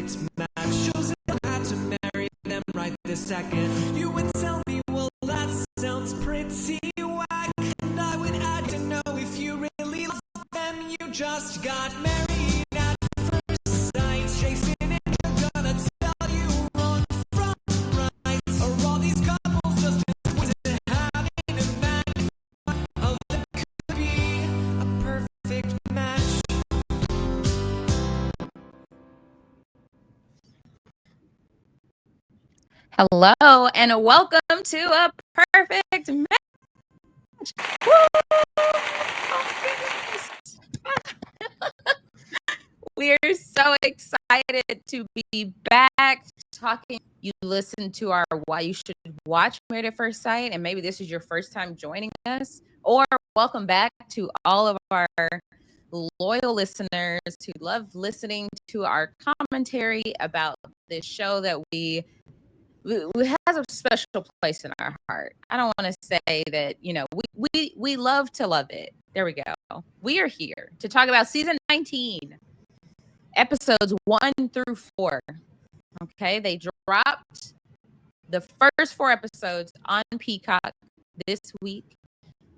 perfect match. Joseph had to marry them right this second. You would tell me, well, that sounds pretty whack. And I would add to know if you really love them. You just got married at first sight. Chasing it, you're gonna tell you wrong from right. Are all these couples just into having a match? Oh, that could be a perfect match. Hello and welcome to a perfect match. Woo! We are so excited to be back talking. You listen to our Why You Should Watch Married at First Sight, and maybe this is your first time joining us, or welcome back to all of our loyal listeners who love listening to our commentary about this show that we has a special place in our heart. I don't want to say that, we love to love it. There we go. We are here to talk about season 19, episodes 1 through 4. Okay, they dropped the first 4 episodes on Peacock this week.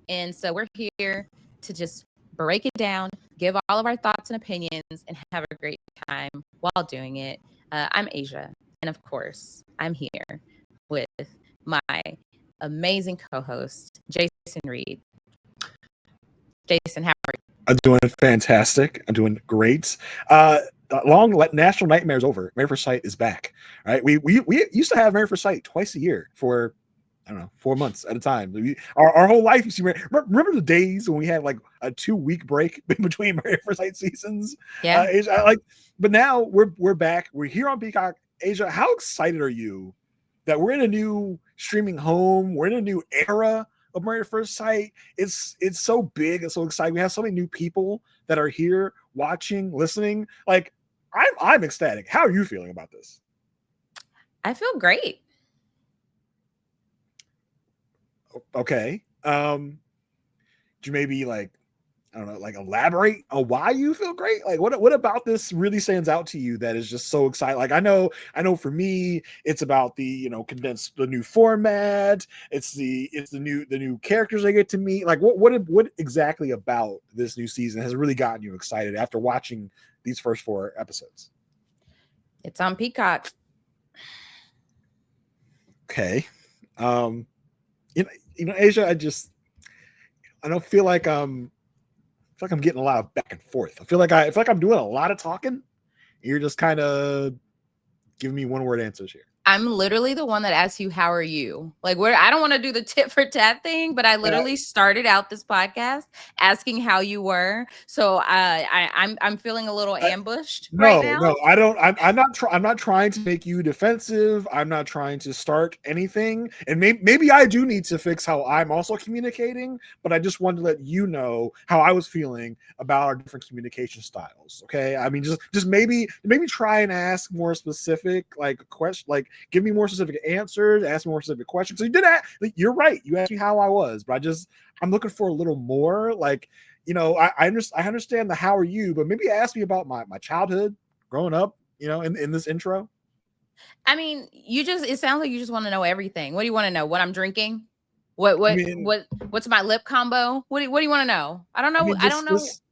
And so we're here to just break it down, give all of our thoughts and opinions, and have a great time while doing it. I'm Aysha. And of course, I'm here with my amazing co-host, Jason Reed. Jason, how are you? I'm doing fantastic. I'm doing great. National Nightmare's over. Married for Sight is back. Right? We used to have Married for Sight twice a year for 4 months at a time. Our whole life. You see, remember the days when we had like a 2-week break between Married for Sight seasons? Yeah. But now we're back. We're here on Peacock. Aysha, how excited are you that we're in a new streaming home? We're in a new era of Married at First Sight. It's so big and so exciting. We have so many new people that are here watching, listening. Like, I'm ecstatic. How are you feeling about this? I feel great. Okay. Do you maybe elaborate on why you feel great? Like what about this really stands out to you that is just so exciting? Like I know for me, it's about the the new format, it's the new characters I get to meet. Like what exactly about this new season has really gotten you excited after watching these first 4 episodes? It's on Peacock. Okay. Aysha, I don't feel like I'm getting a lot of back and forth. I feel like I'm doing a lot of talking. You're just kind of giving me one-word answers here. I'm literally the one that asks you, how are you? Like, I don't want to do the tit for tat thing, but I literally started out this podcast asking how you were. So I'm feeling a little ambushed right now. No, I don't. I'm not trying to make you defensive. I'm not trying to start anything. And maybe I do need to fix how I'm also communicating. But I just wanted to let you know how I was feeling about our different communication styles. Okay, I mean, just maybe try and ask more specific questions, like give me more specific answers, ask me more specific questions. So you did that. You're right. You asked me how I was, but I'm looking for a little more. I understand the how are you, but maybe ask me about my childhood growing up, in this intro. I mean, it sounds like you just want to know everything. What do you want to know? What I'm drinking? What's my lip combo? What do you want to know? I don't know. I don't know. Just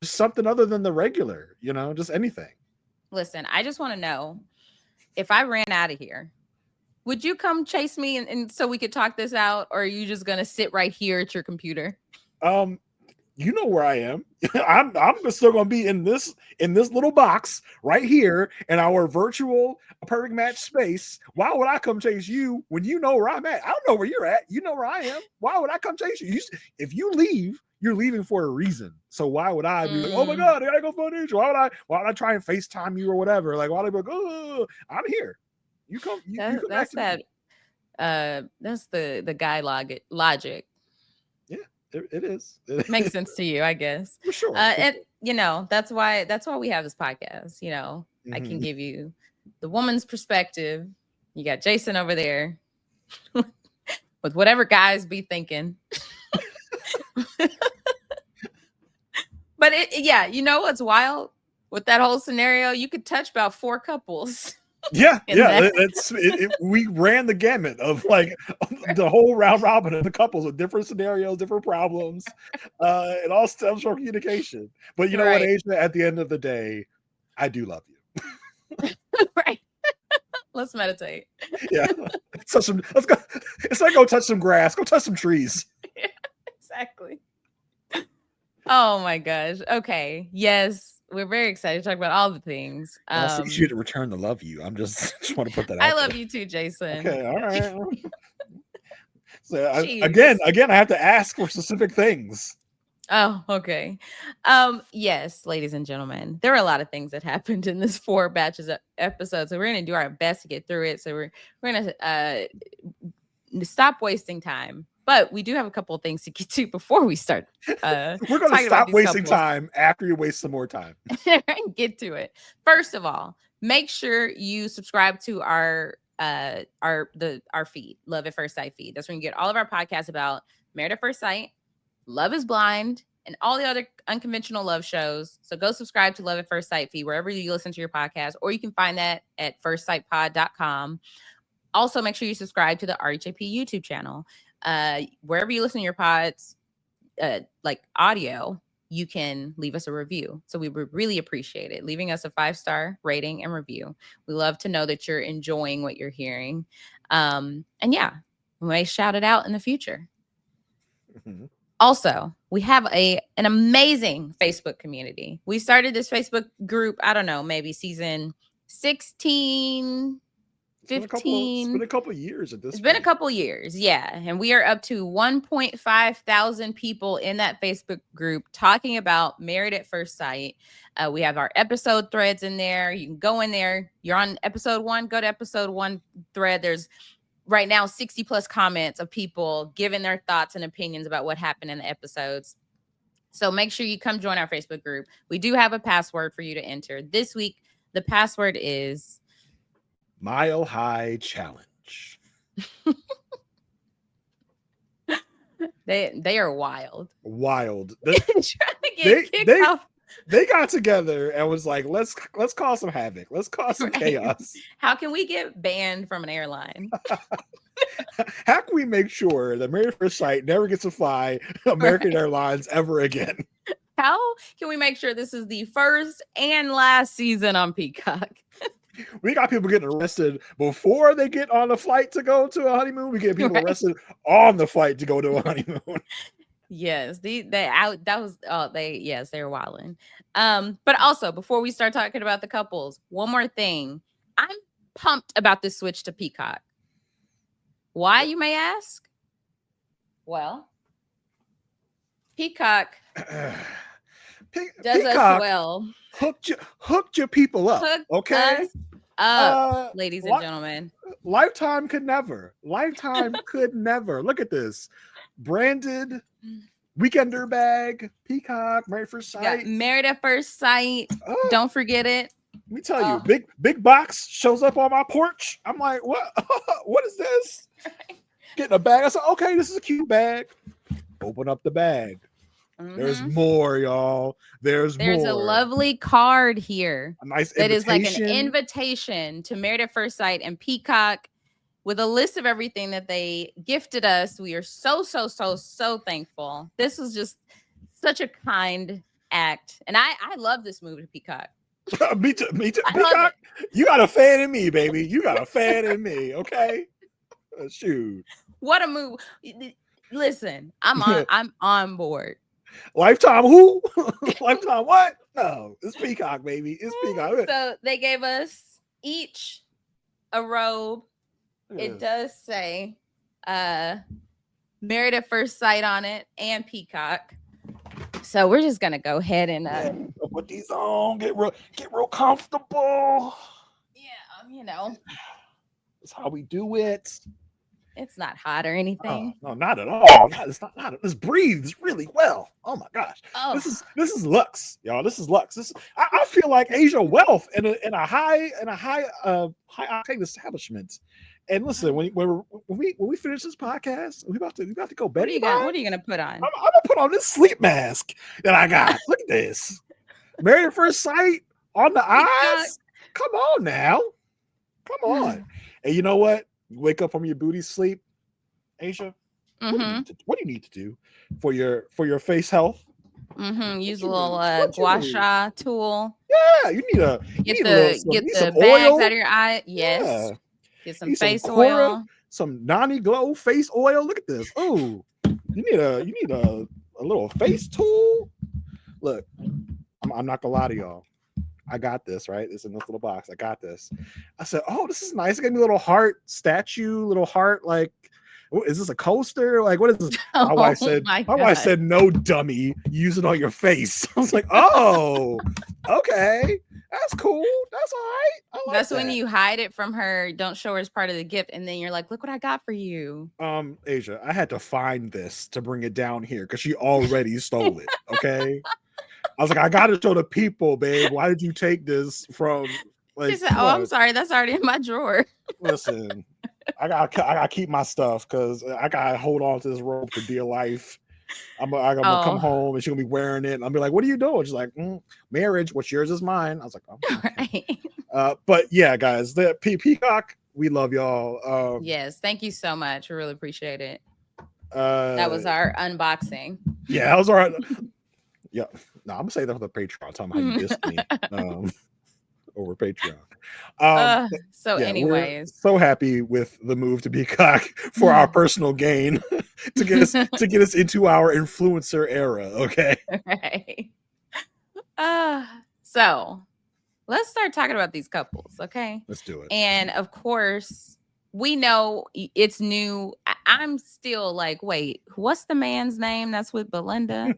something other than the regular, just anything. Listen, I just want to know, if I ran out of here, would you come chase me and so we could talk this out, or are you just gonna sit right here at your computer? You know where I am. I'm still gonna be in this little box right here in our virtual perfect match space. Why would I come chase you when you know where I'm at? I don't know where you're at. You know where I am. Why would I come chase you? If you leave, you're leaving for a reason. So why would I be like, oh my God, I gotta go find Aysha? Why would I try and FaceTime you or whatever? Like, why would I be like, oh, I'm here. You come. That's the guy logic. Yeah, it is. It makes sense to you, I guess. For sure. That's why we have this podcast. I can give you the woman's perspective. You got Jason over there with whatever guys be thinking. But what's wild? with that whole scenario, you could touch about 4 couples. Yeah, in yeah. that. We ran the gamut of like the whole round robin of the couples with different scenarios, different problems. It all stems from communication. But you know what, Right. Asia? At the end of the day, I do love you. Right. Let's meditate. Yeah. Let's go. It's like go touch some grass, go touch some trees. Yeah, exactly. Oh my gosh. Okay. Yes, we're very excited to talk about all the things. I see you to return to love you. I'm just want to put that out I love there. you too, Jason. Okay, all right. So Jeez. again, I have to ask for specific things. Oh, okay. Yes, ladies and gentlemen, there were a lot of things that happened in this 4 batches of episodes, so we're gonna do our best to get through it. So we're gonna stop wasting time, but we do have a couple of things to get to before we start. We're gonna stop wasting time after you waste some more time. And get to it. First of all, make sure you subscribe to our feed, Love at First Sight feed. That's where you get all of our podcasts about Married at First Sight, Love is Blind, and all the other unconventional love shows. So go subscribe to Love at First Sight feed wherever you listen to your podcast, or you can find that at firstsightpod.com. Also, make sure you subscribe to the RHAP YouTube channel. Wherever you listen to your pods, like audio, you can leave us a review. So we would really appreciate it. Leaving us a 5-star rating and review. We love to know that you're enjoying what you're hearing. And yeah, we may shout it out in the future. Mm-hmm. Also, we have an amazing Facebook community. We started this Facebook group, I don't know, maybe season 16, 15. It's been a couple years at this point. It's been a couple years, yeah. And we are up to 1.5 thousand people in that Facebook group talking about Married at First Sight. We have our episode threads in there. You can go in there. You're on episode 1, go to episode 1 thread. There's right now 60 plus comments of people giving their thoughts and opinions about what happened in the episodes. So make sure you come join our Facebook group. We do have a password for you to enter. This week, the password is Mile High Challenge. They are wild. They got together and was like, let's cause some havoc. Let's cause some chaos. How can we get banned from an airline? How can we make sure that Married at First Sight never gets to fly American Airlines ever again? How can we make sure this is the first and last season on Peacock? We got people getting arrested before they get on a flight to go to a honeymoon. We get people arrested on the flight to go to a honeymoon. Yes, they were wilding. But also, before we start talking about the couples, one more thing. I'm pumped about this switch to Peacock. Why, you may ask? Well, Peacock does us well. Hooked your people up. Okay. Ladies and gentlemen. Lifetime could never. Look at this. Branded Weekender bag, Peacock, Married at First Sight. Married at First Sight. Don't forget it. Let me tell you, big box shows up on my porch. I'm like, what? What is this? Getting a bag. I said, okay, this is a cute bag. Open up the bag. Mm-hmm. There's more, y'all. There's more. A lovely card here. A nice that invitation. Is like an invitation to Married at First Sight and Peacock with a list of everything that they gifted us. We are so thankful. This was just such a kind act. And I love this movie, Peacock. Me too. Peacock, you got a fan in me, baby. You got a fan in me, okay? Shoot. What a movie. Listen, I'm on board. Lifetime who? Lifetime what? No, it's Peacock, baby. It's Peacock. So they gave us each a robe. Yeah. It does say Married at First Sight on it and Peacock. So we're just gonna go ahead and put these on, get real comfortable. Yeah, you know. That's how we do it. It's not hot or anything. No, not at all. It's not. This breathes really well. Oh my gosh. Oh. This is luxe, y'all. This is luxe. I feel like Aysha wealth in a high octane establishment. And listen, when we finish this podcast, we about to go bed. What are you gonna put on? I'm gonna put on this sleep mask that I got. Look at this. Married at First Sight. On the Peacock. eyes? Come on now. Come on. And you know what? You wake up from your booty sleep, Aysha. Mm-hmm. What do you need to do for your face health? Mm-hmm. Use a You little really, what you gua really, sha tool. yeah, you Get need a little the some, you get need some the bags out oil. of your eye. Yeah. Yes. Get You some need some face Cora, oil. some Nani Glow face oil. Look at this. Oh, you need a little face tool. Look, I'm not gonna lie to y'all. I got this, right? It's in this little box. I got this. I said, oh, this is nice. It gave me a little heart statue, little heart, like, is this a coaster? Like, what is this? My Oh wife said, my God. no, dummy, use it on your face. I was like, oh, okay. That's cool. That's all right. I like That's when that. you hide it from her. Don't show her as part of the gift. And then you're like, look what I got for you. Asia, I had to find this to bring it down here because she already stole it. Okay. I was like, I gotta show the people, babe. Why did you take this from She like said, come oh, I'm on? sorry. That's already in my drawer. Listen, I gotta keep my stuff because I gotta hold on to this robe for dear life. I'm gonna come Oh, home and she'll be wearing it. And I'll be like, what are you doing? She's like, marriage, what's yours is mine. I was like, oh, okay. right. But yeah, guys, the Peacock, we love y'all. Yes. Thank you so much. We really appreciate it. Uh That was our unboxing. yeah, that was all right. Yeah, no, I'm gonna say that for the Patreon. Tell them how you dissed me over Patreon. So Yeah, we're anyways. so happy with the move to Peacock for our personal gain to get us into our influencer era. Okay, Right. So let's start talking about these couples, okay? let's do it. And of course, we know it's new. I'm still like, wait, what's the man's name that's with Belinda?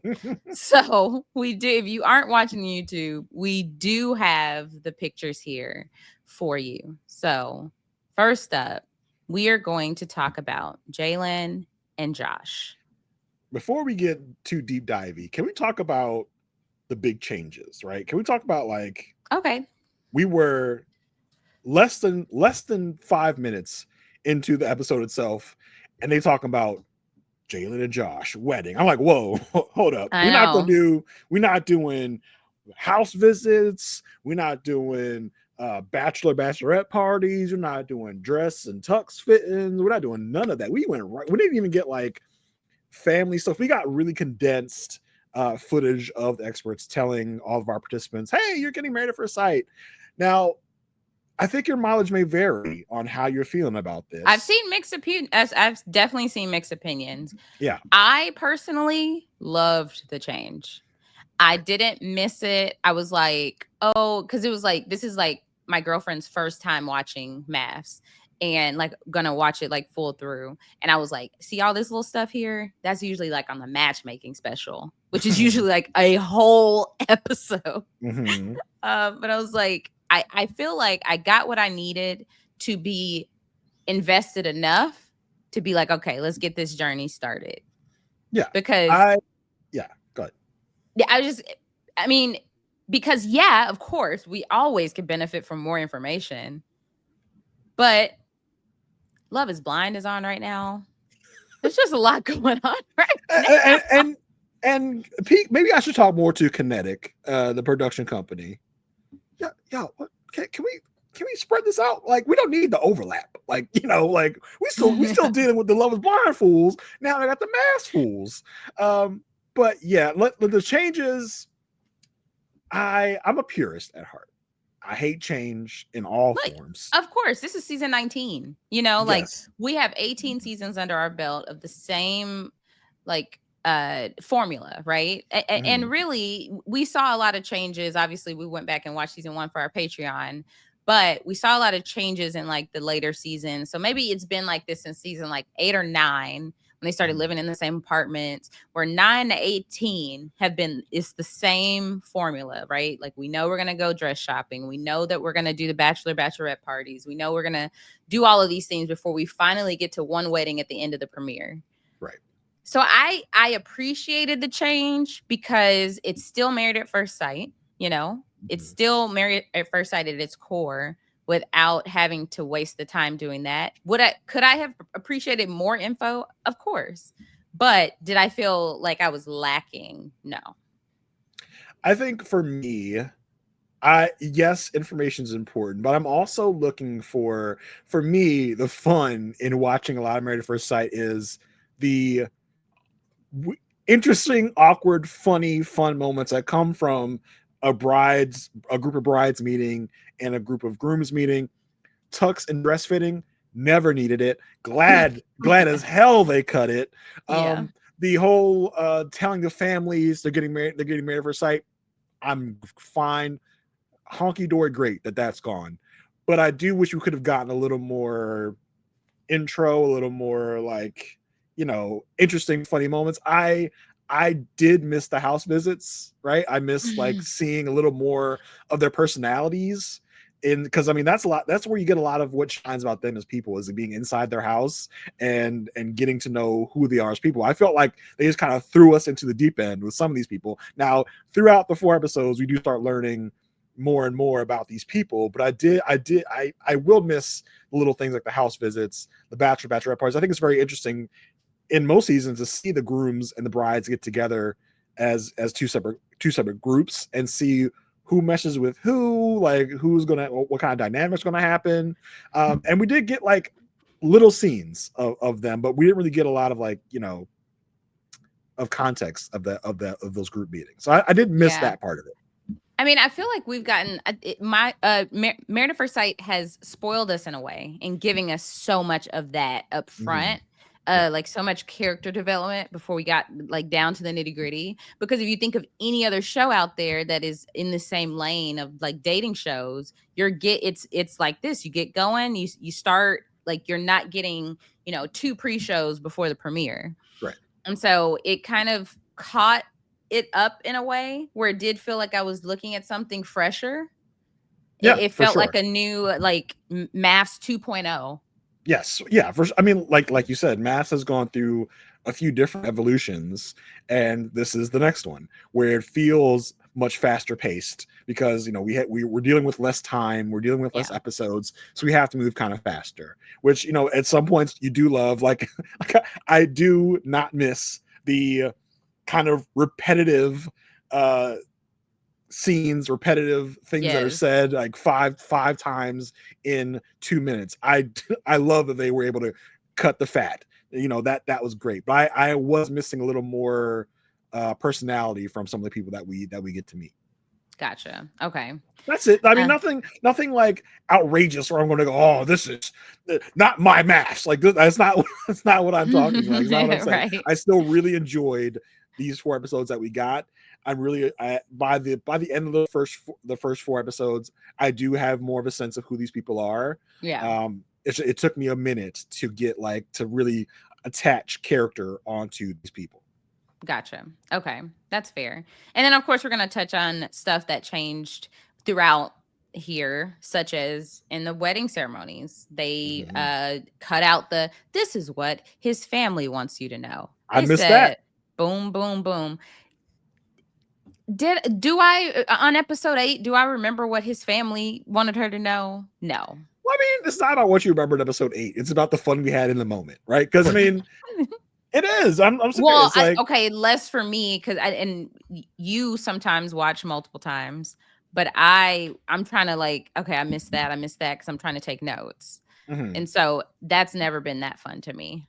So we do, if you aren't watching YouTube, we do have the pictures here for you. So first up, we are going to talk about Jalen and Josh. Before we get too deep divey, can we talk about the big changes? Right? Can we talk about like Okay. we were less than 5 minutes into the episode itself, and they talk about Jalen and Josh wedding. I'm like, whoa, hold up. I know. We're not doing house visits. We're not doing bachelorette parties. We're not doing dress and tux fittings. We're not doing none of that. We went right. We didn't even get like family stuff. We got really condensed footage of the experts telling all of our participants, hey, you're getting married at first sight. Now, I think your mileage may vary on how you're feeling about this. I've seen mixed opinions. I've definitely seen mixed opinions. Yeah. I personally loved the change. I didn't miss it. I was like, oh, because it was like, this is like my girlfriend's first time watching MAFS and like gonna watch it like full through. And I was like, see all this little stuff here? That's usually like on the matchmaking special, which is usually like a whole episode. Mm-hmm. But I was like, I feel like I got what I needed to be invested enough to be like, okay, let's get this journey started. Yeah. Because go ahead. Yeah, I mean, because yeah, of course, we always could benefit from more information. But Love is Blind is on right now. There's just a lot going on right now. And Pete, maybe I should talk more to Kinetic, the production company. Yeah, can we spread this out? Like, we don't need the overlap. Like, like we still dealing with the Love is Blind fools. Now I got the MAFS fools. But yeah, the changes. I'm a purist at heart. I hate change in all forms. Of course, this is season 19. Like we have 18 seasons under our belt of the same like formula, right? And really, we saw a lot of changes. Obviously, we went back and watched season 1 for our Patreon, but we saw a lot of changes in like the later seasons. So maybe it's been like this in season like 8 or 9 when they started living in the same apartment, where 9 to 18 it's the same formula, right? Like we know we're going to go dress shopping. We know that we're going to do the bachelorette parties. We know we're going to do all of these things before we finally get to one wedding at the end of the premiere. Right. So I appreciated the change because it's still Married at First Sight, it's still Married at First Sight at its core without having to waste the time doing that. Could I have appreciated more info? Of course. But did I feel like I was lacking? No. I think for me, Yes, information is important, but I'm also looking for me, the fun in watching a lot of Married at First Sight is the interesting, awkward, funny, fun moments that come from a group of brides meeting and a group of grooms meeting. Tux and dress fitting, never needed it. Glad as hell they cut it. Yeah. The whole telling the families they're getting married at first sight, I'm fine. Honky dory great that's gone. But I do wish we could have gotten a little more intro, a little more like, interesting, funny moments. I did miss the house visits, right? I miss like seeing a little more of their personalities. Because I mean that's where you get a lot of what shines about them as people, is being inside their house and getting to know who they are as people. I felt like they just kind of threw us into the deep end with some of these people. Now throughout the 4 episodes we do start learning more and more about these people, but I will miss the little things like the house visits, the bachelorette parties. I think it's very interesting in most seasons to see the grooms and the brides get together as two separate groups and see who meshes with who, like what kind of dynamics gonna happen. And we did get like little scenes of them, but we didn't really get a lot of like, of context of those group meetings. So I did miss Yeah. that part of it. I mean, I feel like we've gotten Married at First Sight has spoiled us in a way in giving us so much of that up front. Like so much character development before we got like down to the nitty gritty. Because if you think of any other show out there that is in the same lane of like dating shows, it's like this. You get going, you start, like you're not getting, 2 pre-shows before the premiere. Right. And so it kind of caught it up in a way where it did feel like I was looking at something fresher. Yeah, It for felt sure. like a new like MAFS 2.0. Yes, yeah. I mean, like you said, MAFS has gone through a few different evolutions, and this is the next one where it feels much faster paced because we're dealing with less time, we're dealing with less episodes, so we have to move kind of faster. Which at some points you do love. Like I do not miss the kind of repetitive scenes, repetitive things that are said like five times in 2 minutes. I love that they were able to cut the fat. That was great. But I was missing a little more personality from some of the people that we get to meet. Gotcha. Okay. That's it. I mean, nothing like outrageous where I'm going to go, oh, this is not my MAFS. Like that's not what I'm talking about. That's not what I'm saying. Right. I still really enjoyed these 4 episodes that we got. I'm really by the end of the first 4 episodes, I do have more of a sense of who these people are. Yeah. It took me a minute to get to really attach character onto these people. Gotcha. Okay. That's fair. And then of course we're going to touch on stuff that changed throughout here, such as in the wedding ceremonies. They cut out this is what his family wants you to know. I missed that. Boom, boom, boom. On episode 8, do I remember what his family wanted her to know? No. Well, I mean, it's not about what you remember in episode 8. It's about the fun we had in the moment, right? Because I mean, it is. I'm serious. Well, okay, less for me because and you sometimes watch multiple times, but I'm trying to okay, I missed that because I'm trying to take notes, and so that's never been that fun to me.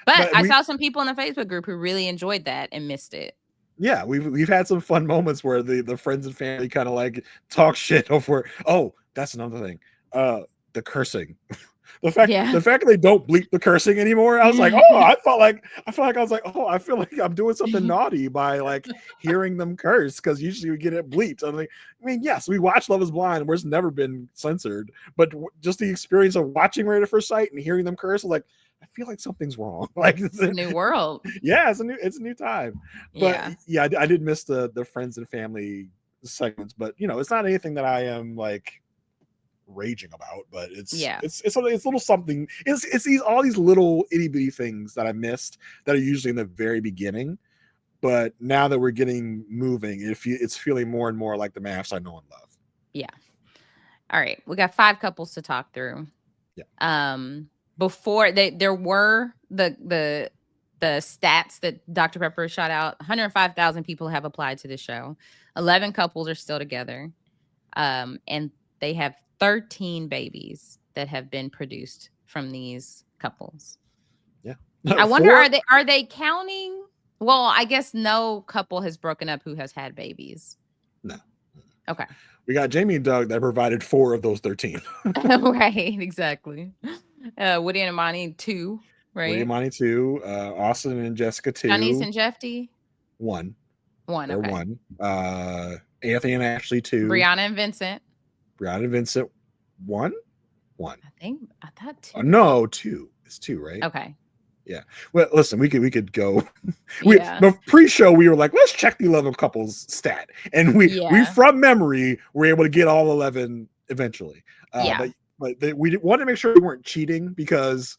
But I saw some people in the Facebook group who really enjoyed that and missed it. Yeah, we've had some fun moments where the friends and family kind of talk shit over. Oh, that's another thing. The cursing. The fact that they don't bleep the cursing anymore. I was like, oh, I felt like I was like, oh, I feel like I'm doing something naughty by hearing them curse, because usually we get it bleeped. I'm like, I mean, yes, we watch Love Is Blind, where it's never been censored, but just the experience of watching Married at First Sight and hearing them curse, I feel like something's wrong. It's a new world. Yeah, it's a new time. But I did miss the friends and family segments, but it's not anything that I am raging about, but it's a little something. It's all these little itty bitty things that I missed that are usually in the very beginning, but now that we're getting moving, it's feeling more and more like the MAFS I know and love. Yeah. All right, we got 5 couples to talk through. Yeah. Before there were the stats that Dr. Pepper shot out. 105,000 people have applied to the show. 11 couples are still together. And they have 13 babies that have been produced from these couples. Yeah. I wonder, are they counting? Well, I guess no couple has broken up who has had babies. No. Okay. We got Jamie and Doug that provided 4 of those 13. Right, exactly. Woody and Imani, 2, right? Woody and Imani 2, Austin and Jessica 2. Janice and Jeffy, 1. 1. They're Okay. 1. Anthony and Ashley 2. Brianna and Vincent. Brianna and Vincent 1. I thought 2. No, 2. It's 2, right? Okay. Yeah. Well, listen, we could go. Yeah. The pre-show we were like, let's check the 11 couples stat, and we from memory were able to get all 11 eventually. But we wanted to make sure we weren't cheating, because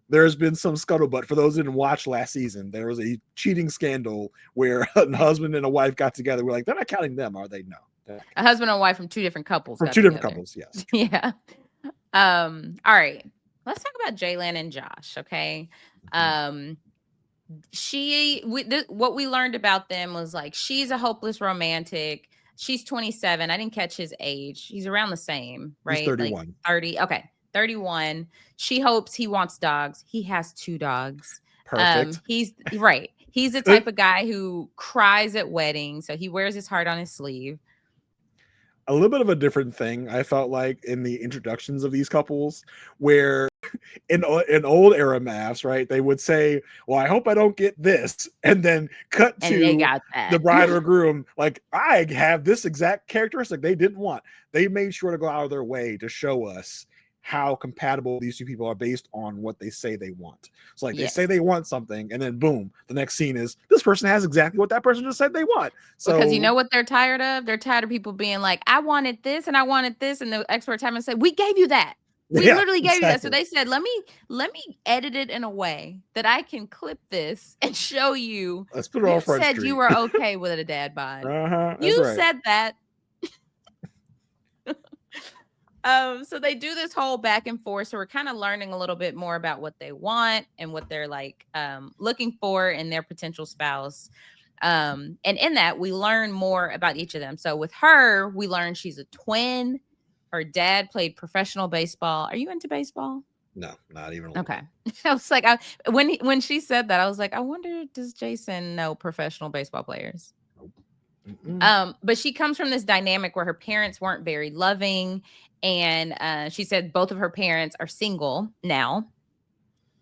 there's been some scuttlebutt. For those who didn't watch last season, there was a cheating scandal where a husband and a wife got together. We're like, they're not counting them, are they? No. A husband and wife from 2 different couples. From 2 different couples, yes. Yeah. All right. Let's talk about Jaylen and Josh, okay? What we learned about them was like, she's a hopeless romantic. She's 27. I didn't catch his age. He's around the same, right? He's 31. Like 30. Okay. 31. She hopes he wants dogs. He has 2 dogs. Perfect. He's right. He's the type of guy who cries at weddings. So he wears his heart on his sleeve. A little bit of a different thing, I felt like, in the introductions of these couples, where in old era MAFS, right, they would say, well, I hope I don't get this, and then cut to the bride or groom, like, I have this exact characteristic they didn't want. They made sure to go out of their way to show us how compatible these 2 people are based on what they say they want. So like, they say they want something, and then boom, the next scene is this person has exactly what that person just said they want. So because you know what they're tired of? They're tired of people being like, I wanted this and I wanted this, and the experts having to say, we gave you that. We literally gave you that. So they said, let me edit it in a way that I can clip this and show you. Let's put it on Front Street. Street. You were okay with a dad bod. You said that. So they do this whole back and forth. So we're kind of learning a little bit more about what they want and what they're like looking for in their potential spouse. And in that, we learn more about each of them. So with her, we learn she's a twin. Her dad played professional baseball. Are you into baseball? No, not even. Okay. I was like, when she said that, I was like, I wonder, does Jason know professional baseball players? But she comes from this dynamic where her parents weren't very loving. And she said both of her parents are single now.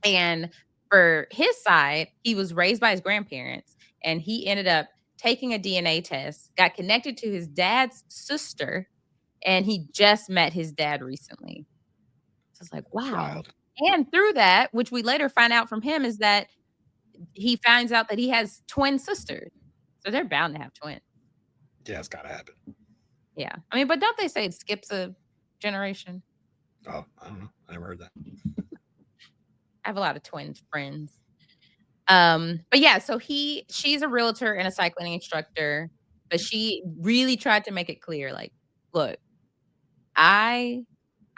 And for his side, he was raised by his grandparents, and he ended up taking a DNA test, got connected to his dad's sister, and he just met his dad recently. So it's like, wow. Wild. And through that, which we later find out from him, is that he finds out that he has twin sisters. So they're bound to have twins. Yeah, it's got to happen. Yeah. I mean, but don't they say it skips a generation? Oh, I don't know. I never heard that. I have a lot of twin friends. But yeah, so she's a realtor and a cycling instructor, but she really tried to make it clear, like, look, I'm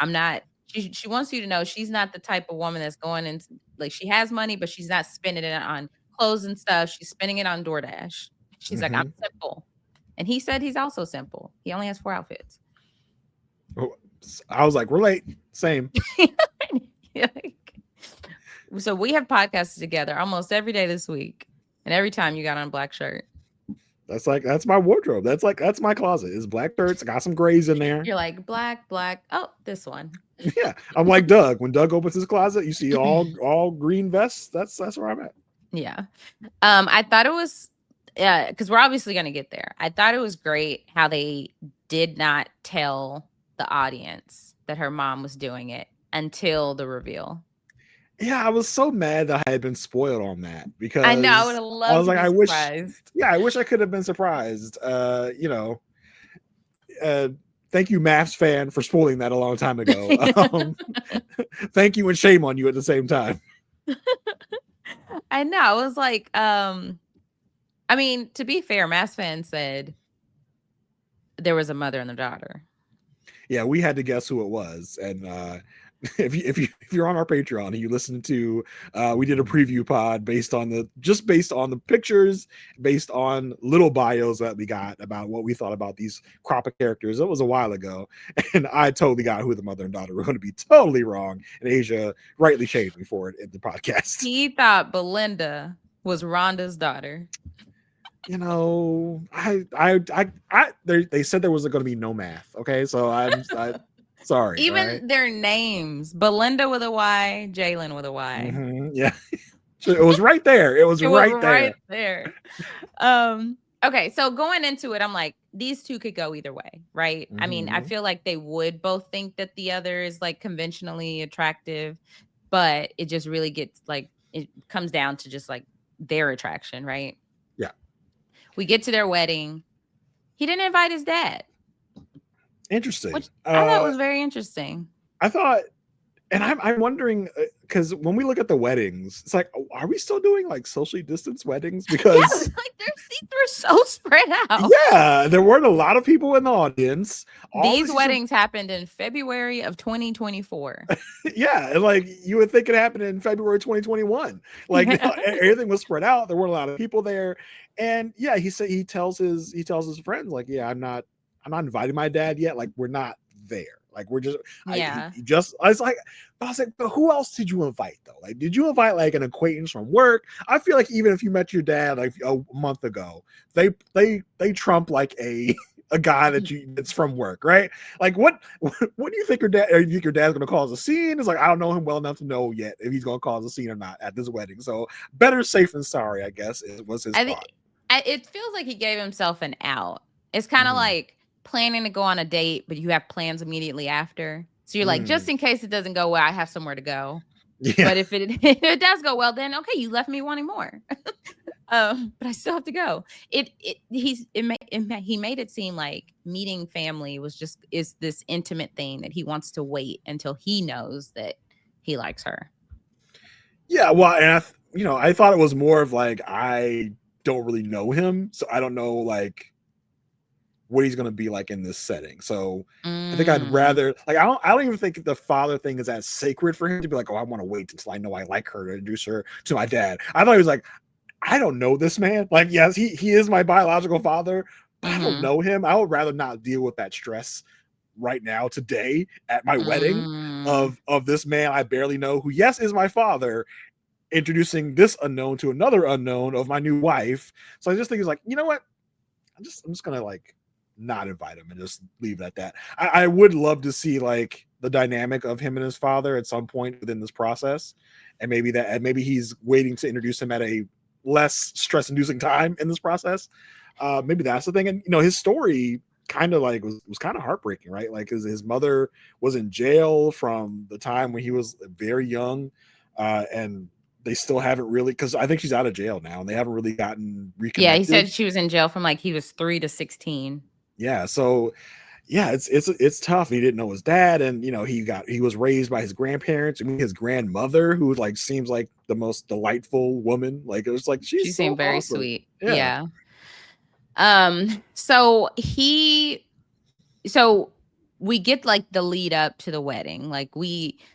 not, she wants you to know she's not the type of woman that's going and like, she has money, but she's not spending it on clothes and stuff. She's spending it on DoorDash. She's like, I'm simple. And he said he's also simple. He only has 4 outfits. Oh, I was like, relate. Same. So we have podcasts together almost every day this week. And every time you got on a black shirt. That's my wardrobe. That's my closet. It's black shirts. I got some grays in there. You're like, black. Oh, this one. Yeah. I'm like Doug. When Doug opens his closet, you see all green vests. That's where I'm at. Yeah. I thought it was, because we're obviously going to get there. I thought it was great how they did not tell the audience that her mom was doing it until the reveal. Yeah, I was so mad that I had been spoiled on that, because I know I would have loved. I was like, I wish I could have been surprised. Thank you, MAFS fan, for spoiling that a long time ago. Thank you and shame on you at the same time. I know. I was like, I mean, to be fair, MAFS fan said there was a mother and a daughter. Yeah, we had to guess who it was, and if you're on our Patreon and you listen to we did a preview pod based on the pictures, based on little bios that we got about what we thought about these crop of characters. It was a while ago, and I totally got who the mother and daughter were going to be totally wrong, and Aysha rightly shamed me for it in the podcast. He thought Belinda was Rhonda's daughter. You know, they said there was going to be no math. Okay, so I'm sorry. Even right? their names, Belinda with a Y, Jalen with a Y. Mm-hmm, yeah, it was right there. It was right there. Okay, so going into it, I'm like, these two could go either way, right? I mean, I feel like they would both think that the other is like conventionally attractive, but it just really gets like, it comes down to just like their attraction, right? Yeah. We get to their wedding. He didn't invite his dad. Interesting. Which I thought was very interesting. I thought, and I'm wondering, because when we look at the weddings, it's like, are we still doing like socially distanced weddings? Because like their seats were so spread out. Yeah, there weren't a lot of people in the audience. These weddings happened in February of 2024. Yeah, and like you would think it happened in February 2021. Like everything was spread out. There weren't a lot of people there, and yeah, he tells his friends like, yeah, I'm not inviting my dad yet. Like we're not there. Like we're just, I was like, but who else did you invite though? Like, did you invite like an acquaintance from work? I feel like even if you met your dad like a month ago, they trump like a guy that's from work, right? Like what do you think your dad? Or you think your dad's gonna cause a scene? It's like I don't know him well enough to know yet if he's gonna cause a scene or not at this wedding. So better safe than sorry, I guess was his thought. It feels like he gave himself an out. It's kind of like planning to go on a date, but you have plans immediately after. So you're like, just in case it doesn't go well, I have somewhere to go. Yeah. But if it does go well, then okay, you left me wanting more. But I still have to go. He made it seem like meeting family is this intimate thing that he wants to wait until he knows that he likes her. Yeah, well, and I thought it was more of like I don't really know him, so I don't know like what he's going to be like in this setting. So I think I'd rather like I don't even think the father thing is as sacred for him to be like, oh, I want to wait until I know I like her to introduce her to my dad. I thought he was like, I don't know this man. Like, yes, he is my biological father, but I don't know him. I would rather not deal with that stress right now today at my wedding of this man I barely know, who yes is my father, introducing this unknown to another unknown of my new wife. So I just think he's like, you know what? I'm just gonna like not invite him and just leave it at that. I would love to see like the dynamic of him and his father at some point within this process, and maybe he's waiting to introduce him at a less stress-inducing time in this process. Maybe that's the thing. And his story kind of like was kind of heartbreaking, right? Like his mother was in jail from the time when he was very young, and they still haven't really, because I think she's out of jail now, and they haven't really gotten reconnected. Yeah, he said she was in jail from like he was 3 to 16. Yeah, so yeah, it's tough. He didn't know his dad, and he was raised by his grandparents. I mean, his grandmother, who like seems like the most delightful woman. Like it was like she seemed very sweet. Yeah. So we get like the lead up to the wedding. Like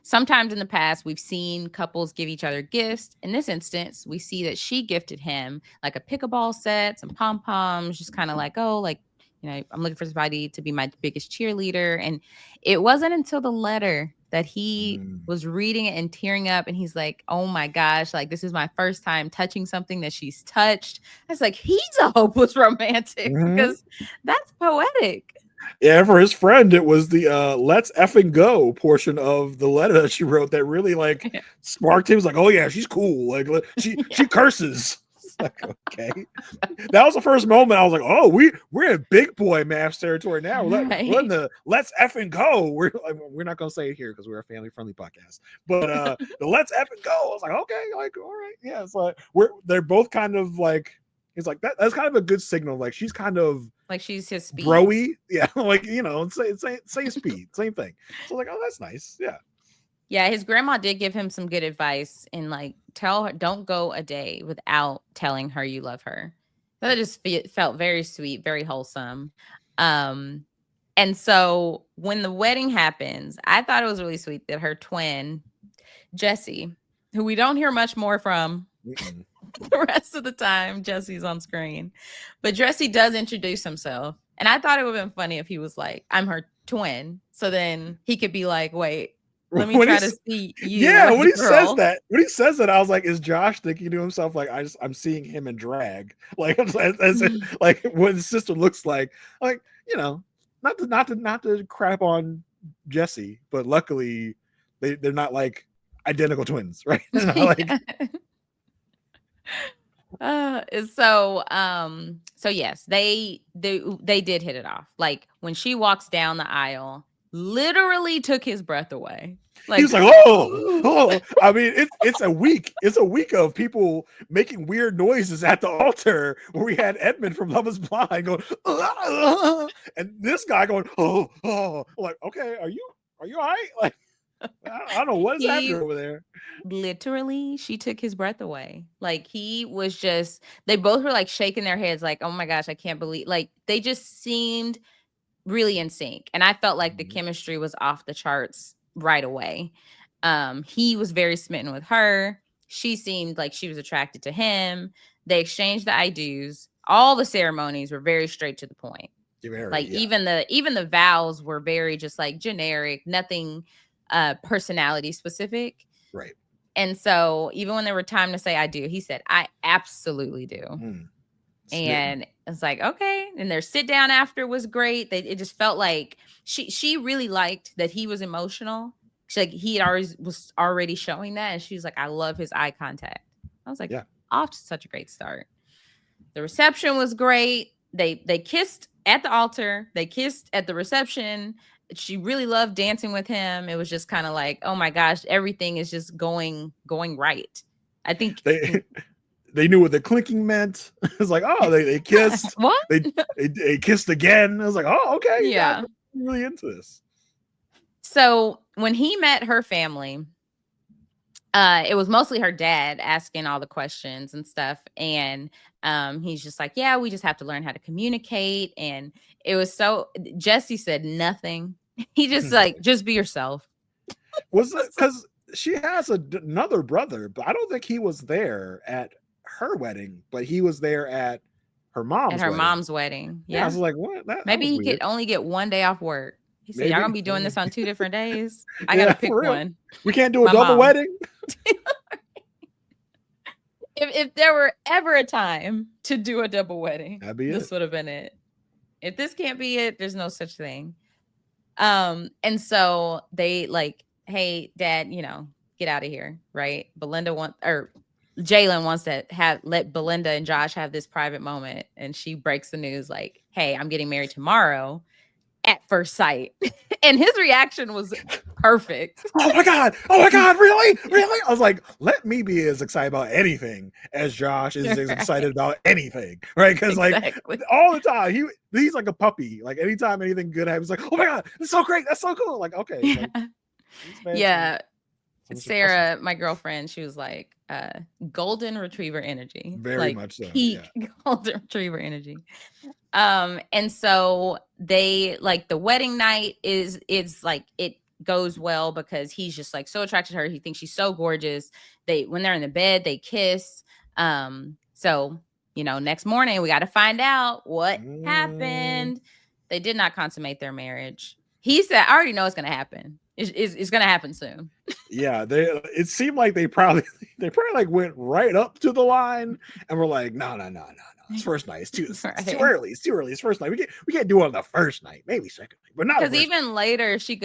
sometimes in the past we've seen couples give each other gifts. In this instance, we see that she gifted him like a pickleball set, some pom-poms, just kind of like, oh, like, I'm looking for somebody to be my biggest cheerleader. And it wasn't until the letter that he was reading it and tearing up, and he's like, oh my gosh, like this is my first time touching something that she's touched. I was like, he's a hopeless romantic, because that's poetic. Yeah, for his friend, it was the let's effing go portion of the letter that she wrote that really like sparked him. He was like, oh yeah, she's cool. Like she curses. Like, okay, that was the first moment I was like, oh, we're in big boy MAFS territory now. We're in the let's effing go. We're not gonna say it here because we're a family friendly podcast, but the let's effing go. I was like, okay, like all right, yeah. It's like they're both kind of like, it's like that's kind of a good signal. Like she's kind of like she's his speed, broy, yeah. Like same speed, same thing. So like, oh, that's nice, yeah. Yeah, his grandma did give him some good advice and like tell her don't go a day without telling her you love her. That just felt very sweet, very wholesome. And so when the wedding happens, I thought it was really sweet that her twin, Jesse, who we don't hear much more from the rest of the time, Jesse's on screen. But Jesse does introduce himself. And I thought it would have been funny if he was like, I'm her twin. So then he could be like, wait, let me try to see you. Yeah, when he girl. says that, I was like, is Josh thinking to himself, like, I'm seeing him in drag? Like, like what his sister looks like, you know, not to crap on Jesse, but luckily they're not like identical twins, right? Like, so yes, they did hit it off. Like when she walks down the aisle, literally took his breath away. Like he was like, oh. I mean, it's a week of people making weird noises at the altar where we had Edmund from Love Is Blind going, and this guy going, oh. Like, okay, are you all right? Like, I don't know what is happening over there. Literally, she took his breath away. Like he was just, they both were like shaking their heads, like, oh my gosh, I can't believe, like they just seemed really in sync. And I felt like the chemistry was off the charts right away. He was very smitten with her. She seemed like she was attracted to him. They exchanged the I do's. All the ceremonies were very straight to the point. Like even the vows were very just like generic, nothing personality specific. Right. And so even when there were time to say I do, he said, I absolutely do. And it's like, okay. And their sit down after was great. It just felt like she really liked that he was emotional. She, like he was already showing that. And she's like, I love his eye contact. I was like, yeah, off to such a great start. The reception was great. They kissed at the altar. They kissed at the reception. She really loved dancing with him. It was just kind of like, oh my gosh, everything is just going right. I think they knew what the clinking meant. It's like, oh, they kissed. What? They kissed again. I was like, oh, okay, yeah, really into this. So when he met her family, it was mostly her dad asking all the questions and stuff, and he's just like, yeah, we just have to learn how to communicate. And it was so, Jesse said nothing. He just like, just be yourself. Was it because she has another brother, but I don't think he was there at her wedding, but he was there at her mom's wedding. Yeah, I was like, what? Maybe he could only get one day off work. He said, y'all gonna be doing this on 2 different days. I gotta pick one. We can't do a double wedding. If there were ever a time to do a double wedding, this would have been it. If this can't be it, there's no such thing. And so they like, hey, Dad, get out of here, right? Jalen wants to let Belinda and Josh have this private moment, and she breaks the news like, hey, I'm getting married tomorrow at first sight. And his reaction was perfect. Oh my God, really? I was like, let me be as excited about anything as Josh is as excited about anything, right? Because like all the time, he's like a puppy. Like anytime anything good happens, like, oh my God, that's so great, that's so cool. Like, okay. Like, yeah. Sarah, my girlfriend, she was like, golden retriever energy. Very much so. Peak golden retriever energy. And so they like the wedding night is like it goes well because he's just like so attracted to her. He thinks she's so gorgeous. When they're in the bed, they kiss. So next morning we got to find out what happened. They did not consummate their marriage. He said, I already know it's gonna happen. It's gonna happen soon. Yeah, it seemed like they probably like went right up to the line and were like, no. It's first night. It's too early. It's too early. It's first night. We can't do it on the first night. Maybe second night, but not. Because even later she's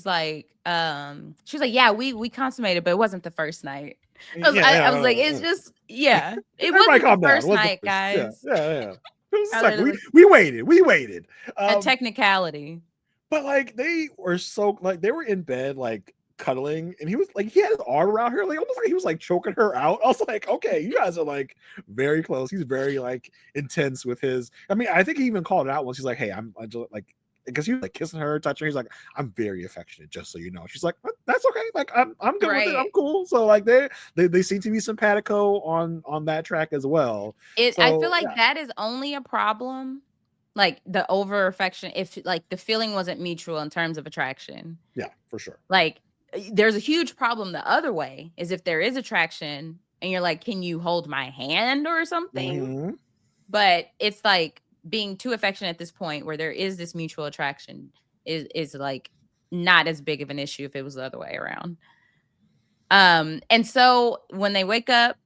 like, yeah, we consummated, but it wasn't the first night. I was like, it's just, yeah, it wasn't the first night, guys. Yeah. It was like, we waited. A technicality. But like they were so like they were in bed like cuddling, and he was like he had his arm around her, like almost like he was like choking her out. I was like, okay, you guys are like very close. He's very like intense with his. I mean, I think he even called it out once. He's like, hey, I'm just like, because he was like kissing her, touching her. He's like, I'm very affectionate, just so you know. She's like, that's okay. Like I'm good with it. I'm cool. So like they seem to be simpatico on that track as well. I feel like that is only a problem Like the over affection, if like the feeling wasn't mutual in terms of attraction. Yeah, for sure. Like there's a huge problem the other way is if there is attraction and you're like, can you hold my hand or something? Mhm. But it's like being too affectionate at this point where there is this mutual attraction is like not as big of an issue if it was the other way around. And so when they wake up,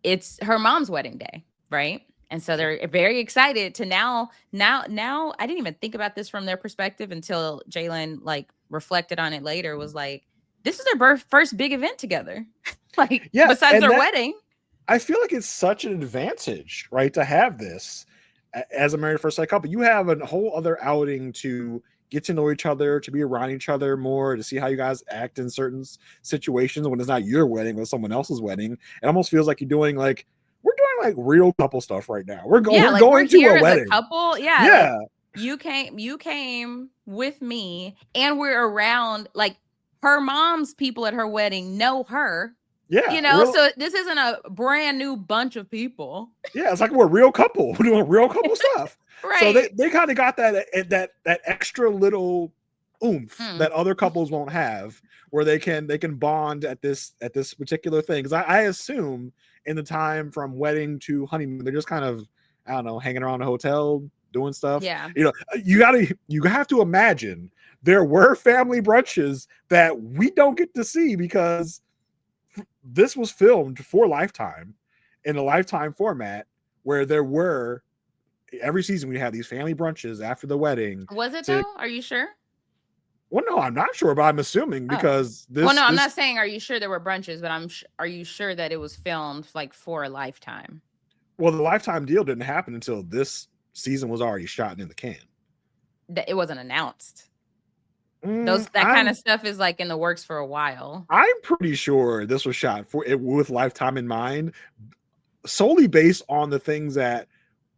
it's her mom's wedding day, right? And so they're very excited to now I didn't even think about this from their perspective until Jalen like reflected on it later, was like, this is their first big event together. Like Yeah, besides and their that wedding. I feel like it's such an advantage, right, to have this as a married at first sight couple. You have a whole other outing to get to know each other, to be around each other more, to see how you guys act in certain situations when it's not your wedding, but someone else's wedding. It almost feels like you're doing like we're doing like real couple stuff right now. We're Yeah, like we're going to here a as a wedding. couple. Yeah, like Yeah, you came with me and we're around, like her mom's people at her wedding know her. yeah, So this isn't a brand new bunch of people. yeah. It's like we're a real couple. We're doing real couple stuff. So Right. they kind of got that extra little oomph Mm. that other couples won't have, where they can bond at this particular thing. Because I assume in the time from wedding to honeymoon, they're just kind of, I don't know, hanging around a hotel doing stuff. Yeah. You have to imagine there were family brunches that we don't get to see because this was filmed for Lifetime in a Lifetime format, where there were every season we have these family brunches after the wedding. Was it though? Are you sure? Well, no, I'm not sure, but I'm assuming because Well, no, I'm not saying are you sure there were brunches, but are you sure that it was filmed like for a Lifetime? Well, the Lifetime deal didn't happen until this season was already shot and in the can. That it wasn't announced. That kind of stuff is like in the works for a while. I'm pretty sure this was shot for it with Lifetime in mind, solely based on the things that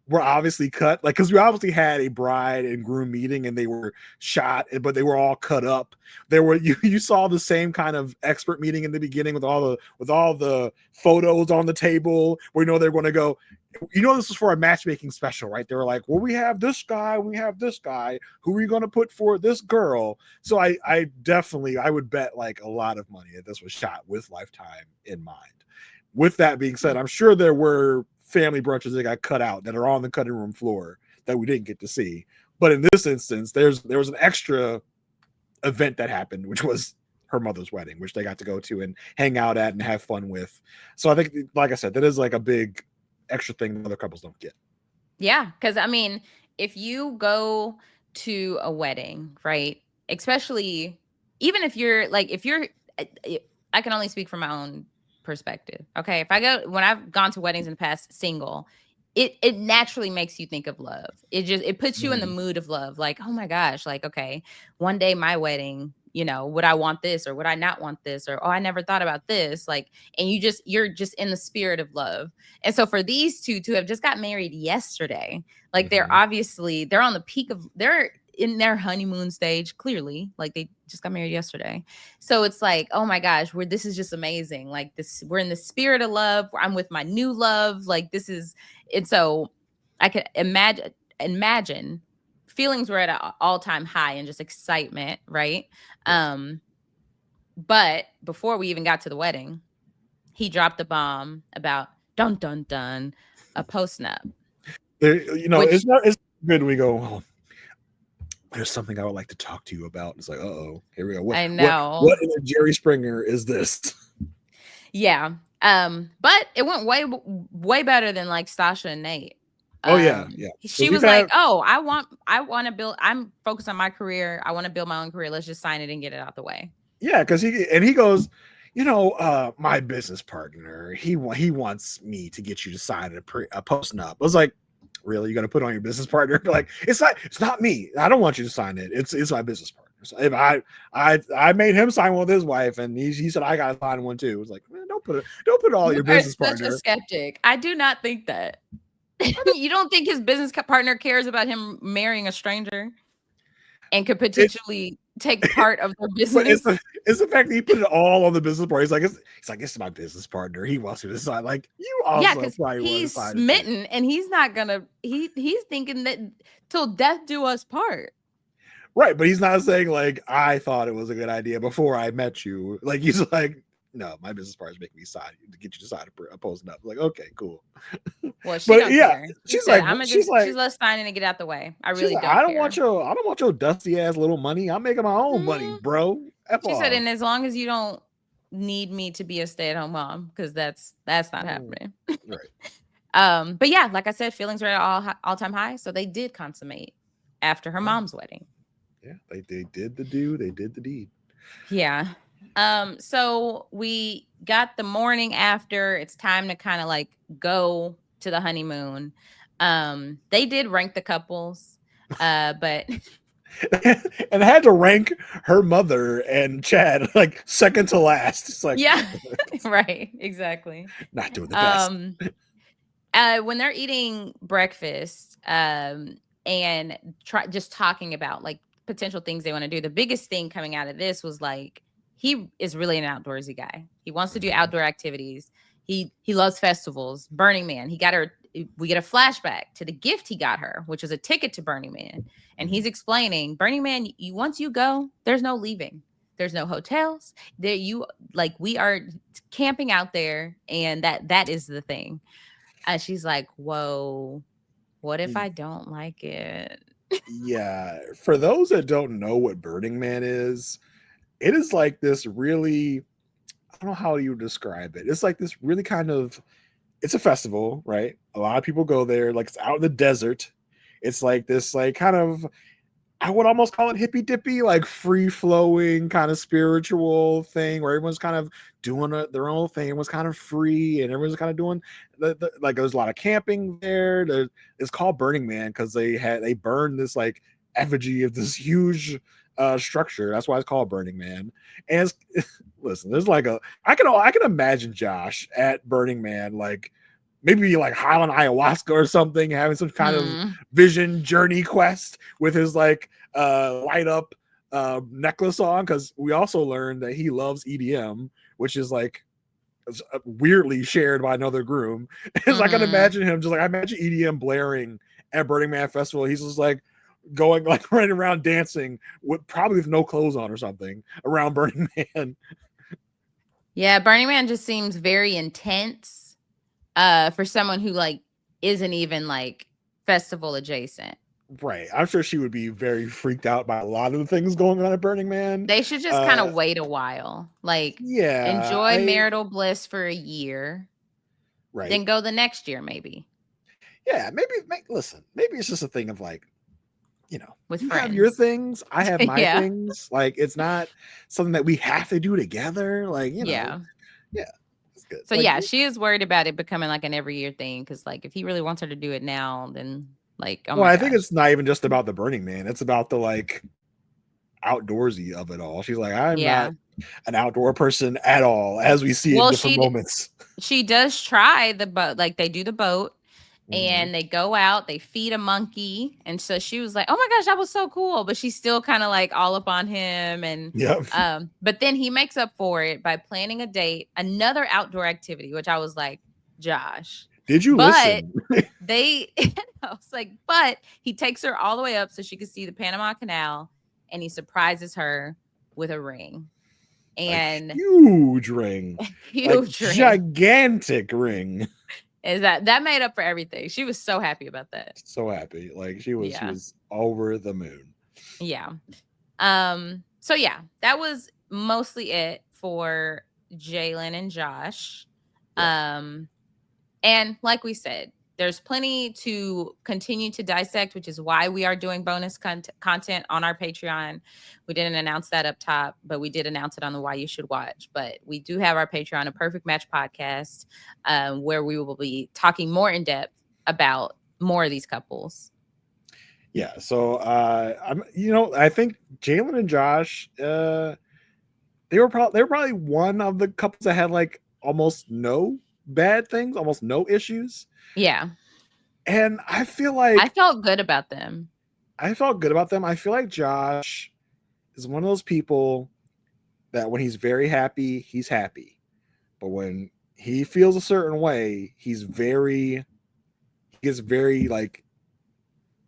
were obviously cut, like because we obviously had a bride and groom meeting and they were shot, but they were all cut up. There were you saw the same kind of expert meeting in the beginning with all the photos on the table where they're going to go. This was for a matchmaking special, right? They were like, well, we have this guy, who are you going to put for this girl? So I definitely would bet like a lot of money that this was shot with Lifetime in mind. With that being said, I'm sure there were family brunches that got cut out that are on the cutting room floor that we didn't get to see. But in this instance, there was an extra event that happened, which was her mother's wedding, which they got to go to and hang out at and have fun with. So I think, like I said, that is like a big extra thing that other couples don't get. Yeah, because I mean, if you go to a wedding, right, especially even if you're I can only speak from my own perspective. Okay, when I've gone to weddings in the past single, it naturally makes you think of love. It puts you in the mood of love. Like, oh my gosh, like, okay, one day my wedding, would I want this or would I not want this? Or, oh, I never thought about this. Like, and you're just in the spirit of love. And so for these two to have just got married yesterday, like they're on the peak of, they're in their honeymoon stage, clearly, like they just got married yesterday. So it's like, oh my gosh, this is just amazing. Like we're in the spirit of love. I'm with my new love. Like this is, and so I could imagine feelings were at an all-time high and just excitement, right? But before we even got to the wedding, he dropped the bomb about dun dun dun a post-nup. It's good. We go, well, there's something I would like to talk to you about. It's like, here we go. I know. What in a Jerry Springer is this? Yeah. But it went way better than like Stasha and Nate. Oh yeah. She was like, "Oh, I want to build. I'm focused on my career. I want to build my own career. Let's just sign it and get it out the way." Yeah, because he goes, my business partner, he wants me to get you to sign a post-nup. I was like, really? You got to put on your business partner? Like, it's not me. I don't want you to sign it. It's my business partner. So if I made him sign one with his wife, and he said I got to sign one too. It was like, man, don't put all your business partner. Such a skeptic. I do not think that. You don't think his business partner cares about him marrying a stranger? and could potentially take part of their But business. it's the fact that he put it all on the business partner. He's like, this is my business partner. He wants to decide. Like, you Yeah, also because probably want to he's decide it too. smitten and he's not gonna he's thinking that till death do us part. Right, but he's not saying like I thought it was a good idea before I met you. Like he's like, no, my business partners make me side to get you to side opposing up. Like, okay, cool. Well, she But don't yeah, care. She she's said, like, "I'm gonna she's just like, let's sign in and get out the way. I she's really like, don't I care." don't want your dusty ass little money. I'm making my own money, Mhm. bro. F She said, off. "And as long as you don't need me to be a stay-at-home mom, because that's not happening." Right. But yeah, like I said, feelings were at all-time high, so they did consummate after her mom's wedding. Yeah, they did the do, they did the deed. Yeah. So we got the morning after. It's time to kind of like go to the honeymoon. They did rank the couples, but And I had to rank her mother and Chad like second to last. It's like, yeah, right, exactly. not doing the best. When they're eating breakfast, and just talking about like potential things they want to do, the biggest thing coming out of this was like he is really an outdoorsy guy. He wants to do outdoor activities. He loves festivals. Burning Man. He got her. We get a flashback to the gift he got her, which was a ticket to Burning Man, and he's explaining Burning Man. Once you go, there's no leaving. There's no hotels. There you like we are camping out there, and that is the thing. And she's like, whoa, what if I don't like it? Yeah. For those that don't know what Burning Man is, it is like this really, I don't know how you would describe it. It's like this really kind of, it's a festival, right? A lot of people go there, like it's out in the desert. It's like this, like kind of, I would almost call it hippy dippy, like free flowing kind of spiritual thing where everyone's kind of doing their own thing. Everyone's kind of free and everyone's kind of doing like there's a lot of camping there. It's called Burning Man because they burned this like effigy of this huge structure. That's why it's called Burning Man. And listen, there's like I can imagine Josh at Burning Man like maybe like high on ayahuasca or something, having some kind of vision journey quest with his like light up necklace on, because we also learned that he loves EDM, which is like weirdly shared by another groom. So I can imagine him just like, I imagine EDM blaring at Burning Man Festival. He's just like going like running around dancing with probably with no clothes on or something around Burning Man. Yeah, Burning Man just seems very intense for someone who like isn't even like festival adjacent. Right. I'm sure she would be very freaked out by a lot of the things going on at Burning Man. They should just kind of wait a while. Like, enjoy marital bliss for a year. Right. Then go the next year, maybe. Yeah, listen, maybe it's just a thing of like, you know, with you friends. have your things, I have my things. Like, it's not something that we have to do together. Like, you know, it's good. So like, yeah, she is worried about it becoming like an every year thing because like if he really wants her to do it now, then like well, I think it's not even just about the Burning Man. It's about the like outdoorsy of it all. She's like, I'm not an outdoor person at all, as we see in different moments. She does try the boat, like they do the boat. And they go out, they feed a monkey. And so she was like, oh my gosh, that was so cool. But she's still kind of like all up on him. And but then he makes up for it by planning a date, another outdoor activity, which I was like, Josh. Did you listen? I was like, but he takes her all the way up so she could see the Panama Canal and he surprises her with a ring. And a huge ring. Gigantic ring. Is that made up for everything. She was so happy about that. So happy. Like she was over the moon. Yeah. So yeah, that was mostly it for Jalen and Josh. And like we said, there's plenty to continue to dissect, which is why we are doing bonus content on our Patreon. We didn't announce that up top, but we did announce it on the Why You Should Watch. But we do have our Patreon, A Perfect Match podcast, where we will be talking more in depth about more of these couples. Yeah. So I think Jalen and Josh, they were probably one of the couples that had like almost no bad things, almost no issues. Yeah. And I feel like I felt good about them. I felt good about them. I feel like Josh is one of those people that when he's very happy, he's happy. But when he feels a certain way, he gets very like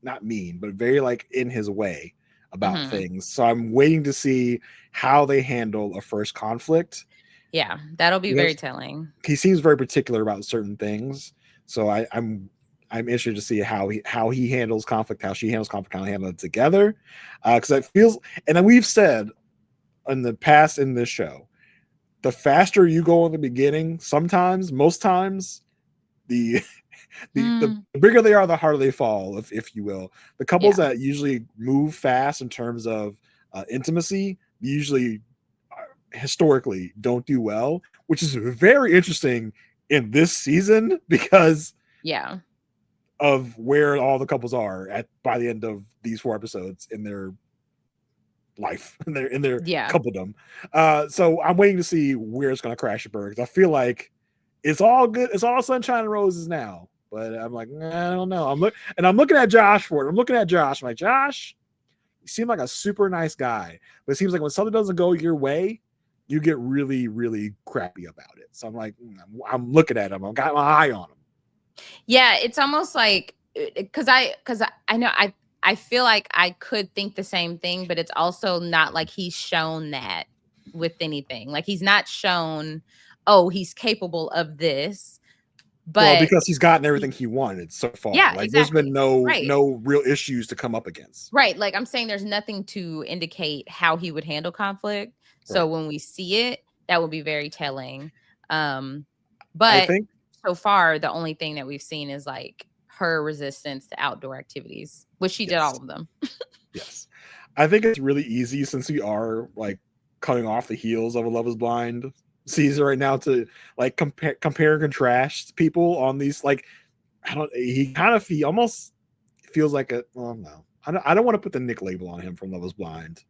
not mean, but very like in his way about things. So I'm waiting to see how they handle a first conflict. Yeah, that'll be very telling. He seems very particular about certain things. So I'm interested to see how he handles conflict, how she handles conflict, how they handle it together. Because it feels, and then we've said in the past in this show, the faster you go in the beginning, sometimes, most times, the bigger they are, the harder they fall, if you will. The couples that usually move fast in terms of intimacy usually historically don't do well, which is very interesting in this season because of where all the couples are at by the end of these 4 episodes in their life, in their coupledom. So I'm waiting to see where it's going to crash and burn, because I feel like it's all good, it's all sunshine and roses now, but I'm like, I don't know. I'm looking at Josh for it. I'm looking at Josh. I'm like, Josh, you seem like a super nice guy, but it seems like when something doesn't go your way, you get really, really crappy about it. So I'm like, I'm looking at him. I've got my eye on him. Yeah, it's almost like because I know I feel like I could think the same thing, but it's also not like he's shown that with anything. Like he's not shown, oh, he's capable of this. But because he's gotten everything he wanted so far. Yeah, like exactly. There's been no real issues to come up against. Right. Like I'm saying, there's nothing to indicate how he would handle conflict. So when we see it, that would be very telling. But I think so far, the only thing that we've seen is like her resistance to outdoor activities, which she did all of them. Yes. I think it's really easy, since we are like cutting off the heels of a Love is Blind season right now, to like compare and contrast people on these. Like, he kind of almost feels like I don't want to put the Nick label on him from Love is Blind,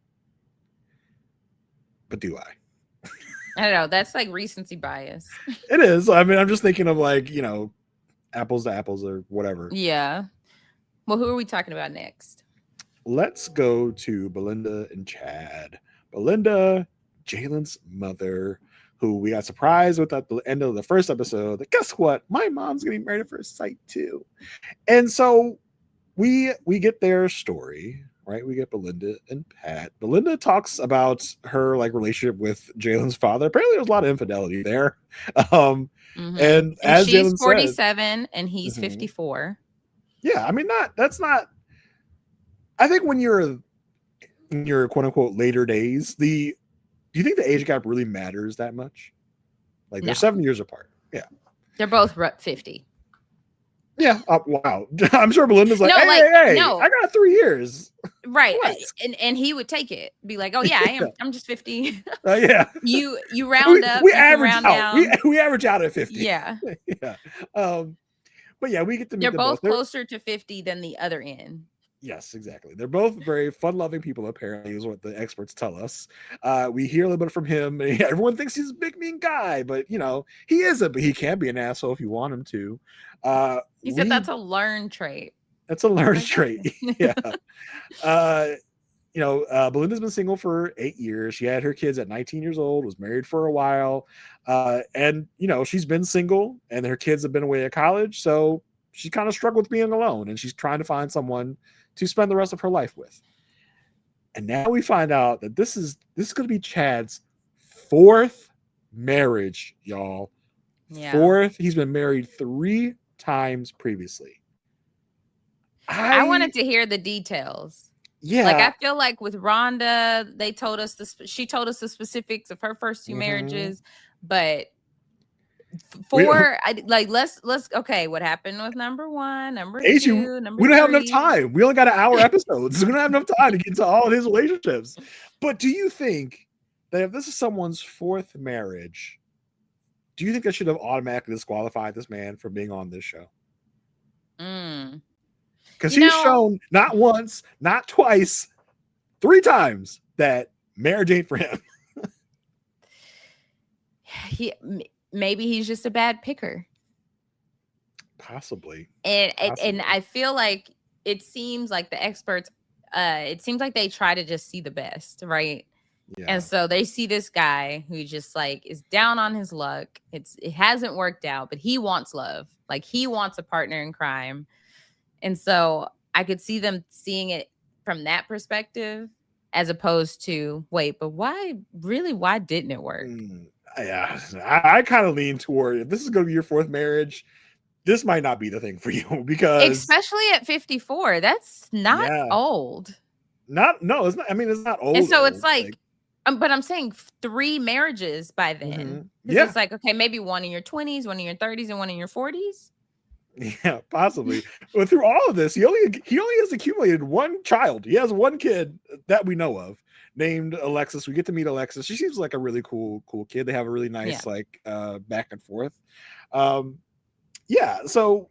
but do I? I don't know. That's like recency bias. It is. I mean, I'm just thinking of like, apples to apples or whatever. Yeah. Well, who are we talking about next? Let's go to Belinda and Chad. Belinda, Jalen's mother, who we got surprised with at the end of the first episode. That, guess what? My mom's getting married at first sight too. And so we get their story, right? We get Belinda and Pat. Belinda talks about her like relationship with Jalen's father. Apparently there's a lot of infidelity there. And as she's Jalen 47 and he's 54. Yeah, I mean, that's not. I think when you're in your quote unquote later days, do you think the age gap really matters that much? Like they're 7 years apart. Yeah, they're both 50. Yeah. Wow. I'm sure Belinda's like, hey, I got 3 years. Right. And he would take it. Be like, oh yeah, I'm just 50. Yeah. You round up. We average out. We average out at 50. Yeah. Yeah. But yeah, we get to meet them both. They're closer to 50 than the other end. Yes, exactly. They're both very fun-loving people, apparently, is what the experts tell us. We hear a little bit from him. Everyone thinks he's a big, mean guy, but, he isn't. But he can be an asshole if you want him to. He said that's a learned trait. That's a learned trait. Yeah. Belinda's been single for 8 years. She had her kids at 19 years old, was married for a while. And she's been single, and her kids have been away at college. So she kind of struggled with being alone, and she's trying to find someone to spend the rest of her life with. And now we find out that this is going to be Chad's 4th marriage, y'all. Yeah. 4th. He's been married 3 times previously. I wanted to hear the details. Yeah. Like, I feel like with Rhonda, she told us the specifics of her first 2 marriages, but let's okay, what happened with number 1, number 2, number 3? We don't have enough time. We only got an hour episodes. We don't have enough time to get into all of his relationships. But do you think that if this is someone's 4th marriage, do you think that should have automatically disqualified this man from being on this show? Because he's shown not once, not twice, 3 times that marriage ain't for him. Maybe he's just a bad picker. Possibly. And I feel like it seems like the experts it seems like they try to just see the best, right? Yeah. And so they see this guy who just like is down on his luck. It hasn't worked out, but he wants love. Like he wants a partner in crime. And so I could see them seeing it from that perspective as opposed to, wait, but why didn't it work? Yeah, I kind of lean toward, if this is going to be your fourth marriage, this might not be the thing for you, because Especially at 54. That's not old. it's not. I mean, it's not old. And so it's like but I'm saying 3 marriages by then. Because it's like, okay, maybe one in your 20s, one in your 30s, and one in your 40s. Yeah, possibly. But through all of this, he only has accumulated one child. He has one kid that we know of, named Alexis. We get to meet Alexis. She seems like a really cool kid. They have a really nice back and forth. So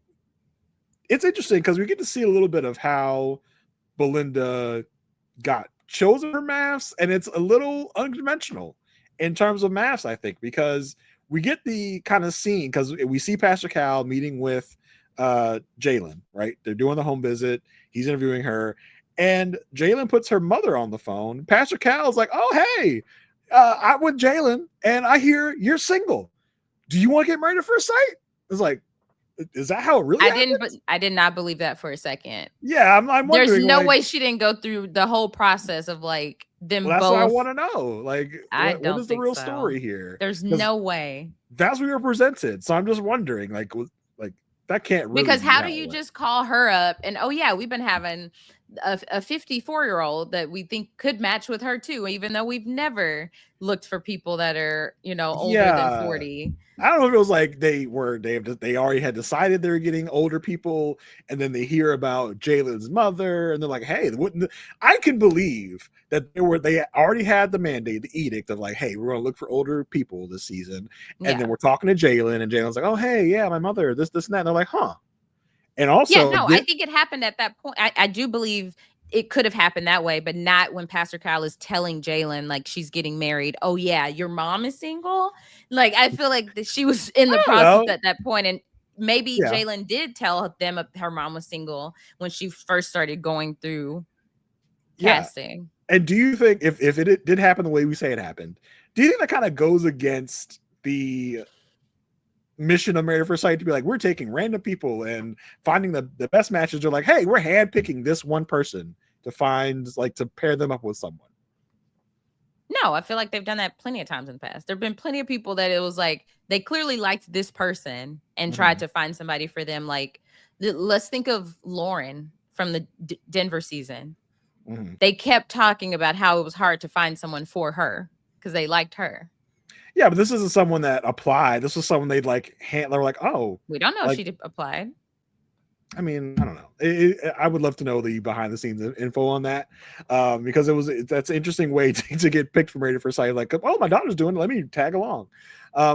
it's interesting because we get to see a little bit of how Belinda got chosen for MAFS, and it's a little unconventional in terms of MAFS, I think, because we get the kind of scene, because we see Pastor Cal meeting with Jalen, right? They're doing the home visit. He's interviewing her, and Jalen puts her mother on the phone. Pastor Cal's like, "Oh, hey, I'm with Jalen, and I hear you're single. Do you want to get married at first sight?" It's like, is that how it really happened? I did not believe that for a second. Yeah, I'm wondering. There's no way she didn't go through the whole process of like them that's both. What I want to know. Like, what is the real story here? There's no way. That's what we were presented. So I'm just wondering, like that can't really because how do you just call her up and we've been having a 54-year-old that we think could match with her too, even though we've never looked for people that are older than 40. I don't know if it was like they already had decided they were getting older people, and then they hear about Jalen's mother, and they're like, "Hey, I can believe that they already had the mandate, the edict of like, hey, we're going to look for older people this season," and then we're talking to Jalen, and Jalen's like, "Oh, hey, yeah, my mother, this and that," and they're like, "Huh." And also, I think it happened at that point. I do believe it could have happened that way, but not when Pastor Kyle is telling Jalen like she's getting married. Oh yeah, your mom is single. Like I feel like that she was in the process at that point, and maybe Jalen did tell them her mom was single when she first started going through casting. And do you think if it did happen the way we say it happened, do you think that kind of goes against the mission of Married at First Sight to be like, we're taking random people and finding the best matches? They're like, hey, we're handpicking this one person to find, like, to pair them up with someone. No, I feel like they've done that plenty of times in the past. There have been plenty of people that it was like they clearly liked this person and tried to find somebody for them. Like, let's think of Lauren from the Denver season. They kept talking about how it was hard to find someone for her because they liked her. Yeah, but this isn't someone that applied. This was someone they'd like. They were like, "Oh, we don't know if she applied." I mean, I don't know. I would love to know the behind the scenes info on that, because that's an interesting way to get picked from Married at First Sight. Like, oh, my daughter's doing it, let me tag along.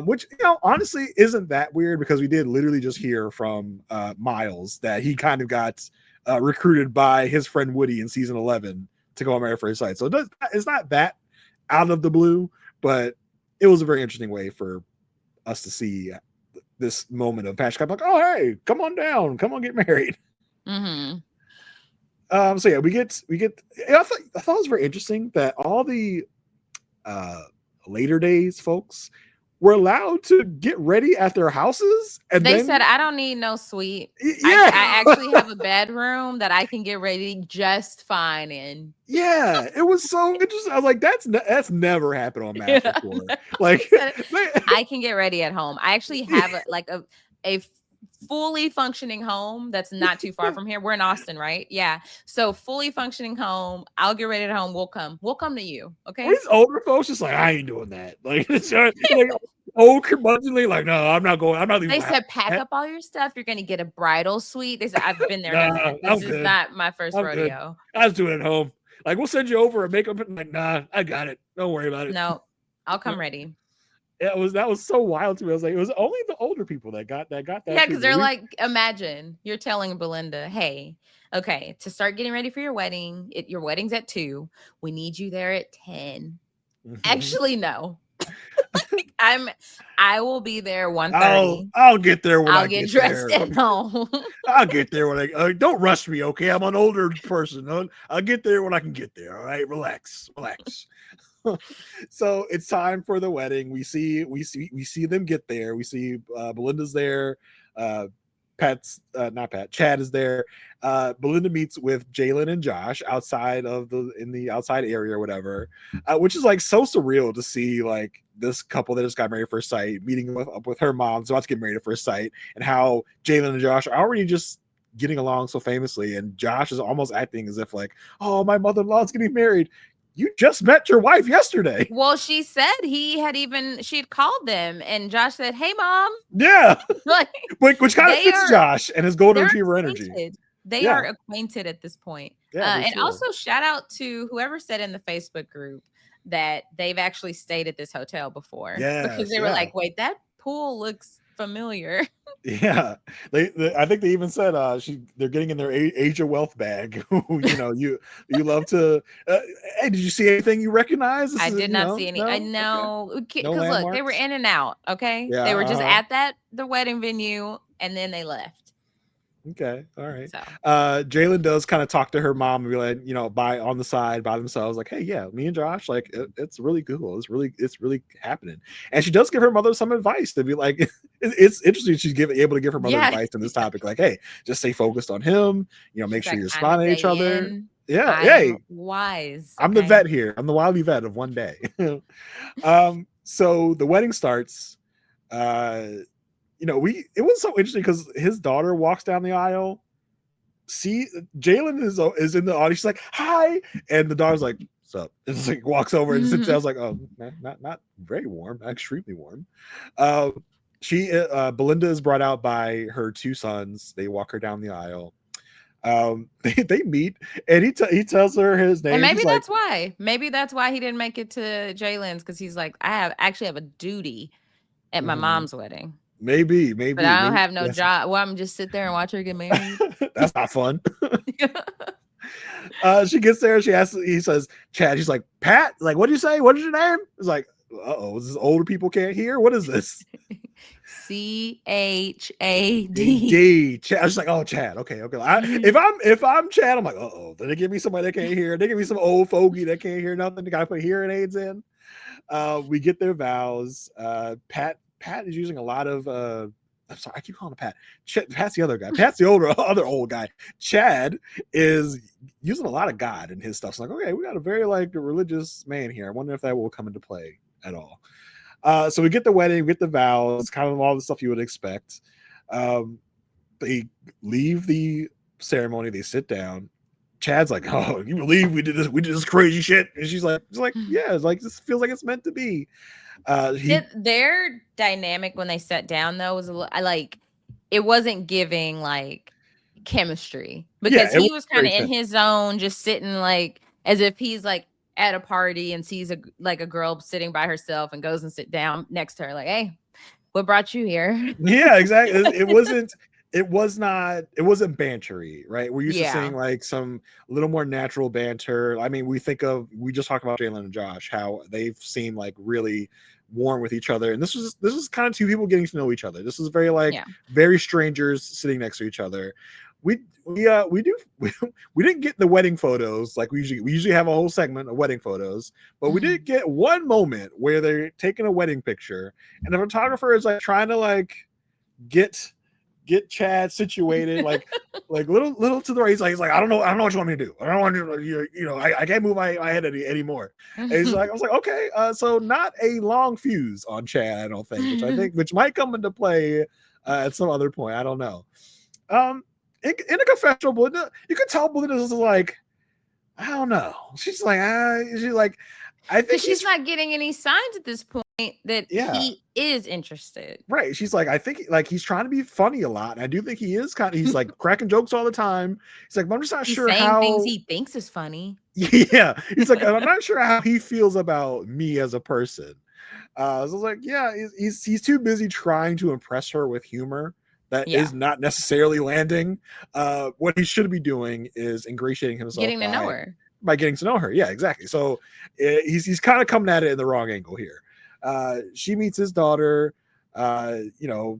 Which honestly isn't that weird, because we did literally just hear from Miles that he kind of got recruited by his friend Woody in season 11 to go on Married at First Sight. So it's not that out of the blue, but it was a very interesting way for us to see this moment of Passion. Like, oh, hey, come on down, come on, get married. So yeah, we get. I thought it was very interesting that all the later days folks were allowed to get ready at their houses, and they said, "I don't need no suite. Yeah, I actually have a bedroom that I can get ready just fine in." Yeah, it was so interesting. I was like, "That's never happened on MAFS before." Like, I can get ready at home. I actually have a fully functioning home that's not too far from here. We're in Austin, right? Yeah. So fully functioning home. I'll get ready at home. We'll come to you. Okay. These older folks just like, I ain't doing that. Like, it's like old curmudgeonly, like, no, I'm not going. I'm not leaving. They said, pack up all your stuff. You're going to get a bridal suite. They said, I've been there. This is not my first rodeo. Good. I was doing it at home. Like, we'll send you over a makeup. Like, nah, I got it. Don't worry about it. No, I'll come ready. That was so wild to me. I was like, it was only the older people that got that. Yeah, because they're like, imagine you're telling Belinda, hey, okay, to start getting ready for your wedding, your wedding's at 2. We need you there at 10. Actually, no. I will be there 1:30. I'll get there when I'll I get get dressed there. and home. I'll get there when I don't rush me, okay? I'm an older person. I'll get there when I can get there. All right, relax. So it's time for the wedding. We see them get there. We see Belinda's there. Not Pat. Chad is there. Belinda meets with Jalen and Josh outside of in the outside area or whatever, which is like so surreal to see like this couple that just got married at first sight meeting up with her mom's about to get married at first sight, and how Jalen and Josh are already just getting along so famously, and Josh is almost acting as if like, oh, my mother-in-law's getting married. You just met your wife yesterday. Well, she said she'd called them, and Josh said, "Hey, mom." Yeah. Like, which kind of fits Josh and his golden retriever energy. They are acquainted at this point. Yeah, and also shout out to whoever said in the Facebook group that they've actually stayed at this hotel before. Because they were like, wait, that pool looks familiar. Yeah, I think they even said they're getting in their Asia wealth bag. you love to. Hey, did you see anything you recognize? I did not see any. No? I know because look, they were in and out. Okay, they were just at the wedding venue, and then they left. Okay, all right. So. Jalen does kind of talk to her mom and be like, on the side by themselves, like, hey, yeah, me and Josh, like, it's really cool. It's really happening. And she does give her mother some advice to be like, it's interesting. She's able to give her mother advice on this topic, like, hey, just stay focused on him. Make sure you're smiling at each other. Yeah, hey, wise. I'm the vet here. I'm the wily vet of one day. So the wedding starts. It was so interesting because his daughter walks down the aisle. See, Jalen is in the audience. She's like, "Hi," and the daughter's like, "What's up?" And just like walks over and sits down. I was like, "Oh, not very warm, extremely warm." Belinda is brought out by her two sons. They walk her down the aisle. They meet, and he tells her his name. And maybe that's why. Maybe that's why he didn't make it to Jalen's, because he's like, I actually have a duty at my mom's wedding. Maybe. But I don't have no job. Well, I'm just sit there and watch her get married. That's not fun. She gets there. He says, Chad. She's like, Pat. Like, what did you say? What is your name? It's like, is this older people can't hear? What is this? CHAD. Chad. I was like, oh, Chad. Okay. If I'm Chad, I'm like, Did they give me somebody that can't hear? They give me some old fogey that can't hear nothing. They gotta put hearing aids in. We get their vows. Pat is using a lot of I'm sorry, I keep calling him Pat. Pat's the other guy. Pat's the other old guy. Chad is using a lot of God in his stuff. So like, okay, we got a very religious man here. I wonder if that will come into play at all. So we get the wedding, we get the vows, kind of all the stuff you would expect. They leave the ceremony, they sit down. Chad's like, "Oh, you believe we did this crazy shit?" And she's like, "Yeah, it's like this feels like it's meant to be." Their dynamic when they sat down though was it wasn't giving like chemistry, because he was kind of in his zone, just sitting like as if he's like at a party and sees a girl sitting by herself and goes and sit down next to her, like, "Hey, what brought you here?" Yeah, exactly. It wasn't bantery, right? We're used to seeing like some little more natural banter. I mean, we just talked about Jalen and Josh, how they've seemed like really warm with each other, and this is kind of two people getting to know each other. This is very very strangers sitting next to each other. We didn't get the wedding photos like we usually have a whole segment of wedding photos, but we did get one moment where they're taking a wedding picture, and the photographer is like trying to like get Chad situated, like little to the right. He's like, I don't know what you want me to do. I don't want to, I can't move my head anymore. And he's like, I was like, okay, so not a long fuse on Chad, I don't think, which might come into play at some other point. I don't know. In a confessional, Belinda, you could tell Belinda is like, I don't know. She's like, I think she's not getting any signs at this point that he is interested. Right. She's like, I think like he's trying to be funny a lot. And I do think he is he's like cracking jokes all the time. He's like, but I'm just not sure how things he thinks is funny. Yeah. He's like, I'm not sure how he feels about me as a person. So I was like, yeah, he's too busy trying to impress her with humor that is not necessarily landing. What he should be doing is ingratiating himself to know her. By getting to know her. Yeah, exactly. So he's kind of coming at it in the wrong angle here. She meets his daughter. Jalen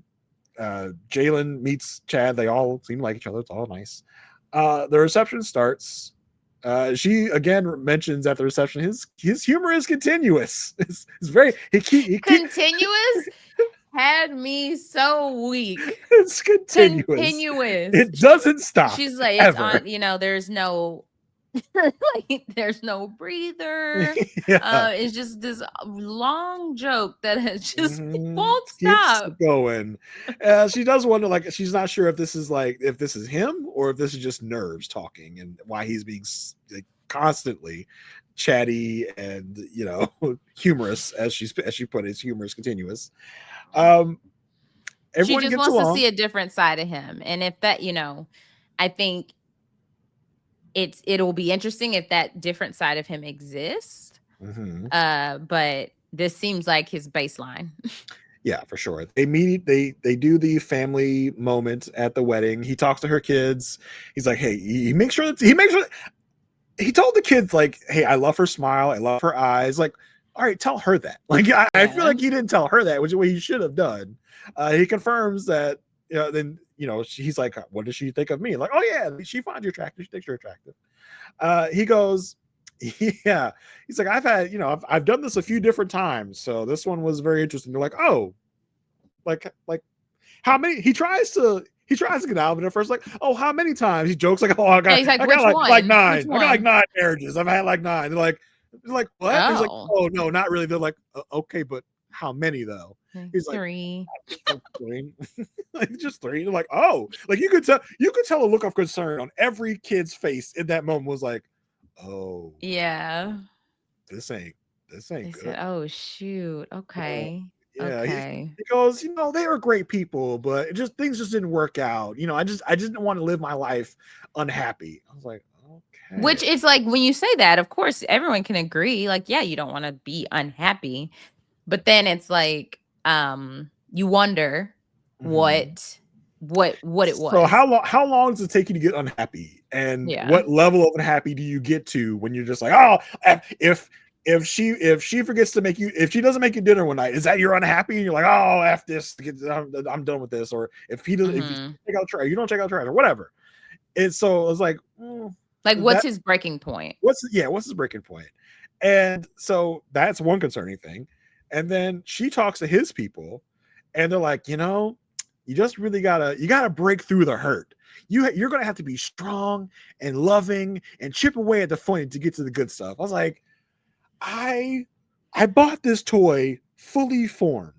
meets Chad. They all seem like each other. It's all nice. The reception starts. She again mentions at the reception his humor is continuous. It's very Continuous had me so weak. it's continuous. Continuous. It doesn't stop. She's like, it's ever. on, there's no like there's no breather. Yeah. It's just this long joke that has just Mhm. won't Keeps stop. going. She does wonder, like, she's not sure if this is him or if this is just nerves talking and why he's being like, constantly chatty and humorous, as she put it. Humor is continuous. Everyone She just gets wants along. to see a different side of him, and if that, I think it'll be interesting if that different side of him exists. But this seems like his baseline. Yeah, for sure. They meet. They do the family moment at the wedding. He talks to her kids. He's like, hey, he makes sure he told the kids, like, hey, I love her smile. I love her eyes. Like, all right, tell her that. Like, I feel like he didn't tell her that, which is what he should have done. He confirms that. Then he's like, what does she think of me? Like, oh yeah, she finds you attractive. She thinks you're attractive. He goes, yeah. He's like, I've done this a few different times, so this one was very interesting. They're like, oh, like how many? He tries to get out of it at first, like, oh, how many times? He jokes like, oh, I got like 9. I got like 9 marriages. I've had like 9. They're like, what? Oh. He's like, oh no, not really. They're like, okay, but how many though? He's 3. Like, 3. Like, just 3. They're like, oh, like you could tell a look of concern on every kid's face in that moment. Was like, oh yeah, this ain't good. Said, oh shoot, okay. Yeah, okay. He goes, they were great people, but things just didn't work out. I just didn't want to live my life unhappy. I was like, okay. Which is like, when you say that, of course, everyone can agree. Like, yeah, you don't want to be unhappy, but then it's like, you wonder what it was. So how long does it take you to get unhappy, and what level of unhappy do you get to when you're just like, oh, if she forgets to make you, if she doesn't make you dinner one night, is that you're unhappy and you're like, oh, F this, I'm done with this? Or if he doesn't, if you check out trash, you don't check out trash or whatever. It's like what's his breaking point? What's his breaking point? And so that's one concerning thing. And then she talks to his people, and they're like, you just really gotta break through the hurt. You're gonna have to be strong and loving and chip away at the fun to get to the good stuff. I was like, I bought this toy fully formed.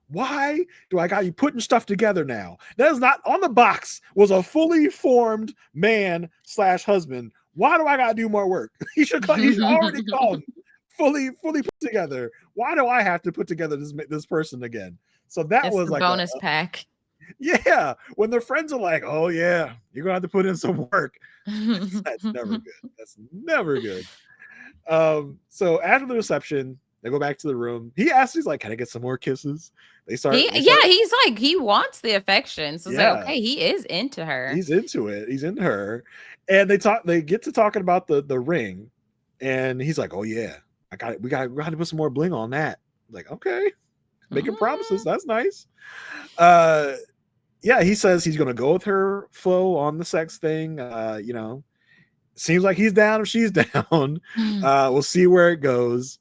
Why do I got you putting stuff together now? That is not on the box. Was a fully formed man / husband. Why do I gotta do more work? He's already come fully put together. Why do I have to put together this person again? So that was like bonus pack. Yeah, when their friends are like, oh yeah, you're gonna have to put in some work. That's never good. That's never good. So after the reception, they go back to the room. He asks, he's like, can I get some more kisses? He's like, he wants the affection. So it's like, okay, he is into her. He's into it. He's into her. And they get to talking about the ring. And he's like, oh yeah, we got to put some more bling on that. I'm like, okay. Making promises. That's nice. Yeah, he says he's gonna go with her flow on the sex thing. Seems like he's down if she's down. We'll see where it goes.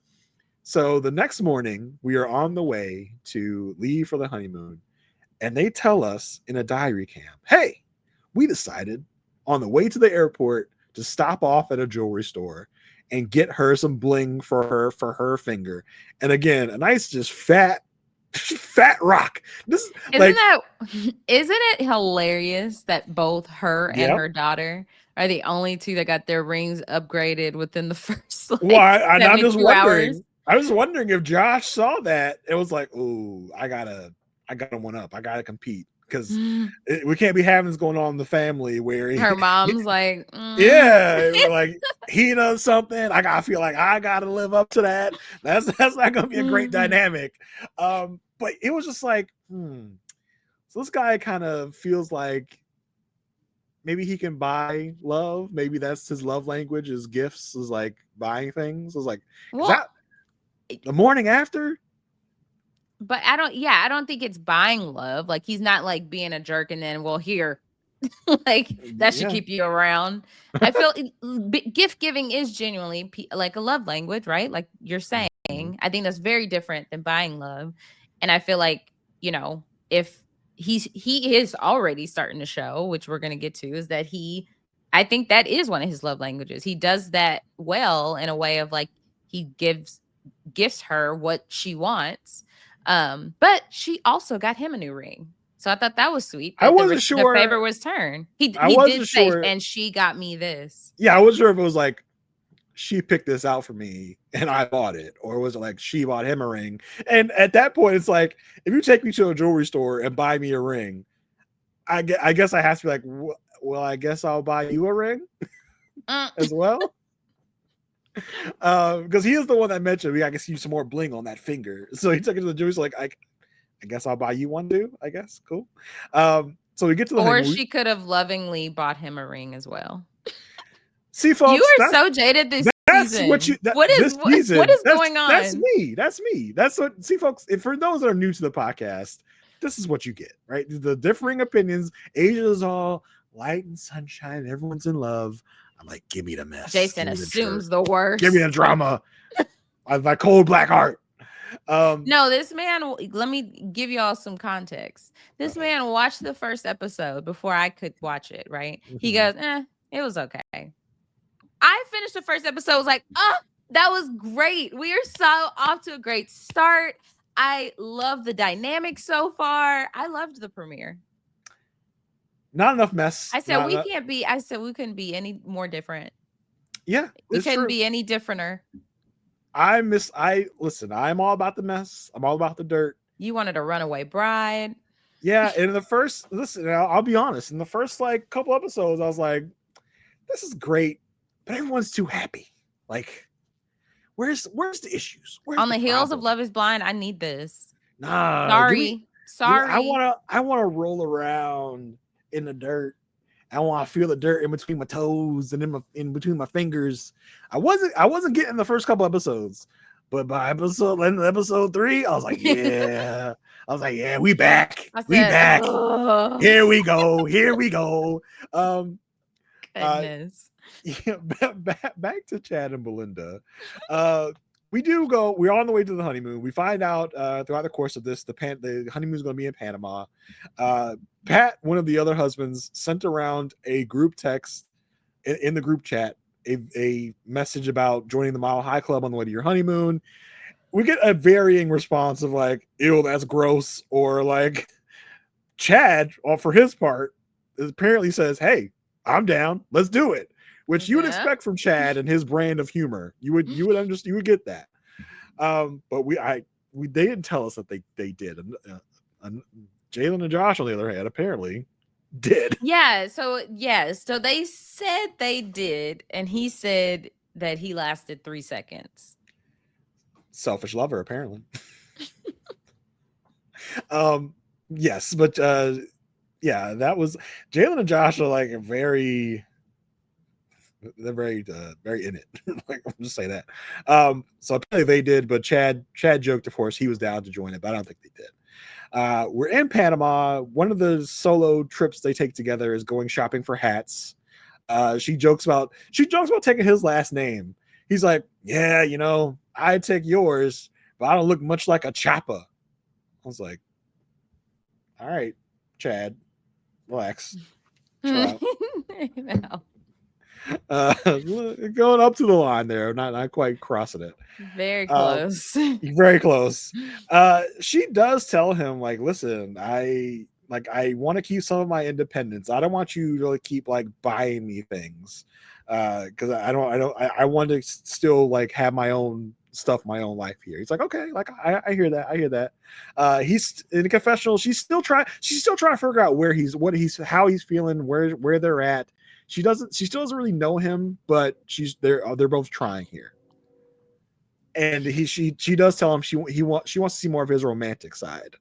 So the next morning, we are on the way to leave for the honeymoon, and they tell us in a diary cam, hey, we decided on the way to the airport to stop off at a jewelry store and get her some bling for her finger. And again, a nice just fat rock. Isn't it hilarious that both her and her daughter are the only two that got their rings upgraded within the first I'm just wondering. hours? I was wondering if Josh saw that. It was like, oh, I gotta one up. I gotta compete, because we can't be having this going on in the family where her mom's like, yeah, like he does something, I gotta feel like I gotta live up to that. That's not gonna be a great dynamic. But it was just like, so this guy kind of feels like maybe he can buy love. Maybe that's his love language, is gifts, is like buying things. I was like, is that the morning after? But I don't think it's buying love. Like he's not like being a jerk and then, well, here, like that should Yeah. keep you around. I feel gift giving is genuinely like a love language, right? Like you're saying. Mhm. I think that's very different than buying love. And I feel like, if he is already starting to show, which we're going to get to, is that I think that is one of his love languages. He does that well in a way of like he gifts her what she wants. But she also got him a new ring. So I thought that was sweet I that wasn't the favor sure. was turned. I He did wasn't say, sure. and she got me this. Yeah, I wasn't sure if it was like she picked this out for me and I bought it, or was it like she bought him a ring? And at that point, it's like if you take me to a jewelry store and buy me a ring, I guess I have to be like, well, I guess I'll buy you a ring as well. Because he is the one that mentioned we I can see some more bling on that finger. So he took it to the jewelry store, like I guess I'll buy you one too. I guess cool. So we get to the Or honeymoon. she could have lovingly bought him a ring as well. See, You folks, are so jaded this that's season. what you. This season, what is going on? That's me. That's me. That's what. See, folks. If for those that are new to the podcast, this is what you get. Right, the differing opinions. Asia is all light and sunshine. Everyone's in love. I'm like, give me the mess. Jason assumes the worst. Give me the drama. My cold black heart. No, this man, let me give y'all some context. This man watched the first episode before I could watch it, right? He goes, it was okay. I finished the first episode, was like, that was great. We are so off to a great start. I love the dynamic so far. I loved the premiere. Not enough mess. I said we couldn't be any more different. Yeah, we couldn't be any differenter. Listen, I'm all about the mess. I'm all about the dirt. You wanted a runaway bride. Yeah, and in the first, listen, I'll be honest, in the first like couple episodes, I was like, this is great, but everyone's too happy. Like, where's the issues? Where's on the heels of Love is Blind? I need this. Nah, sorry. I wanna roll around in the dirt. I want to feel the dirt in between my toes and in between my fingers. I wasn't getting the first couple episodes, but by episode 3, I was like, yeah. I was like, yeah, we back. We back. Oh. Here we go. Goodness. Back to Chad and Belinda. We're on the way to the honeymoon. We find out throughout the course of this, the honeymoon is going to be in Panama. Pat, one of the other husbands, sent around a group text in the group chat, a message about joining the Mile High Club on the way to your honeymoon. We get a varying response of like, ew, that's gross, or like Chad, for his part, apparently says, hey, I'm down, let's do it. Which you would expect from Chad and his brand of humor. You would get that. But they didn't tell us that they did. Jalen and Josh, on the other hand, apparently did. Yeah. So they said they did, and he said that he lasted 3 seconds. Selfish lover, apparently. Yes, but yeah, that was Jalen and Josh are like very in it. Like, I'll just say that. So apparently they did, but Chad joked, of course, he was down to join it, but I don't think they did. We're in Panama. One of the solo trips they take together is going shopping for hats. She jokes about taking his last name. He's like, yeah, I'd take yours, but I don't look much like a chopper. I was like, all right, Chad, relax. No. Going up to the line there, not quite crossing it. Very close. Very close. She does tell him, like, listen, I want to keep some of my independence. I don't want you to keep like buying me things, because I want to still like have my own stuff, my own life here. He's like, okay, like I hear that. He's in a confessional. She's still trying to figure out how he's feeling, where they're at. She still doesn't really know him, but they're both trying here. And she does tell him she wants to see more of his romantic side.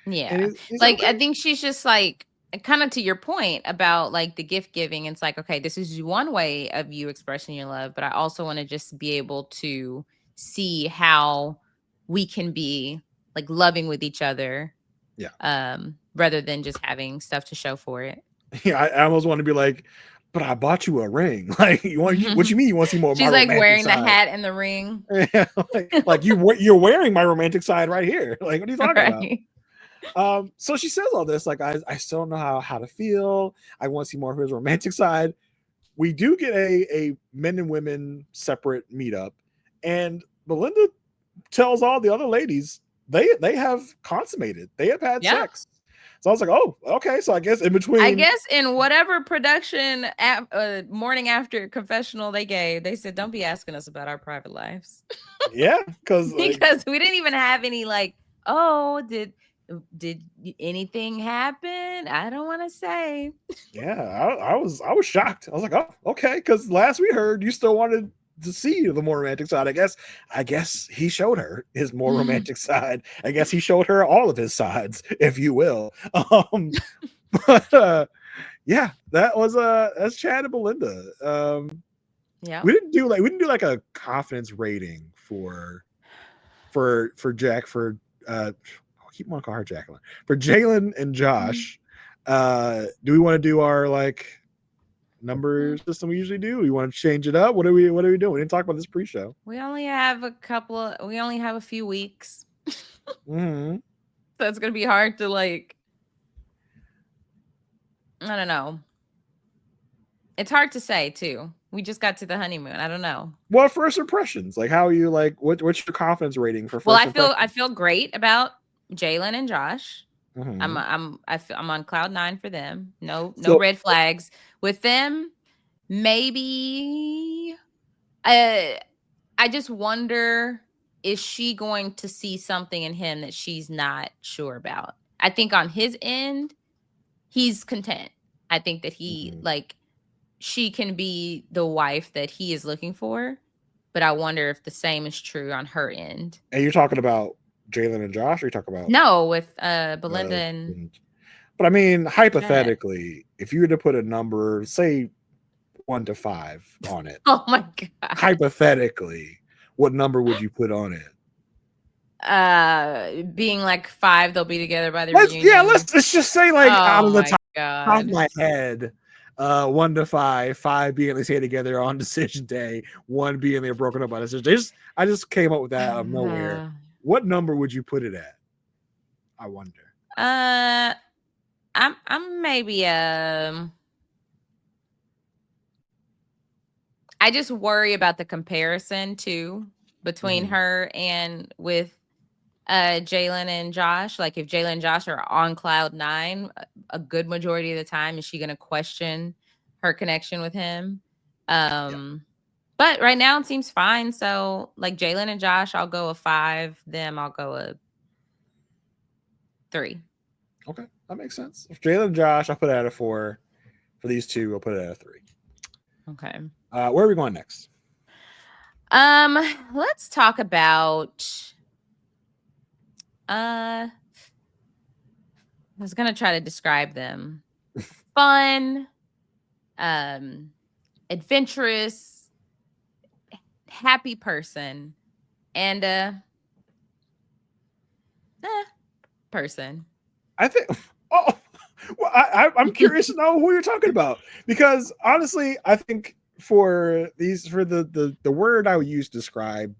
Yeah. Like, okay. I think she's just like, kind of to your point about like the gift giving. It's like, okay, this is one way of you expressing your love, but I also want to just be able to see how we can be like loving with each other. Yeah. Rather than just having stuff to show for it. Yeah, I almost want to be like, but I bought you a ring. Like, what you mean you want to see more of my She's like romantic wearing side? the hat and the ring. Yeah, like you're wearing my romantic side right here. Like, what are you talking Right. about? So she says all this, like, I still don't know how to feel. I want to see more of his romantic side. We do get a men and women separate meetup, and Belinda tells all the other ladies they have consummated. They have had Yeah. sex. So I was like, oh, okay. So I guess in between, I guess in whatever production morning after confessional they gave, they said, don't be asking us about our private lives. yeah, because Because we didn't even have any like, oh, did anything happen? I don't want to say. yeah, I was shocked. I was like, oh, okay, because last we heard you still wanted to see the more romantic side. I guess he showed her his more romantic side. I guess he showed her all of his sides, if you will. But yeah, that's Chad and Belinda. Yeah. We didn't do like a confidence rating for Jack for I keep wanting to call her Jacqueline, for Jalen and Josh. Do we want to do our like number system we usually do? We want to change it up? What are we doing? We didn't talk about this pre-show. We only have a few weeks. Mm-hmm. So it's gonna be hard to like, I don't know. It's hard to say too. We just got to the honeymoon. I don't know. Well, first impressions. Like, how are you? Like, what's your confidence rating for first? Well, impressions? I feel great about Jalen and Josh. Mm-hmm. I'm on cloud 9 for them. No red flags with them. Maybe I just wonder, is she going to see something in him that she's not sure about? I think on his end, he's content. I think that he like she can be the wife that he is looking for, but I wonder if the same is true on her end. And you're talking about Jalen and Josh, or you talk about with Belinda and. But I mean, hypothetically, if you were to put a number, say 1 to 5 on it. Oh my god! Hypothetically, what number would you put on it? Being like 5, they'll be together by the reunion. Yeah, let's just say like out of the top of my head, 1 to 5, 5 being they stay together on decision day, 1 being they're broken up by decision. I just came up with that out of nowhere. What number would you put it at? I wonder. I'm maybe I just worry about the comparison too between her and with Jalen and Josh. Like if Jalen and Josh are on cloud 9 a good majority of the time, is she going to question her connection with him? But right now it seems fine. So like Jalen and Josh, I'll go a 5. Them, I'll go a 3. Okay, that makes sense. If Jalen and Josh, I'll put it at a 4. For these two, I'll put it at a 3. Okay. Where are we going next? Let's talk about I was gonna try to describe them. Fun, adventurous, happy person, and person. I think. Oh, well, I'm curious to know who you're talking about, because honestly, I think for the word I would use to describe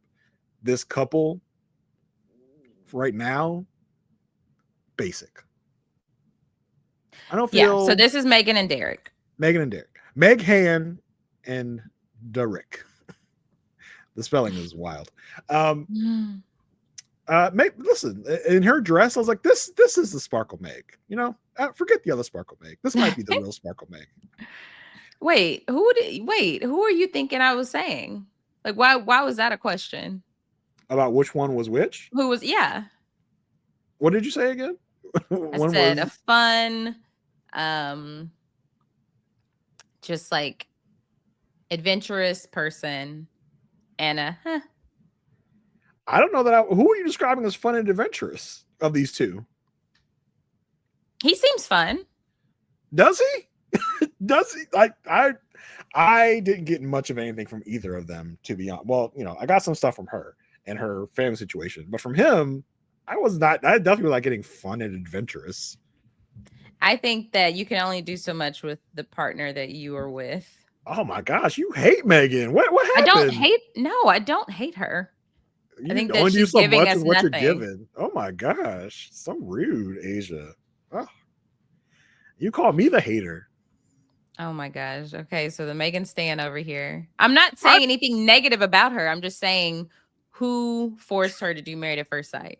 this couple right now, basic. I don't feel. Yeah. So this is Megan and Derek. Megan and Derek. Meghan and Derek. The spelling is wild. Meg, listen, in her dress, I was like, this is the Sparkle Meg. You know, forget the other Sparkle Meg. This might be the real Sparkle Meg. Wait, who are you thinking I was saying? Like, why was that a question? About which one was which? Who was, yeah. What did you say again? I said a fun, just like adventurous person, and I don't know that. Who are you describing as fun and adventurous of these two? He seems fun. Does he? Does he? I didn't get much of anything from either of them, to be honest. Well, you know, I got some stuff from her and her family situation, but from him, I was not. I definitely like getting fun and adventurous. I think that you can only do so much with the partner that you are with. Oh my gosh, you hate Megan. What I don't happened? hate. No, I don't hate her. I You think that only do she's so giving much us with what you're nothing. given. Oh my gosh, so rude, Asia. Oh, you call me the hater. Oh my gosh. Okay, so the Megan Stan over here. I'm not I, saying anything negative about her. I'm just saying who forced her to do Married at First Sight.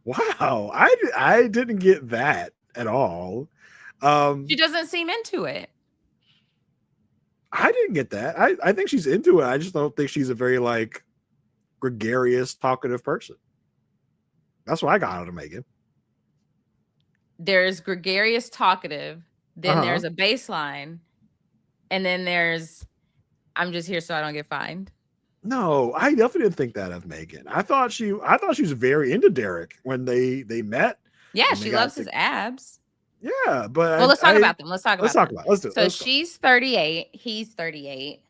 wow, I didn't get that at all. She Um, doesn't seem into it. I didn't get that. I think she's into it. I just don't think she's a very like gregarious, talkative person. That's what I got out of Megan. There's gregarious talkative, then Uh-huh. there's a baseline, and then there's I'm just here so I don't get fined. No, I definitely didn't think that of Megan. I thought she was very into Derek when they met Yeah, and they she got loves to, his abs. yeah, Well, but let's talk about them. Let's talk let's about talk them. about it. Let's do it. So Let's go. she's 38, he's 38.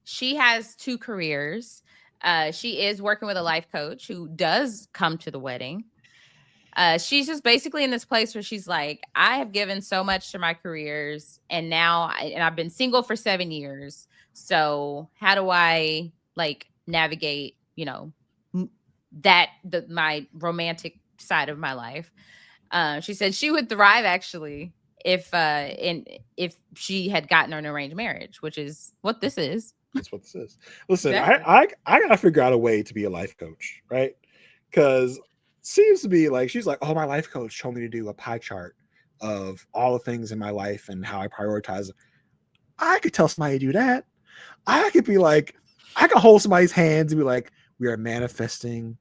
She has two careers. She is working with a life coach who does come to the wedding. She's just basically in this place where she's like, I have given so much to my careers, and I've been single for 7 years. So how do I like navigate, my romantic side of my life? She said she would thrive actually if she had gotten an arranged marriage, which is what this is. That's what this is. Listen, Exactly. I gotta figure out a way to be a life coach, right? Because seems to be like she's like, oh, my life coach told me to do a pie chart of all the things in my life and how I prioritize. I could tell somebody to do that. I could be like, I could hold somebody's hands and be like, we are manifesting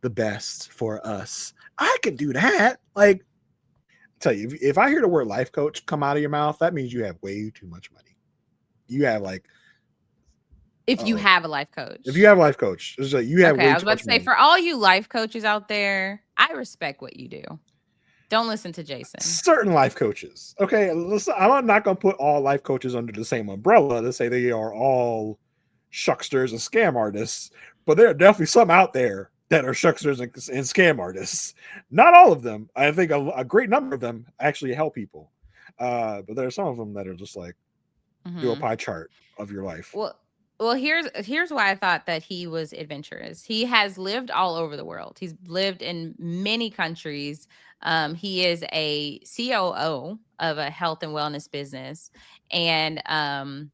the best for us. I can do that. Like, tell you, if I hear the word life coach come out of your mouth, that means you have way too much money. You have like, If you have a life coach. if you have a life coach, it's like you have Okay, way I was too about much to say, money. for all you life coaches out there, I respect what you do. Don't listen to Jason. Certain life coaches. Okay, listen, I'm not going to put all life coaches under the same umbrella to say they are all shucksters and scam artists, but there are definitely some out there that are shucksters and scam artists. Not all of them. I think a great number of them actually help people, but there are some of them that are just like do a pie chart of your life. Well, here's why I thought that he was adventurous. He has lived all over the world. He's lived in many countries. He is a COO of a health and wellness business, and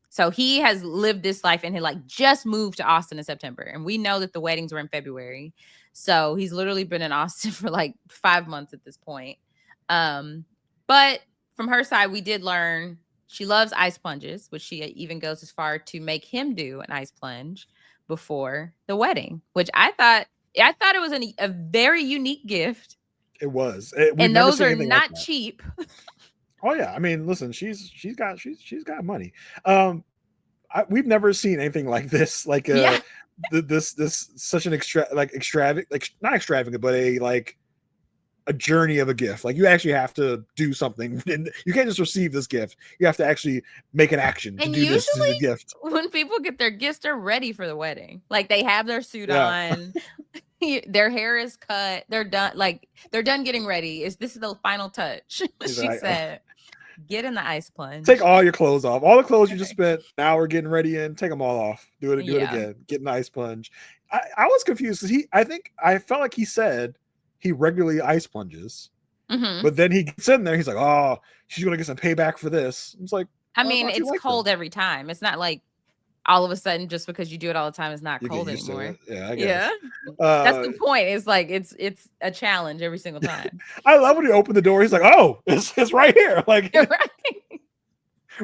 so he has lived this life. And he like just moved to Austin in September, and we know that the weddings were in February. So he's literally been in Austin for like 5 months at this point. But from her side, we did learn she loves ice plunges, which she even goes as far to make him do an ice plunge before the wedding, which I thought it was a very unique gift. It was. We've And never those seen are anything like not that. cheap. Oh yeah, I mean, listen, she's got money. We've never seen anything like this. Like Yeah. this such an extravagant, like not extravagant, but a journey of a gift. Like you actually have to do something. And you can't just receive this gift. You have to actually make an action to And do this as a gift. when people get their gifts, they're ready for the wedding. Like they have their suit Yeah. on, their hair is cut, they're done. Like they're done getting ready. This is the final touch. She said, "Get in the ice plunge. Take all your clothes off. All the clothes you just spent. Now we're getting ready in. Take them all off. Do it again. Get an ice plunge." I was confused because I felt like he said he regularly ice plunges, but then he gets in there. He's like, "Oh, she's gonna get some payback for this." It's like, I mean, it's cold every time. It's not like all of a sudden just because you do it all the time, it's not cold anymore. Yeah, I guess. That's the point. It's like it's a challenge every single time. I love when he opened the door. He's like, "Oh, it's right here." Like, right.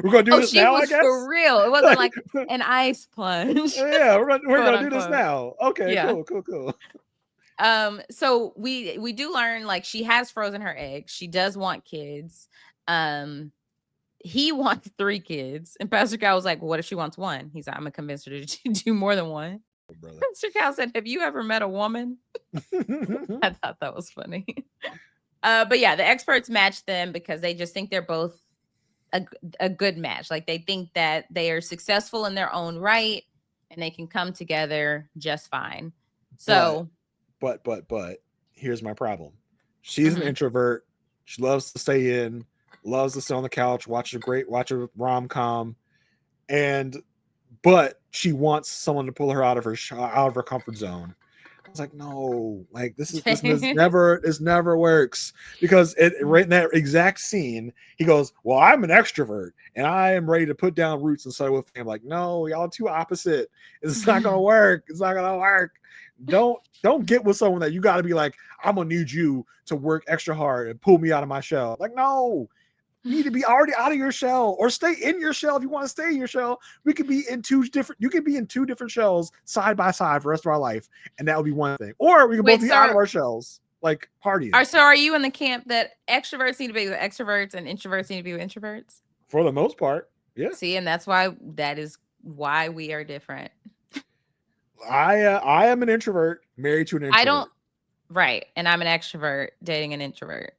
We're gonna do this now. I guess for real. It wasn't like an ice plunge. Yeah, we're gonna do this now. Okay, yeah. cool. So we do learn like she has frozen her eggs. She does want kids. He wants 3 kids, and Pastor Cal was like, "What if she wants 1?" He's like, "I'm gonna convince her to do more than 1." Brother. Pastor Cal said, "Have you ever met a woman?" I thought that was funny. But yeah, the experts match them because they just think they're both a good match. Like they think that they are successful in their own right and they can come together just fine. So, but here's my problem. She's an introvert. She loves to stay in, loves to sit on the couch, watch a rom-com, but she wants someone to pull her out of her comfort zone. I was like, no, like this never works, because right in that exact scene, he goes, well, I'm an extrovert and I am ready to put down roots and settle with him. Like, no, y'all too opposite. It's not gonna work. It's not gonna work. Don't get with someone that you got to be like, I'm gonna need you to work extra hard and pull me out of my shell. Like, no, you need to be already out of your shell, or stay in your shell. If you want to stay in your shell, you can be in two different shells side by side for the rest of our life, and that would be one thing. Or we can both be out of our shells, like partying. So are you in the camp that extroverts need to be with extroverts and introverts need to be with introverts? For the most part, yeah. See, and that is why we are different. I am an introvert married to an introvert. Right, and I'm an extrovert dating an introvert,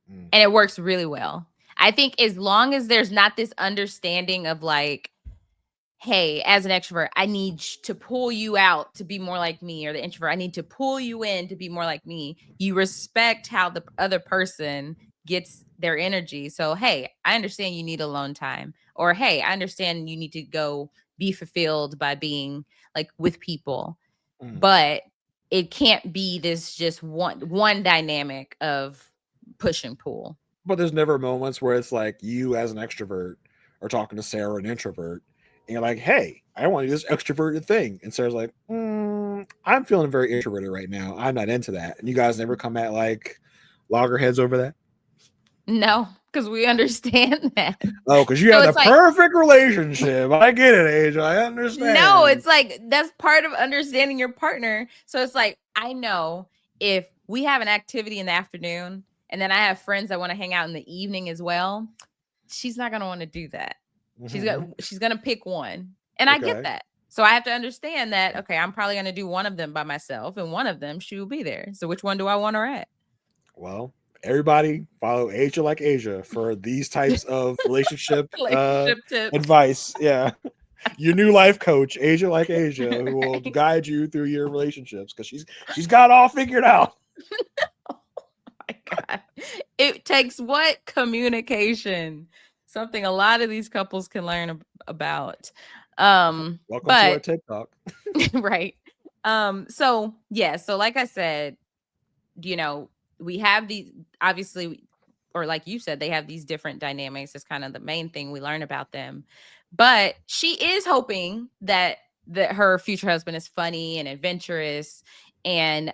and it works really well. I think as long as there's not this understanding of like, hey, as an extrovert, I need to pull you out to be more like me, or the introvert, I need to pull you in to be more like me. You respect how the other person gets their energy. So, hey, I understand you need alone time, or hey, I understand you need to go be fulfilled by being like with people, but it can't be this just one dynamic of push and pull. But there's never moments where it's like you as an extrovert are talking to Sarah, an introvert, and you're like, hey, I want to do this extroverted thing. And Sarah's like, I'm feeling very introverted right now. I'm not into that. And you guys never come at like loggerheads over that? No, because we understand that. Oh, because you have the perfect relationship. I get it, Aysha. I understand. No, it's like that's part of understanding your partner. So it's like, I know if we have an activity in the afternoon and then I have friends that want to hang out in the evening as well, she's not going to want to do that. She's going to pick one. And I get that. So I have to understand that, okay, I'm probably going to do one of them by myself and one of them she will be there. So which one do I want her at? Well, everybody follow Aysha like Aysha for these types of relationship advice. Yeah. Your new life coach, Aysha like Aysha, who will guide you through your relationships, because she's got it all figured out. Oh my God. It takes what? Communication. Something a lot of these couples can learn about. Welcome to our TikTok. Right. So like I said, we have these, obviously, or like you said, they have these different dynamics. It's kind of the main thing we learn about them. But she is hoping that her future husband is funny and adventurous. And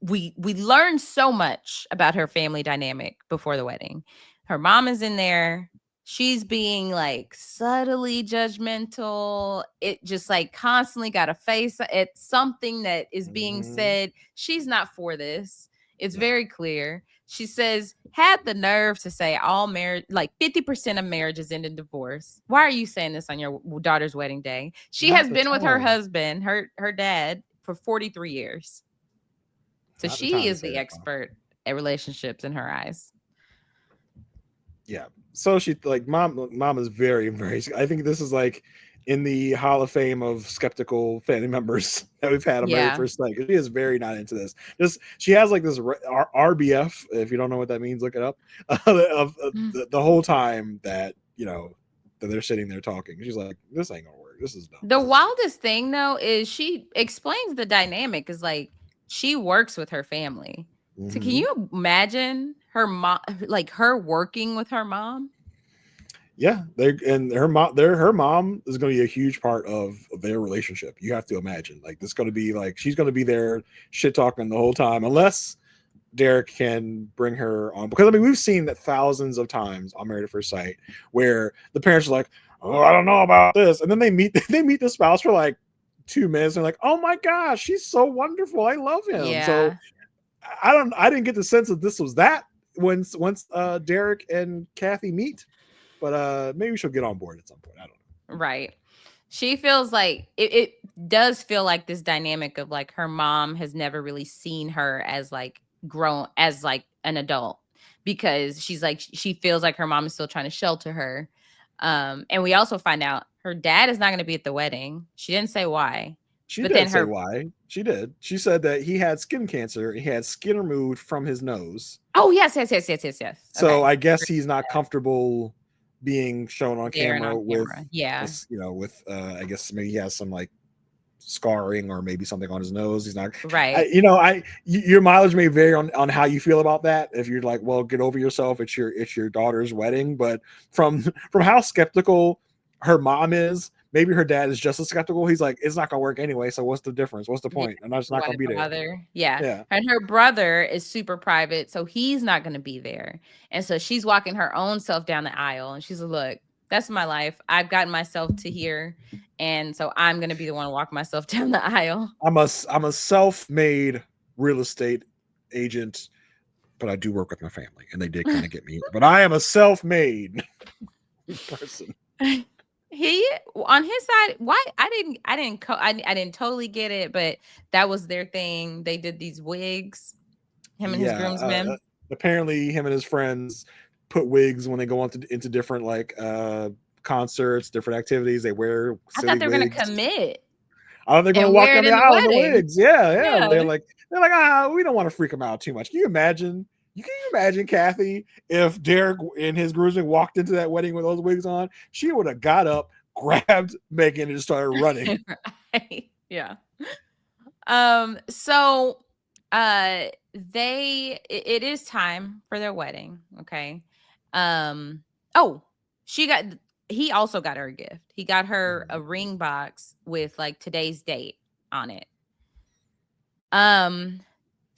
we learned so much about her family dynamic before the wedding. Her mom is in there. She's being like subtly judgmental. It just like constantly got a face at something that is being said. She's not for this. It's very clear. She says, had the nerve to say all marriage, like 50% of marriages end in divorce. Why are you saying this on your daughter's wedding day? She has been with her husband, her dad, for 43 years. So she is the expert at relationships in her eyes. Yeah. So she like mom is very, very, I think this is like in the Hall of Fame of skeptical family members that we've had on Married at First Sight. She is very not into this. She has like this RBF. If you don't know what that means, look it up. The whole time that that they're sitting there talking, she's like, "This ain't gonna work. This is dumb." The wildest thing though is she explains the dynamic is like she works with her family. So can you imagine her mom, like her working with her mom? Yeah, her mom is going to be a huge part of their relationship. You have to imagine, like, this is going to be like she's going to be there shit talking the whole time, unless Derek can bring her on. Because I mean, we've seen that thousands of times on Married at First Sight, where the parents are like, "Oh, I don't know about this," and then they meet the spouse for like 2 minutes, and they're like, "Oh my gosh, she's so wonderful. I love him." Yeah. So I didn't get the sense that this was that once Derek and Kathy meet. But maybe she'll get on board at some point. I don't know. Right. She feels like it does feel like this dynamic of like her mom has never really seen her as like grown as like an adult, because she's like, she feels like her mom is still trying to shelter her. And we also find out her dad is not going to be at the wedding. She didn't say why. She didn't say why. She did. She said that he had skin cancer. He had skin removed from his nose. Oh, yes. So Okay. I guess he's not comfortable being shown on There and camera on with camera. Yeah. this, with I guess maybe he has some like scarring or maybe something on his nose. He's not, Right. your mileage may vary on how you feel about that. If you're like, well, get over yourself, it's your daughter's wedding. But from how skeptical her mom is, maybe her dad is just as skeptical. He's like, it's not gonna work anyway, so what's the difference? What's the Yeah. point? I'm just not Why gonna be there. bother? Yeah. Yeah. And her brother is super private, so he's not going to be there. And so she's walking her own self down the aisle and she's like, look, that's my life. I've gotten myself to here. And so I'm going to be the one to walk myself down the aisle. I'm a self-made real estate agent, but I do work with my family, and they did kind of get me. But I am a self-made person. He on his side, why I didn't totally get it, but that was their thing. They did these wigs, him and his groomsmen. Apparently him and his friends put wigs when they go into different like concerts, different activities. They wear I silly thought they were gonna wigs. commit I thought they're gonna and walk wear down it the in the aisle in the wedding. wigs. Yeah. Yeah. They're like, we don't want to freak them out too much. Can you imagine, Kathy, if Derek and his groomsmen walked into that wedding with those wigs on? She would have got up, grabbed Megan, and just started running. Right. Yeah. So it is time for their wedding. Okay. Oh, he also got her a gift. He got her a ring box with like today's date on it.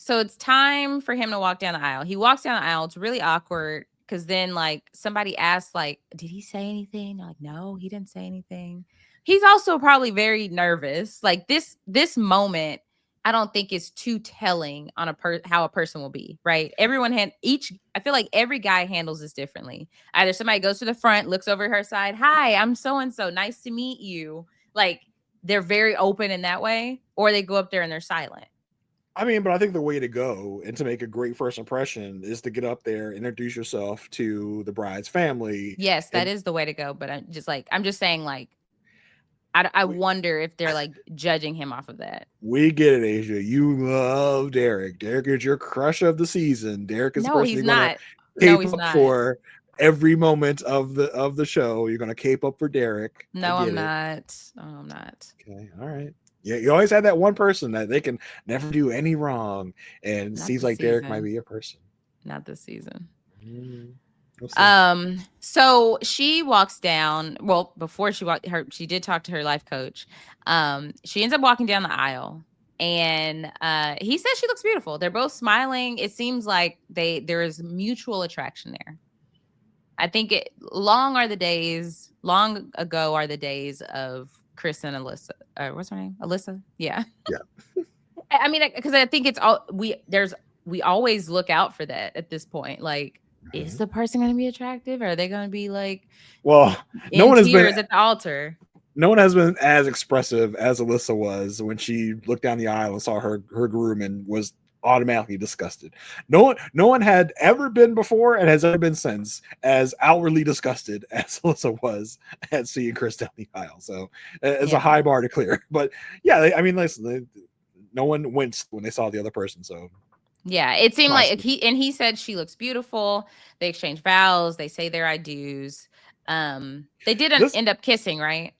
So it's time for him to walk down the aisle. He walks down the aisle. It's really awkward because then like somebody asks, like, did he say anything? They're like, no, he didn't say anything. He's also probably very nervous. Like this moment, I don't think is too telling on how a person will be, right? I feel like every guy handles this differently. Either somebody goes to the front, looks over her side, hi, I'm so and so, nice to meet you. Like they're very open in that way, or they go up there and they're silent. I mean, but I think the way to go and to make a great first impression is to get up there, introduce yourself to the bride's family. Yes, that is the way to go. But I'm just saying, like, I wonder if they're like judging him off of that. We get it, Asia. You love Derek. Derek is your crush of the season. Derek is the person you're gonna cape up for every moment of the show. You're gonna cape up for Derek. No, I'm not. Oh, I'm not. Okay, all right. Yeah, you always had that one person that they can never do any wrong, and it seems like Derek might be a person. Not this season. We'll so she walks down. Well, before she did talk to her life coach. She ends up walking down the aisle, and he says she looks beautiful. They're both smiling. It seems like there is mutual attraction there. I think long ago are the days of Chris and Alyssa. What's her name? Alyssa? Yeah. Yeah. I mean, because I think we always look out for that at this point. Like, is the person going to be attractive? Or are they going to be like, well, no one has been at the altar? No one has been as expressive as Alyssa was when she looked down the aisle and saw her groom and was automatically disgusted. No one had ever been before and has ever been since as outwardly disgusted as Alyssa was at seeing Chris down the aisle. So it's a high bar to clear. But yeah, I mean, listen, no one winced when they saw the other person. So yeah, it seemed like he said she looks beautiful. They exchange vows. They say their I do's. They didn't end up kissing, right?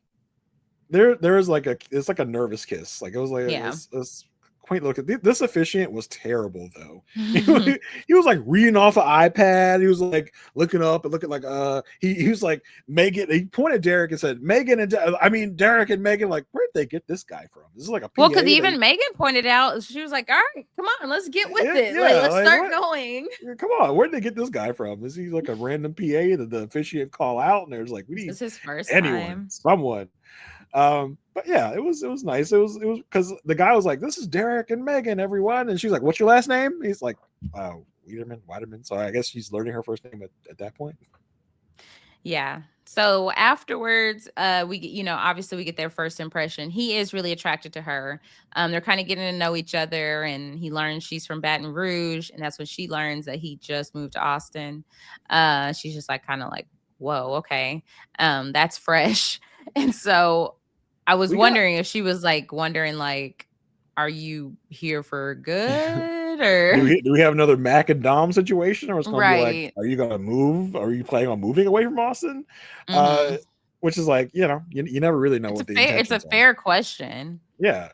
There is it's like a nervous kiss. Like it was like this quaint look. This officiant was terrible though. He was like reading off an iPad. He was like looking up and looking like he was like Megan. He pointed at Derek and said Derek and Megan, like, where'd they get this guy from? This is like a PA. Well, because even Megan pointed out, she was like, all right, come on, let's get with it. Yeah, let's start going. Come on, where'd they get this guy from? Is he like a random PA that the officiant call out and there's like, we need this is his first someone. But yeah, it was nice. It was because the guy was like, this is Derek and Megan, everyone, and she's like, what's your last name? He's like, Weiderman. So I guess she's learning her first name at that point. Yeah. So afterwards, obviously we get their first impression. He is really attracted to her. They're kind of getting to know each other, and he learns she's from Baton Rouge, and that's when she learns that he just moved to Austin. She's just like kind of like, whoa, okay, that's fresh. And so I was wondering if she was like wondering like, are you here for good or do we have another Mac and Dom situation, or it's going to be like, right? are you going to move? Are you planning on moving away from Austin? Mm-hmm. Which is like, you never really know what the It's a intentions are. fair question. Yeah,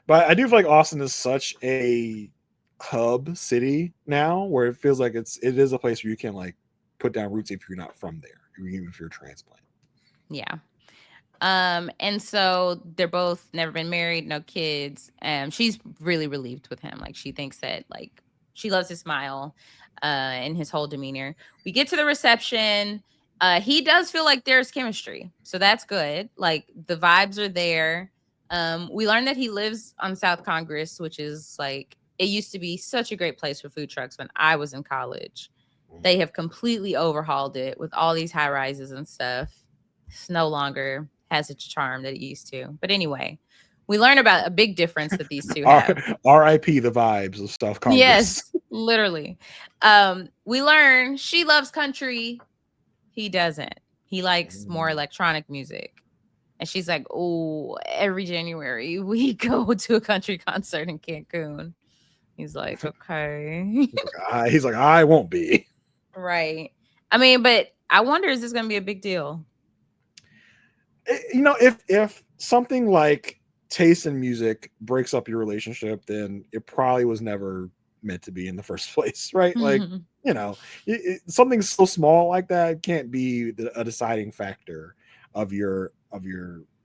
but I do feel like Austin is such a hub city now, where it feels like it is a place where you can like put down roots if you're not from there, even if you're a transplant. Yeah. And so they're both never been married, no kids. She's really relieved with him. Like she thinks that like she loves his smile, and his whole demeanor. We get to the reception. He does feel like there's chemistry, so that's good. Like the vibes are there. We learned that he lives on South Congress, which is like it used to be such a great place for food trucks when I was in college. They have completely overhauled it with all these high rises and stuff. It's no longer has its charm that it used to. But anyway, we learn about a big difference that these two have. R.I.P. the vibes of South Congress. Yes, literally. We learn she loves country. He doesn't. He likes more electronic music. And she's like, oh, every January we go to a country concert in Cancun. He's like, okay. He's like, I won't be. Right. I mean, but I wonder, is this going to be a big deal? If something like taste in music breaks up your relationship, then it probably was never meant to be in the first place, right? Like, something so small like that can't be a deciding factor of your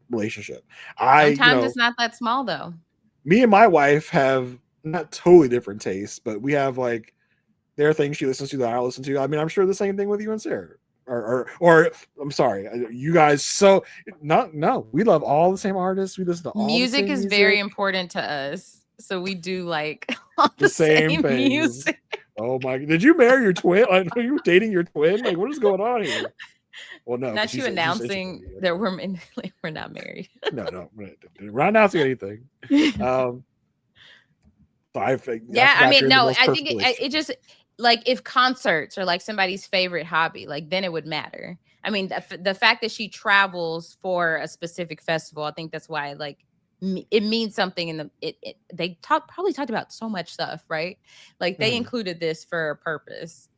relationship. Sometimes it's not that small, though. Me and my wife have not totally different tastes, but we have like there are things she listens to that I listen to. I mean, I'm sure the same thing with you and Sarah. Or I'm sorry, you guys. So no, we love all the same artists. We listen to all music the same is music. very important to us, so we do like all the same thing. music. Oh my! Did you marry your twin? Like, are you dating your twin? Like, what is going on here? Well, no. Not you announcing that we're not married. No, we're not announcing anything. So I think. I mean, no. I think it just like if concerts are like somebody's favorite hobby, like then it would matter. I mean, the fact that she travels for a specific festival, I think that's why like it means something. In they probably talked about so much stuff, right? Like they included this for a purpose.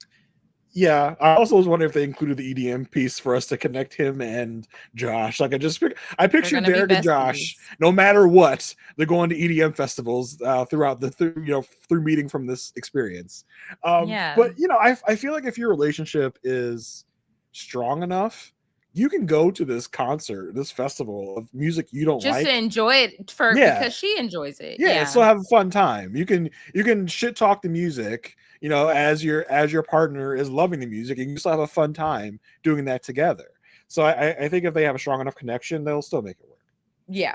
Yeah, I also was wondering if they included the EDM piece for us to connect him and Josh. Like I picture Derek and Josh, no matter what, they're going to EDM festivals through meeting from this experience. But I feel like if your relationship is strong enough, you can go to this concert, this festival of music you don't just like, to enjoy it because she enjoys it. Yeah, so have a fun time. You can shit talk the music, as your partner is loving the music, and you still have a fun time doing that together. So I think if they have a strong enough connection, they'll still make it work. Yeah.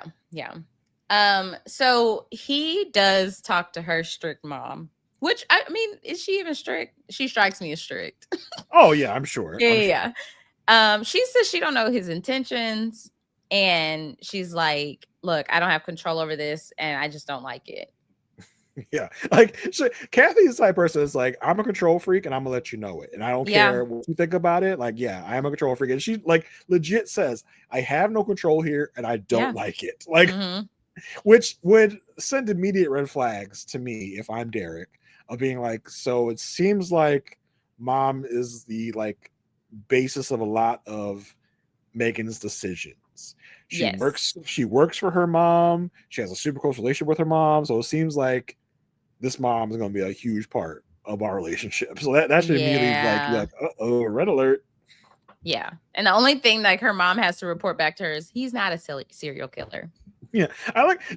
So he does talk to her strict mom, which I mean, is she even strict? She strikes me as strict. Oh yeah, I'm sure. Yeah. She says she don't know his intentions, and she's like, look, I don't have control over this, and I just don't like it. Yeah, like Kathy's the type of person is like, I'm a control freak and I'm gonna let you know it, and I don't care what you think about it. Like, yeah, I am a control freak, and she like legit says, I have no control here and I don't like it. Like, which would send immediate red flags to me if I'm Derek, of being like, so it seems like mom is the like basis of a lot of Megan's decisions. She works for her mom. She has a super close relationship with her mom, so it seems like this mom is going to be a huge part of our relationship. So that should immediately like, uh-oh, red alert. Yeah. And the only thing like her mom has to report back to her is he's not a serial killer. Yeah.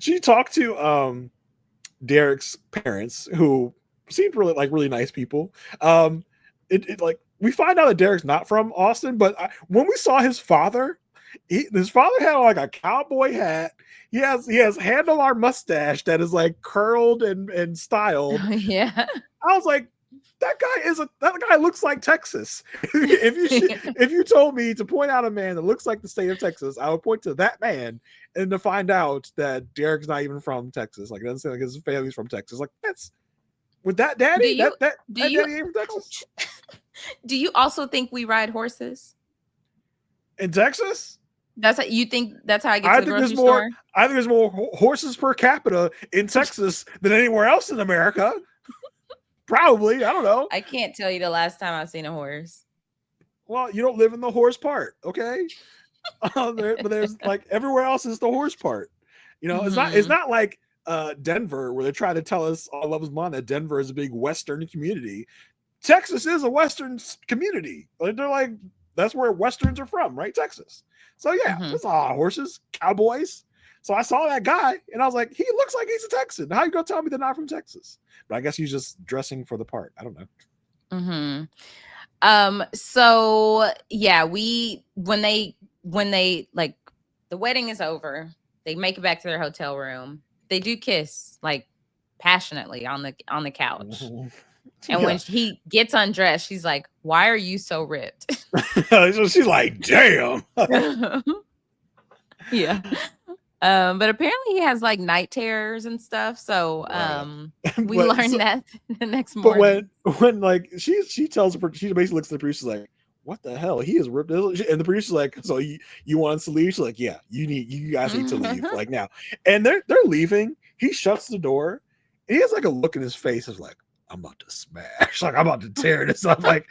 She talked to Derek's parents, who seemed really nice people. It like we find out that Derek's not from Austin, but when we saw his father, his father had like a cowboy hat. He has handlebar mustache that is like curled and styled. Yeah. I was like, that guy looks like Texas. if you told me to point out a man that looks like the state of Texas, I would point to that man, and to find out that Derek's not even from Texas. Like, it doesn't seem like his family's from Texas. Like, that's with that daddy. That daddy ain't from Texas. Do you also think we ride horses in Texas? That's how you think. That's how I get I to the think grocery there's more. store. I think there's more horses per capita in Texas than anywhere else in America. Probably. I don't know. I can't tell you the last time I've seen a horse. Well, you don't live in the horse part, okay? But there's like everywhere else is the horse part. You know, it's Mm-hmm. not like Denver where they try to tell us all love is blind that Denver is a big Western community. Texas is a Western community. Like they're like that's where Westerns are from, right? Texas. So yeah, Mm-hmm. there's a lot of horses, cowboys. So I saw that guy and I was like, he looks like he's a Texan. How you gonna tell me they're not from Texas? But I guess he's just dressing for the part. I don't know. Mm-hmm. So yeah, when they like the wedding is over, they make it back to their hotel room. They do kiss like passionately on the couch. And Yeah. when he gets undressed, she's like, "Why are you so ripped?" So she's like, damn. Yeah. But apparently he has like night terrors and stuff. So we But learned so- that the next But morning. when like she tells her, she basically looks at the producer like, what the hell? He is ripped. And the producer's like, so you want us to leave? She's like, yeah, you guys need to leave like now. And they're leaving. He shuts the door. And he has like a look in his face of like, I'm about to smash, like I'm about to tear this up. Like,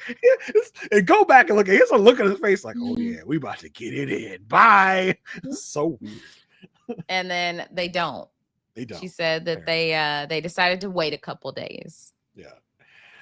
and go back and look. He has a look in his face like, oh yeah, we about to get it in. Bye. It's so weird. And then they don't. They don't. She said that they decided to wait a couple days. Yeah.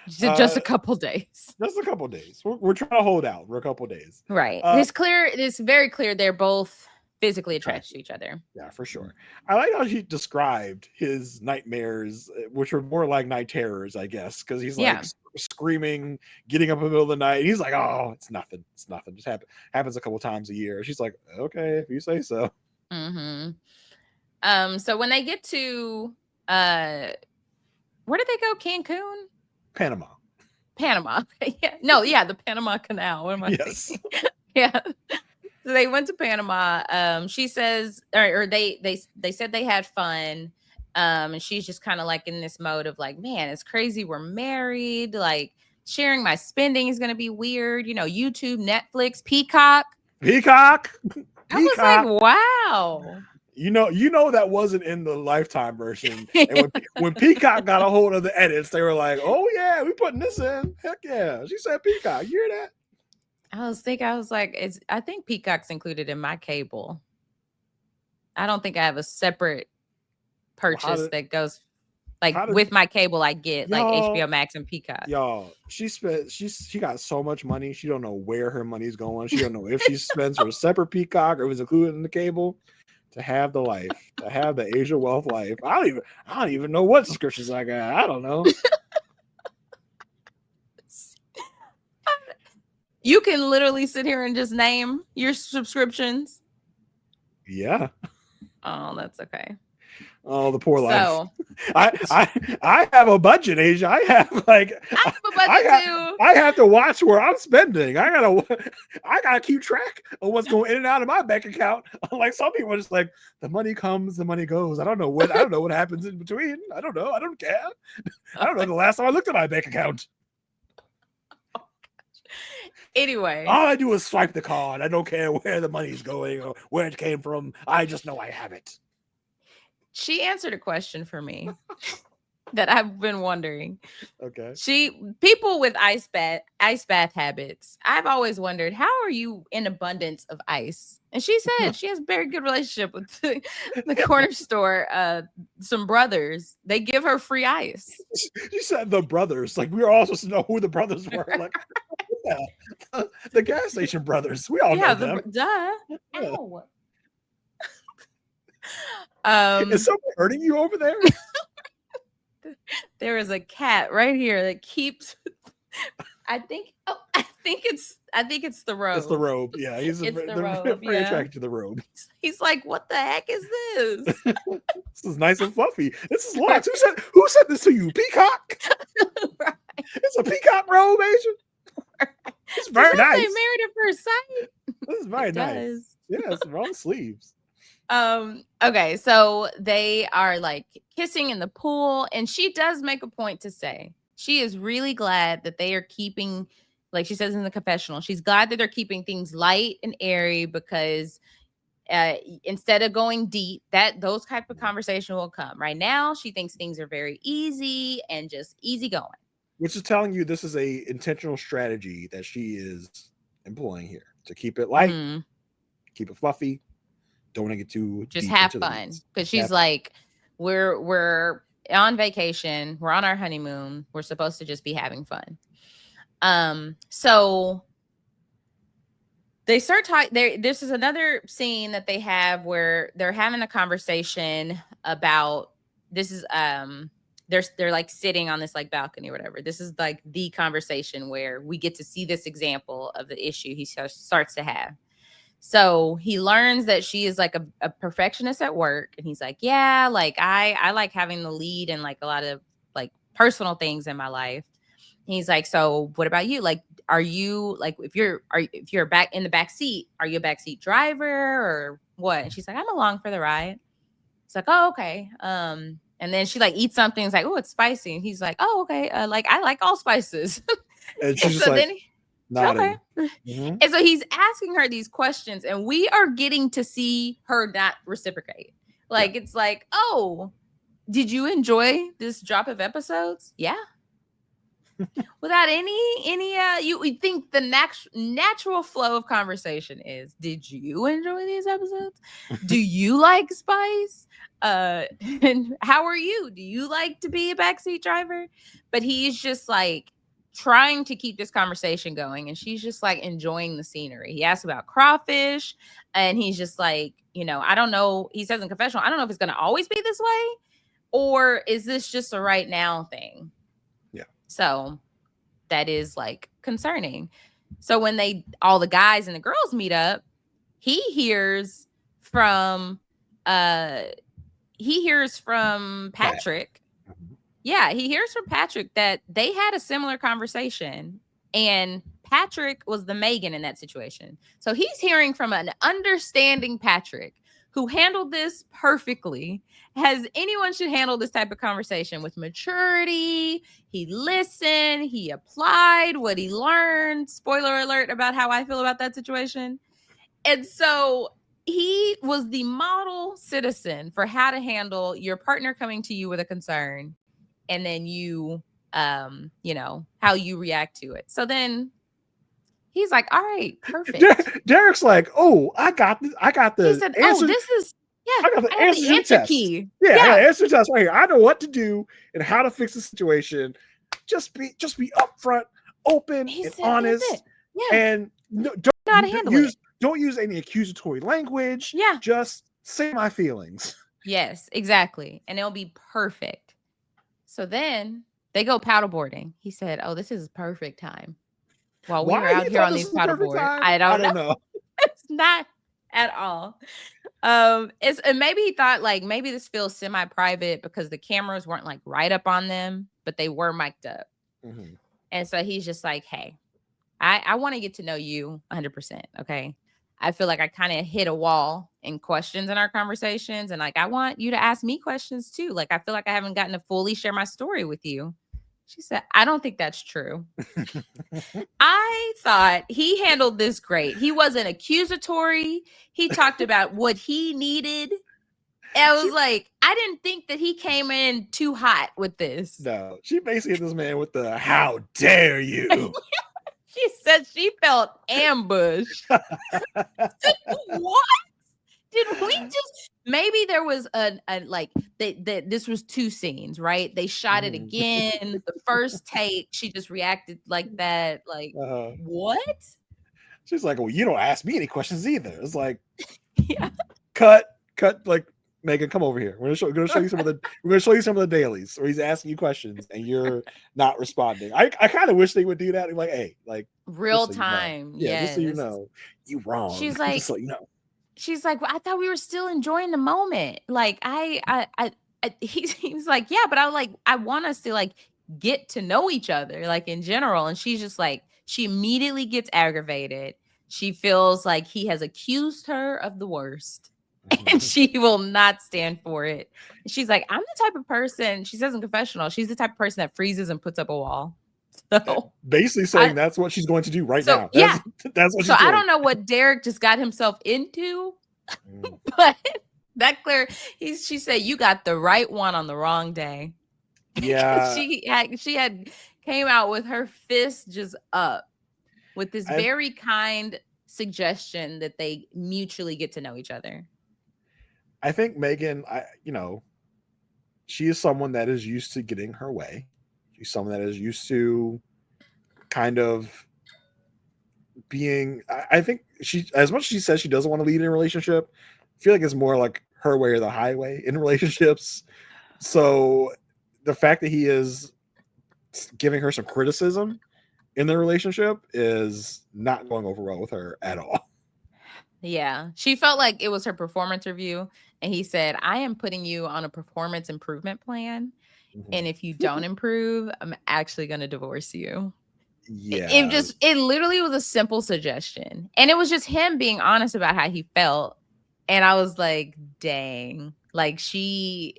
Just a couple days. Just a couple days. We're trying to hold out for a couple days. Right. It's very clear they're both physically attracted to each other. Yeah, for sure. I like how she described his nightmares, which were more like night terrors, I guess, because he's like screaming, getting up in the middle of the night. He's like, "Oh, it's nothing. It's nothing. Just happens a couple times a year." She's like, "Okay, if you say so." Mm-hmm. So when they get to where did they go? Cancun? Panama. Yeah. No, yeah, the Panama Canal. What am I thinking? Yeah. So they went to Panama. She says, or they said they had fun. And she's just kind of like in this mode of like, man, it's crazy. We're married. Like sharing my spending is gonna be weird. You know, YouTube, Netflix, Peacock. I was like, wow. You know that wasn't in the Lifetime version. And when Peacock got a hold of the edits, they were like, "Oh yeah, we putting this in. Heck yeah!" She said Peacock. You hear that? I was like, I think Peacock's included in my cable. I don't think I have a separate purchase that goes like with my cable. I get like HBO Max and Peacock. Y'all, she got so much money. She don't know where her money's going. She don't know if she spends for a separate Peacock or was included in the cable. To have the life, to have the Asia Wealth life. I don't even know what subscriptions I got. I don't know. You can literally sit here and just name your subscriptions. Yeah. Oh, that's okay. Oh, the poor life. So, I have a budget, Asia. I have a budget too. I have to watch where I'm spending. I gotta keep track of what's going in and out of my bank account. Like some people are just like, the money comes, the money goes. I don't know what happens in between. I don't know. I don't care. I don't know the last time I looked at my bank account. Anyway, all I do is swipe the card. I don't care where the money's going or where it came from. I just know I have it. She answered a question for me that I've been wondering. Okay. People with ice bath habits. I've always wondered, how are you in abundance of ice? And she said she has a very good relationship with the corner store. Some brothers, they give her free ice. She said the brothers. Like we were all supposed to know who the brothers were. Like yeah, the gas station brothers. We all know them. Duh. Yeah. Is someone hurting you over there? There is a cat right here that keeps. I think it's the robe. It's the robe. Yeah, they're very attracted to the robe. He's like, what the heck is this? This is nice and fluffy. This is Lux. Who said this to you? Peacock? Right. It's a peacock robe, Asia. It's very nice. Married at first sight. This is very nice. Yeah, it's long sleeves. Okay, so they are like kissing in the pool, and she does make a point to say she is really glad that they are keeping, like she says in the confessional, she's glad that they're keeping things light and airy because instead of going deep, those type of conversation will come. Right now, she thinks things are very easy and just easy going. Which is telling you this is a intentional strategy that she is employing here to keep it light, keep it fluffy. Don't want to get too just deep have into fun, the because she's like, we're on vacation, we're on our honeymoon, we're supposed to just be having fun. So they start talking. This is another scene that they have where they're having a conversation about this is they're like sitting on this like balcony or whatever. This is like the conversation where we get to see this example of the issue he starts to have. So he learns that she is like a perfectionist at work, and he's like, yeah, like I like having the lead in like a lot of like personal things in my life. He's like, so what about you? Like, are you like, if you're back in the back seat, are you a backseat driver or what? And she's like, I'm along for the ride. It's like, oh, okay. And then she like eats something. It's like, oh, it's spicy. And he's like, oh, okay. Like I like all spices. and she's just so like then nodding. Okay. And so he's asking her these questions, and we are getting to see her not reciprocate. Like, it's like, oh, did you enjoy this drop of episodes? Yeah. Without any you would think the natural flow of conversation is, did you enjoy these episodes? Do you like spice? And how are you? Do you like to be a backseat driver? But he's just like trying to keep this conversation going, and she's just like enjoying the scenery. He asks about crawfish, and he's just like, I don't know. He says in confessional, I don't know if it's going to always be this way, or is this just a right now thing? So that is like concerning. So when all the guys and the girls meet up, he hears from Patrick. Yeah, he hears from Patrick that they had a similar conversation, and Patrick was the Megan in that situation. So he's hearing from an understanding Patrick who handled this perfectly. As anyone should handle this type of conversation, with maturity. He listened, he applied what he learned. Spoiler alert about how I feel about that situation. And so he was the model citizen for how to handle your partner coming to you with a concern, and then you, how you react to it. So then he's like, all right, perfect. Derek's like, oh, I got the he said, answer. Oh, this is, yeah, I got the answer test. Key. Yeah, I got the answer test right here. I know what to do and how to fix the situation. Just be upfront, open, and honest. Yeah. And don't use any accusatory language. Yeah. Just say my feelings. Yes, exactly. And it'll be perfect. So then they go paddleboarding. He said, oh, this is perfect time. While we were out here on these paddleboards. I don't know. It's not at all. And maybe he thought like maybe this feels semi-private because the cameras weren't like right up on them, but they were mic'd up. Mm-hmm. And so he's just like, hey, I want to get to know you 100%. Okay. I feel like I kind of hit a wall in questions in our conversations. And like, I want you to ask me questions too. Like, I feel like I haven't gotten to fully share my story with you. She said, I don't think that's true. I thought he handled this great. He wasn't accusatory. He talked about what he needed. And I was like, I didn't think that he came in too hot with this. No, she basically hit this man with the, how dare you? She said she felt ambushed. What? Did we just, maybe there was this was two scenes, right? They shot it again. The first take, she just reacted like that. Like, what? She's like, well, you don't ask me any questions either. It's like, yeah. Cut, like, Megan, come over here. We're gonna show you some of the dailies where he's asking you questions and you're not responding. I kind of wish they would do that. Like, hey, like real time. You know. Yeah, just so you know, you wrong. She's like, just so you know. She's like, well, I thought we were still enjoying the moment. Like, he's like, yeah, but I want us to like get to know each other, like in general. And she's just like, she immediately gets aggravated. She feels like he has accused her of the worst. And she will not stand for it. She's like, I'm the type of person, she says in confessional, she's the type of person that freezes and puts up a wall. So basically saying that's what she's going to do now. Yeah. That's what she's doing. So I don't know what Derek just got himself into, But that clear, she said you got the right one on the wrong day. Yeah, she had came out with her fist just up with this very kind suggestion that they mutually get to know each other. I think Megan, she is someone that is used to getting her way. She's someone that is used to kind of being. I think she, as much as she says she doesn't want to lead in a relationship, I feel like it's more like her way or the highway in relationships. So the fact that he is giving her some criticism in the relationship is not going over well with her at all. Yeah, she felt like it was her performance review, and he said, "I am putting you on a performance improvement plan, and if you don't improve, I'm actually going to divorce you." Yeah, It literally was a simple suggestion, and it was just him being honest about how he felt, and I was like, "Dang!" Like it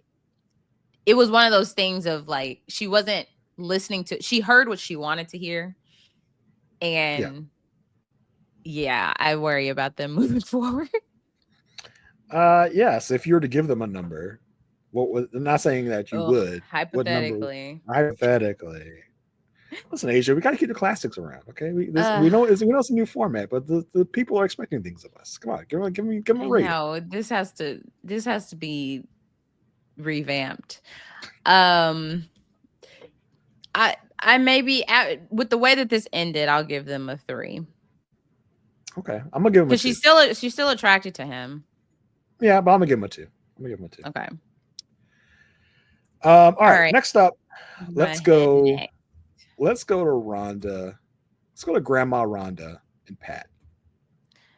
was one of those things of like she wasn't listening to. She heard what she wanted to hear, and yeah, I worry about them moving forward. yes. If you were to give them a number, what was? I'm not saying that you Ugh, would. What number? hypothetically. Hypothetically. Listen, Asia, we got to keep the classics around, okay? We Uh, know it's a new format, but the people are expecting things of us. Come on, give them a I rating. know this has to be revamped. I maybe with the way that this ended, I'll give them a 3 Okay, I'm gonna give them a because 2. she's still attracted to him. Yeah, but I'm gonna give them a 2. I'm gonna give them a 2. Okay. All right. Right. Next up, My let's head go. next. Let's go to Rhonda. Let's go to Grandma Rhonda and Pat.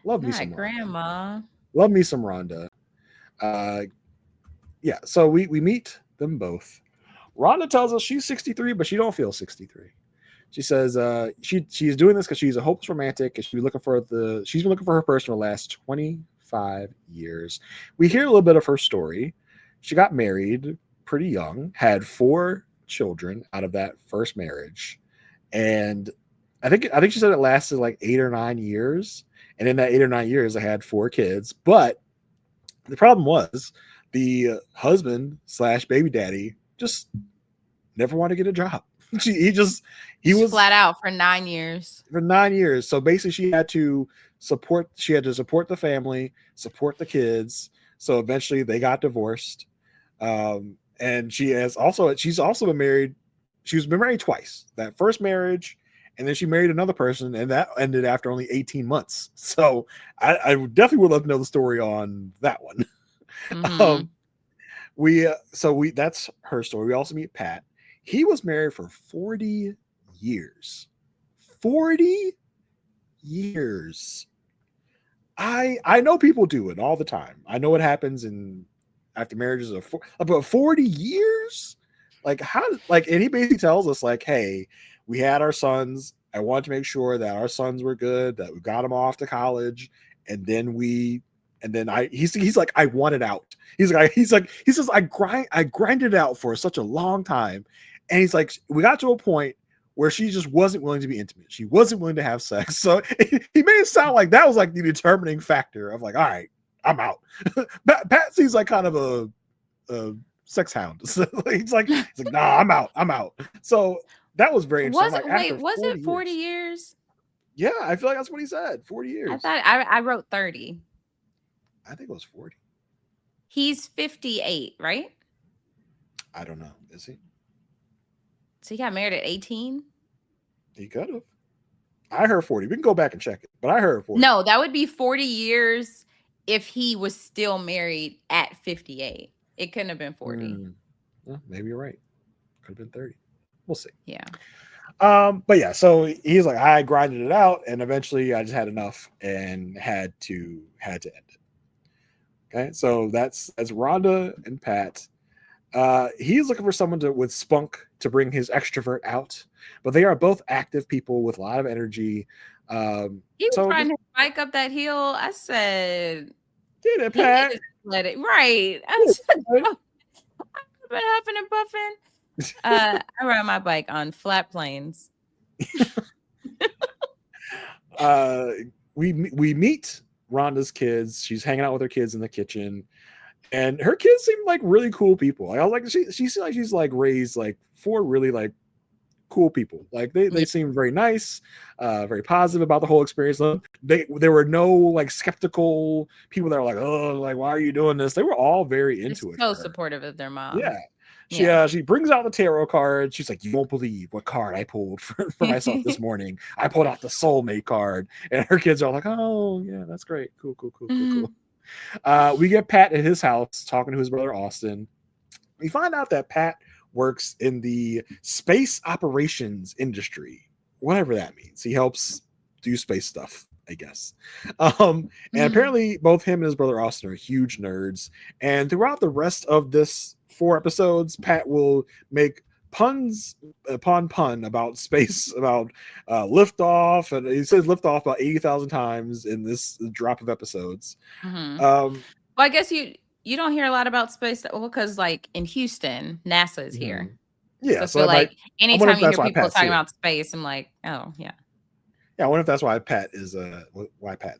Love me Not some Rhonda. grandma. Love me some Rhonda. Yeah. So we meet them both. Rhonda tells us she's 63, but she don't feel 63. She says she's doing this because she's a hopeless romantic and she's been looking for her person for the last 25 years. We hear a little bit of her story. She got married pretty young, had 4 children out of that first marriage, and I think she said it lasted like 8 or 9 years. And in that 8 or 9 years, I had 4 kids. But the problem was the husband / baby daddy just never wanted to get a job. He was flat out for 9 years. for 9 years. So basically she had to support the family, support the kids. So eventually they got divorced. And she's also been married. She's been married twice. That first marriage, and then she married another person, and that ended after only 18 months. So I definitely would love to know the story on that one. Mm-hmm. That's her story. We also meet Pat. He was married for 40 years. 40 years. I know people do it all the time. I know it happens after marriages of about 40 years. Like and he basically tells us like, hey, we had our sons. I wanted to make sure that our sons were good, that we got them off to college, and then he's like, I wanted out. He says I grinded out for such a long time. And he's like, we got to a point where she just wasn't willing to be intimate. She wasn't willing to have sex. So he made it sound like that was like the determining factor of like, all right, I'm out. Pat seems like kind of a sex hound. So he's like, nah, I'm out. So that was very interesting. Was it 40 years? Yeah, I feel like that's what he said. 40 years. I thought I wrote 30. I think it was 40. He's 58, right? I don't know. Is he? So he got married at 18? He could have. I heard 40. We can go back and check it, but I heard 40. No, that would be 40 years if he was still married at 58. It couldn't have been 40. Well, maybe you're right. Could have been 30. We'll see. Yeah. But yeah, so he's like, I grinded it out, and eventually I just had enough and had to end it. Okay, so that's Rhonda and Pat. He's looking for someone with spunk to bring his extrovert out, but they are both active people with a lot of energy. He was trying to bike up that hill. I said, "Did it, Pat? Let it right." I said, I've been huffing and puffing. I ride my bike on flat plains. We meet Rhonda's kids. She's hanging out with her kids in the kitchen, and her kids seem like really cool people. Like, I was like, she seems like she's like raised like four really like cool people. Like they seem very nice, very positive about the whole experience. There were no like skeptical people that were like, oh, like why are you doing this? They were all very into They're it. so For her. supportive of their mom. Yeah. Yeah. She brings out the tarot card. She's like, you won't believe what card I pulled for myself this morning. I pulled out the soulmate card. And her kids are like, oh, yeah, that's great. Cool. We get Pat at his house talking to his brother Austin. We find out that Pat works in the space operations industry, whatever that means. He helps do space stuff, I guess. And apparently both him and his brother Austin are huge nerds. And throughout the rest of this 4 episodes, Pat will make puns upon pun about space, about liftoff, and he says liftoff about 80,000 times in this drop of episodes. Well, I guess you don't hear a lot about space, because like in Houston, NASA is here. Yeah, so I feel like anytime you hear people talking about space, I'm like, oh yeah. Yeah, I wonder if that's why Pat's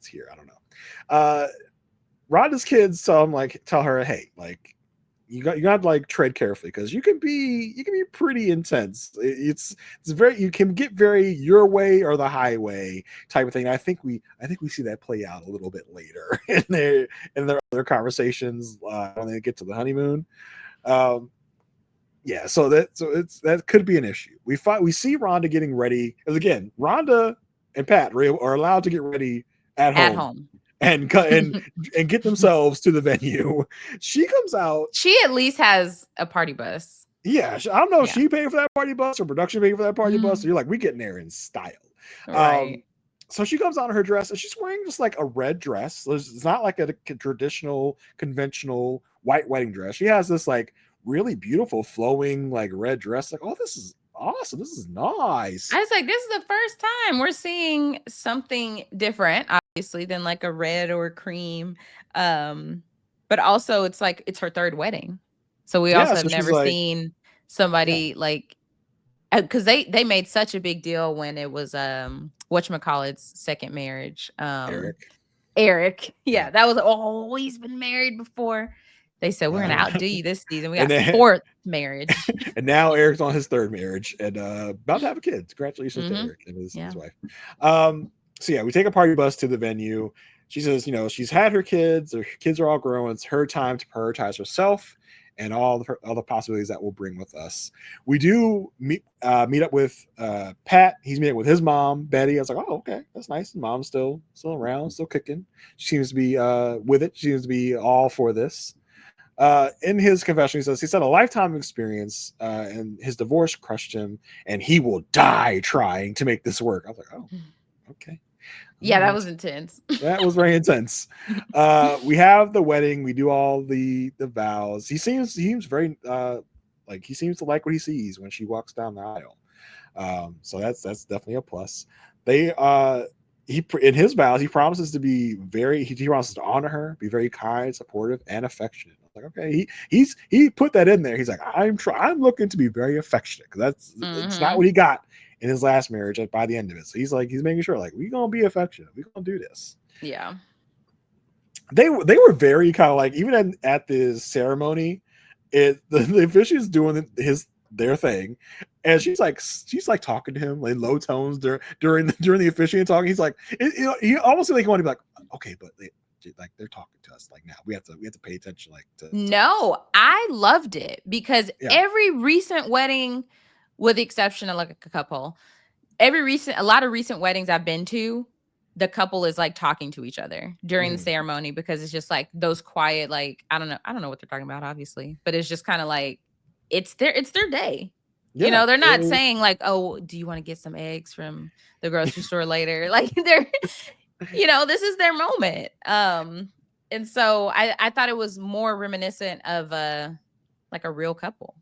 here. I don't know. Rhonda's kids tell her, hey, like you got to like tread carefully because you can be pretty intense. It's very, you can get very your way or the highway type of thing. I think we see that play out a little bit later in their other conversations when they get to the honeymoon. Yeah, so that could be an issue. We see Rhonda getting ready, because again, Rhonda and Pat are allowed to get ready at home. And get themselves to the venue. She comes out. She at least has a party bus. Yeah, I don't know if she paid for that party bus or production paid for that party bus. So you're like, we getting there in style. Right. So she comes out in her dress, and she's wearing just like a red dress. It's not like a traditional, conventional white wedding dress. She has this like really beautiful flowing like red dress. Like, oh, this is awesome. This is nice. I was like, this is the first time we're seeing something different, obviously, than like a red or cream. But also it's like it's her third wedding. So we also have never seen somebody like, because they made such a big deal when it was whatchamacallit's second marriage. Eric. Yeah, that was he's been married before. They said, we're going to outdo you this season. We got 4th marriage. And now Eric's on his 3rd marriage and about to have a kid. Congratulations to Eric and his wife. So yeah, we take a party bus to the venue. She says, she's had her kids are all grown. It's her time to prioritize herself and all the possibilities that will bring with us. We do meet up with Pat. He's meeting with his mom, Betty. I was like, oh, okay, that's nice. Mom's still around, still kicking. She seems to be with it. She seems to be all for this. In his confession, he said a lifetime experience and his divorce crushed him, and he will die trying to make this work. I was like, oh, okay. Yeah, that was intense. That was very intense. We have the wedding. We do all the vows. He seems very like he seems to like what he sees when she walks down the aisle. So that's definitely a plus. In his vows, he promises to be he promises to honor her, be very kind, supportive, and affectionate. Like, okay, he put that in there. He's like, I'm looking to be very affectionate, because it's not what he got in his last marriage by the end of it. So he's making sure, like, we're gonna be affectionate, we're gonna do this. Yeah, they were very kind of like, even at the ceremony, the officiant's doing their thing, and she's like talking to him in low tones during the officiant talking. He's like, he almost like he wanted to be like, okay, but they're talking to us, like, now we have to pay attention, like, no, I loved it, because every recent wedding, with the exception of like a couple, a lot of recent weddings I've been to, the couple is like talking to each other during the ceremony, because it's just like those quiet, like, I don't know what they're talking about, obviously, but it's just kind of like it's their day. Yeah, they're not saying like, oh, do you want to get some eggs from the grocery store later? Like, they're this is their moment. And so I thought it was more reminiscent of like a real couple.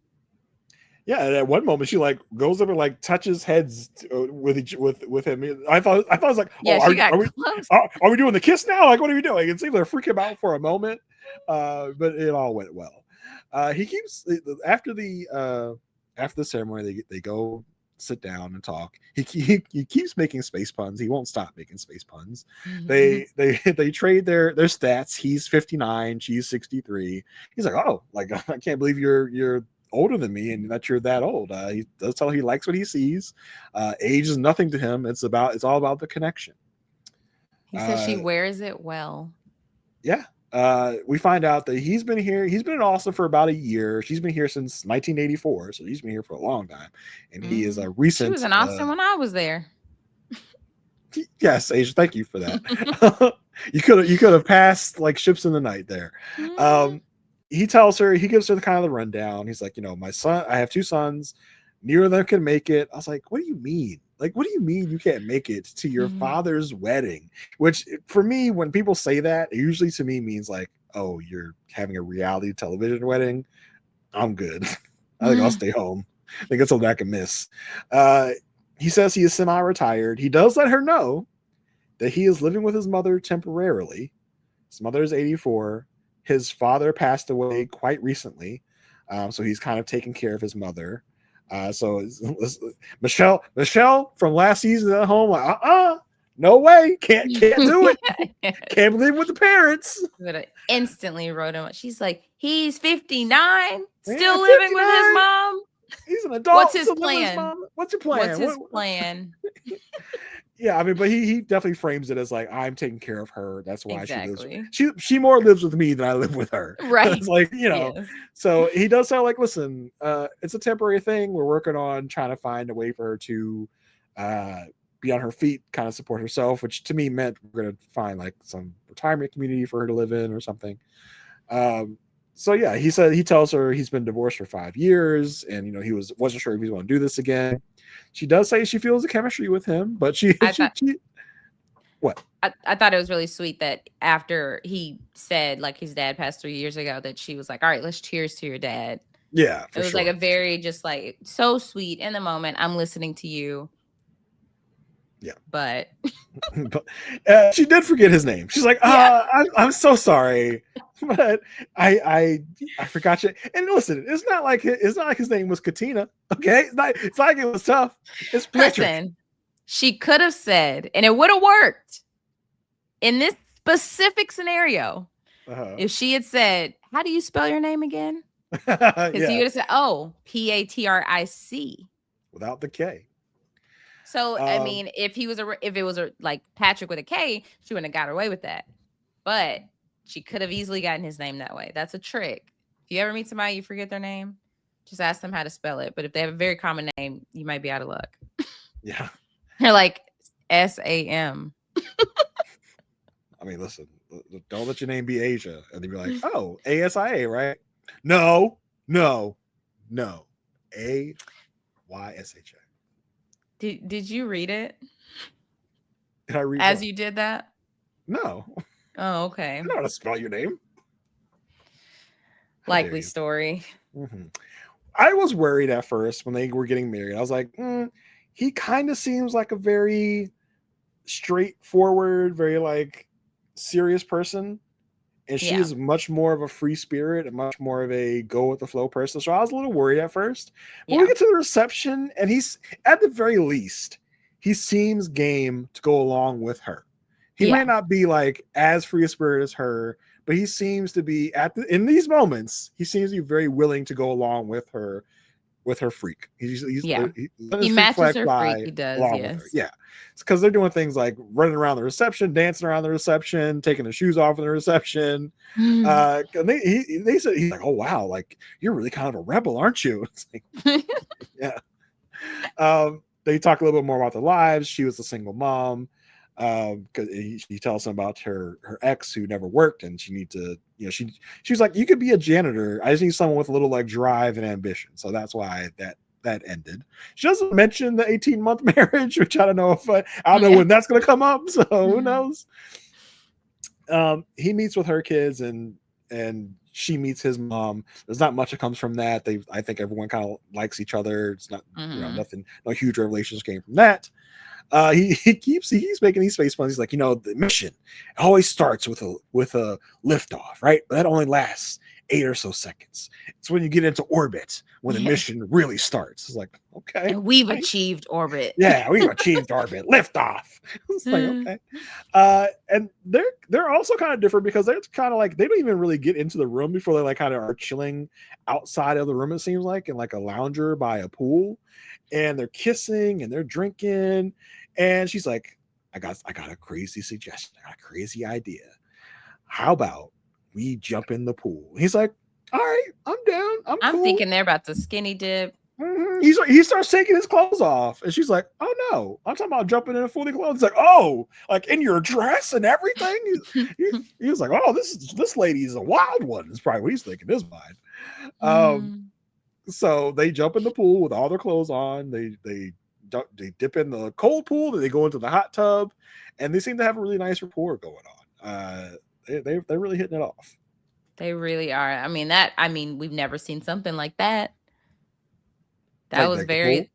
Yeah, and at one moment she like goes up and like touches heads with him. I thought it was like, are we doing the kiss now? Like, what are we doing? It seems they're freaking out for a moment, but it all went well. He keeps after the ceremony, they go sit down and talk. He keeps making space puns. He won't stop making space puns. They trade their stats. He's 59, she's 63. He's like, oh, like I can't believe you're older than me and that you're that old. He does tell he likes what he sees. Age is nothing to him. It's all about the connection. He says she wears it well. Yeah. We find out that he's been in Austin for about a year. She's been here since 1984, so he's been here for a long time. And he is a recent. She was in Austin when I was there. Yes, Aysha, thank you for that. you could have passed like ships in the night there. He tells her, he gives her the kind of the rundown. He's like, my son, I have 2 sons. Neither of them can make it. I was like, what do you mean? Like, what do you mean you can't make it to your father's wedding? Which for me, when people say that, it usually to me means like, oh, you're having a reality television wedding. I'm good. I think I'll stay home. I think that's something I can miss. He says he is semi-retired. He does let her know that he is living with his mother temporarily. His mother is 84. His father passed away quite recently. So he's kind of taking care of his mother. So Michelle from last season at home, like, no way, can't do it. Can't live with the parents. But I instantly wrote him. She's like, he's 59, still living with his mom. He's an adult. What's his plan? What's your plan? What's his plan? Yeah, I mean, but he definitely frames it as like, I'm taking care of her. That's why exactly. she more lives with me than I live with her. Right. It's like, yes. So he does sound like, listen, it's a temporary thing. We're working on trying to find a way for her to be on her feet, kind of support herself, which to me meant we're going to find like some retirement community for her to live in or something. So yeah, he tells her he's been divorced for 5 years and, he wasn't sure if he's going to do this again. She does say she feels the chemistry with him, but what? I thought it was really sweet that after he said like his dad passed 3 years ago, that she was like, all right, let's cheers to your dad. Yeah. It was like a very just like so sweet in the moment. I'm listening to you. Yeah. But she did forget his name. She's like, I'm so sorry. But I forgot you. And listen, it's not like his name was Katina. Okay, it's like it was tough. It's Patrick. Listen, she could have said, and it would have worked in this specific scenario if she had said, "How do you spell your name again?" Because he would have said, "Oh, Patrick," without the K. So I mean, if it was like Patrick with a K, she wouldn't have got away with that. But she could have easily gotten his name that way. That's a trick. If you ever meet somebody, you forget their name, just ask them how to spell it. But if they have a very common name, you might be out of luck. Yeah. They're like Sam. I mean, listen, don't let your name be Asia. And then be like, oh, ASIA, right? No. AYSHA. Did you read it? Did I read as you did that? No. Oh, okay. I know how to spell your name. Likely story. Mm-hmm. I was worried at first when they were getting married. I was like, he kind of seems like a very straightforward, very like serious person. And she is much more of a free spirit and much more of a go with the flow person. So I was a little worried at first. But we get to the reception and he's, at the very least, he seems game to go along with her. He may not be like as free a spirit as her, but he seems to be in these moments, he seems to be very willing to go along with her freak. He matches her freak. He does, yes. Yeah. It's because they're doing things like running around the reception, dancing around the reception, taking their shoes off in the reception. They said, he's like, oh, wow, like you're really kind of a rebel, aren't you? It's like, yeah. They talk a little bit more about their lives. She was a single mom. Because he tells them about her ex who never worked, and she need to, she's like, you could be a janitor. I just need someone with a little like drive and ambition. So that's why that ended. She doesn't mention the 18-month marriage, which I don't know if I don't know when that's going to come up. So who knows? He meets with her kids and she meets his mom. There's not much that comes from that. I think everyone kind of likes each other. It's not nothing. No huge revelations came from that. He keeps making these face puns. He's like, the mission always starts with a liftoff, right? But that only lasts 8 or so seconds. It's when you get into orbit when the mission really starts. It's like, okay. And we've achieved orbit. Yeah, we've achieved orbit. Lift off. It's like, okay. And they're also kind of different because they're kind of like they don't even really get into the room before they like kind of are chilling outside of the room, it seems like, in like a lounger by a pool. And they're kissing and they're drinking. And she's like, I got a crazy suggestion. I got a crazy idea. How about we jump in the pool? He's like, all right, I'm down. I'm cool. Thinking they're about to skinny dip. He starts taking his clothes off, and she's like, "Oh no, I'm talking about jumping in fully clothed." He's like, "Oh, like in your dress and everything." He was like, "Oh, this lady is a wild one." That's probably what he's thinking in his mind. So they jump in the pool with all their clothes on. They dip in the cold pool. Then they go into the hot tub, and they seem to have a really nice rapport going on. They're really hitting it off. They really are. I mean, we've never seen something like that. That was very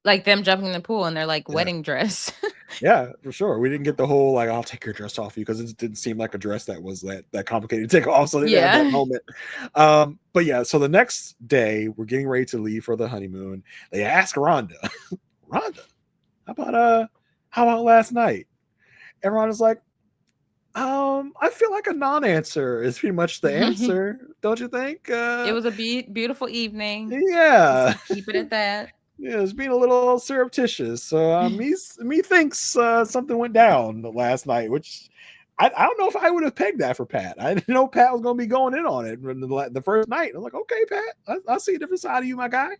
like them jumping in the pool in their like wedding dress. Yeah, for sure. We didn't get the whole like I'll take your dress off you because it didn't seem like a dress that was that complicated to take off. So they didn't have that moment. But yeah, so the next day we're getting ready to leave for the honeymoon. They ask Rhonda, Rhonda, how about last night? And Rhonda's like, I feel like a non-answer is pretty much the answer, don't you think? It was a beautiful evening. Yeah. Just keep it at that. Yeah, it's being a little surreptitious. So me thinks something went down last night, which I don't know if I would have pegged that for Pat. I didn't know Pat was going to be going in on it the first night. I'm like, okay, Pat, I see a different side of you, my guy.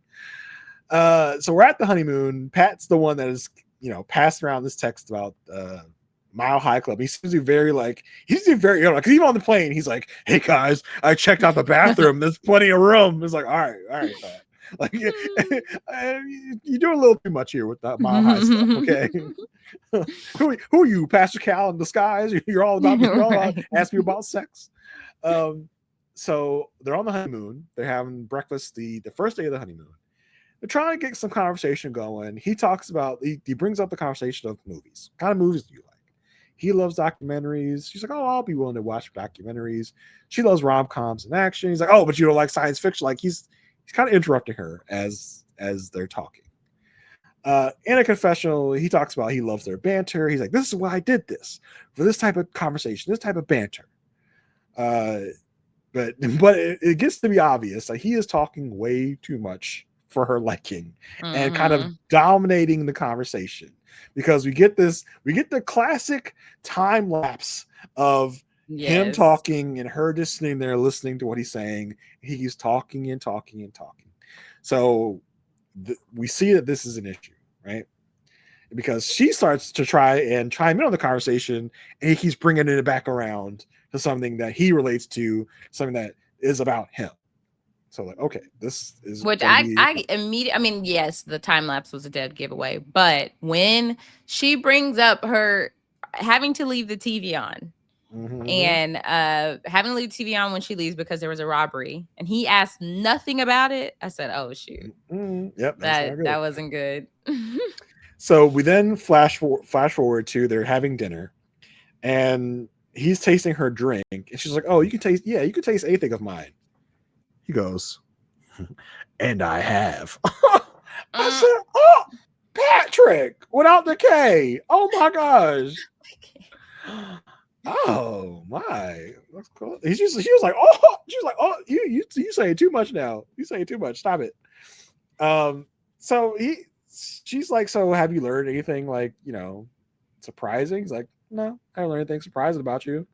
So we're at the honeymoon. Pat's the one that is, passing around this text about Mile High Club. He seems to be very because even on the plane, he's like, hey guys, I checked out the bathroom. There's plenty of room. It's like, all right, Pat. Like you're doing a little too much here with that Mile High stuff, okay? who are you, Pastor Cal in disguise? You're all about asking me about sex. So they're on the honeymoon. They're having breakfast the first day of the honeymoon. They're trying to get some conversation going. He talks about he brings up the conversation of movies. What kind of movies do you like? He loves documentaries. She's like, oh, I'll be willing to watch documentaries. She loves rom-coms and action. He's like, oh, but you don't like science fiction. Like he's kind of interrupting her as they're talking. In a confessional, he talks about he loves their banter. He's like, this is why I did this, for this type of conversation, this type of banter. But it gets to be obvious that he is talking way too much for her liking and kind of dominating the conversation, because we get the classic time lapse of him talking and her just sitting there listening to what he's saying. He's talking and talking and talking. So we see that this is an issue, right? Because she starts to try and chime in on the conversation, and he keeps bringing it back around to something that he relates to, something that is about him. So like, okay, this is which I immediately. I mean, yes, the time lapse was a dead giveaway, but when she brings up her having to leave the TV on. And having to leave TV on when she leaves because there was a robbery, and he asked nothing about it. I said, "Oh shoot, yep, that wasn't good." So we then flash forward to they're having dinner, and he's tasting her drink, and she's like, "Oh, you can taste anything of mine." He goes, "And I have." I said, "Oh, Patrick, without the K. Oh my gosh." Oh my, that's cool. She was like, oh, she's like, oh, you saying too much now. You saying too much. Stop it. So she's like, so have you learned anything surprising? He's like, no, I haven't learned anything surprising about you.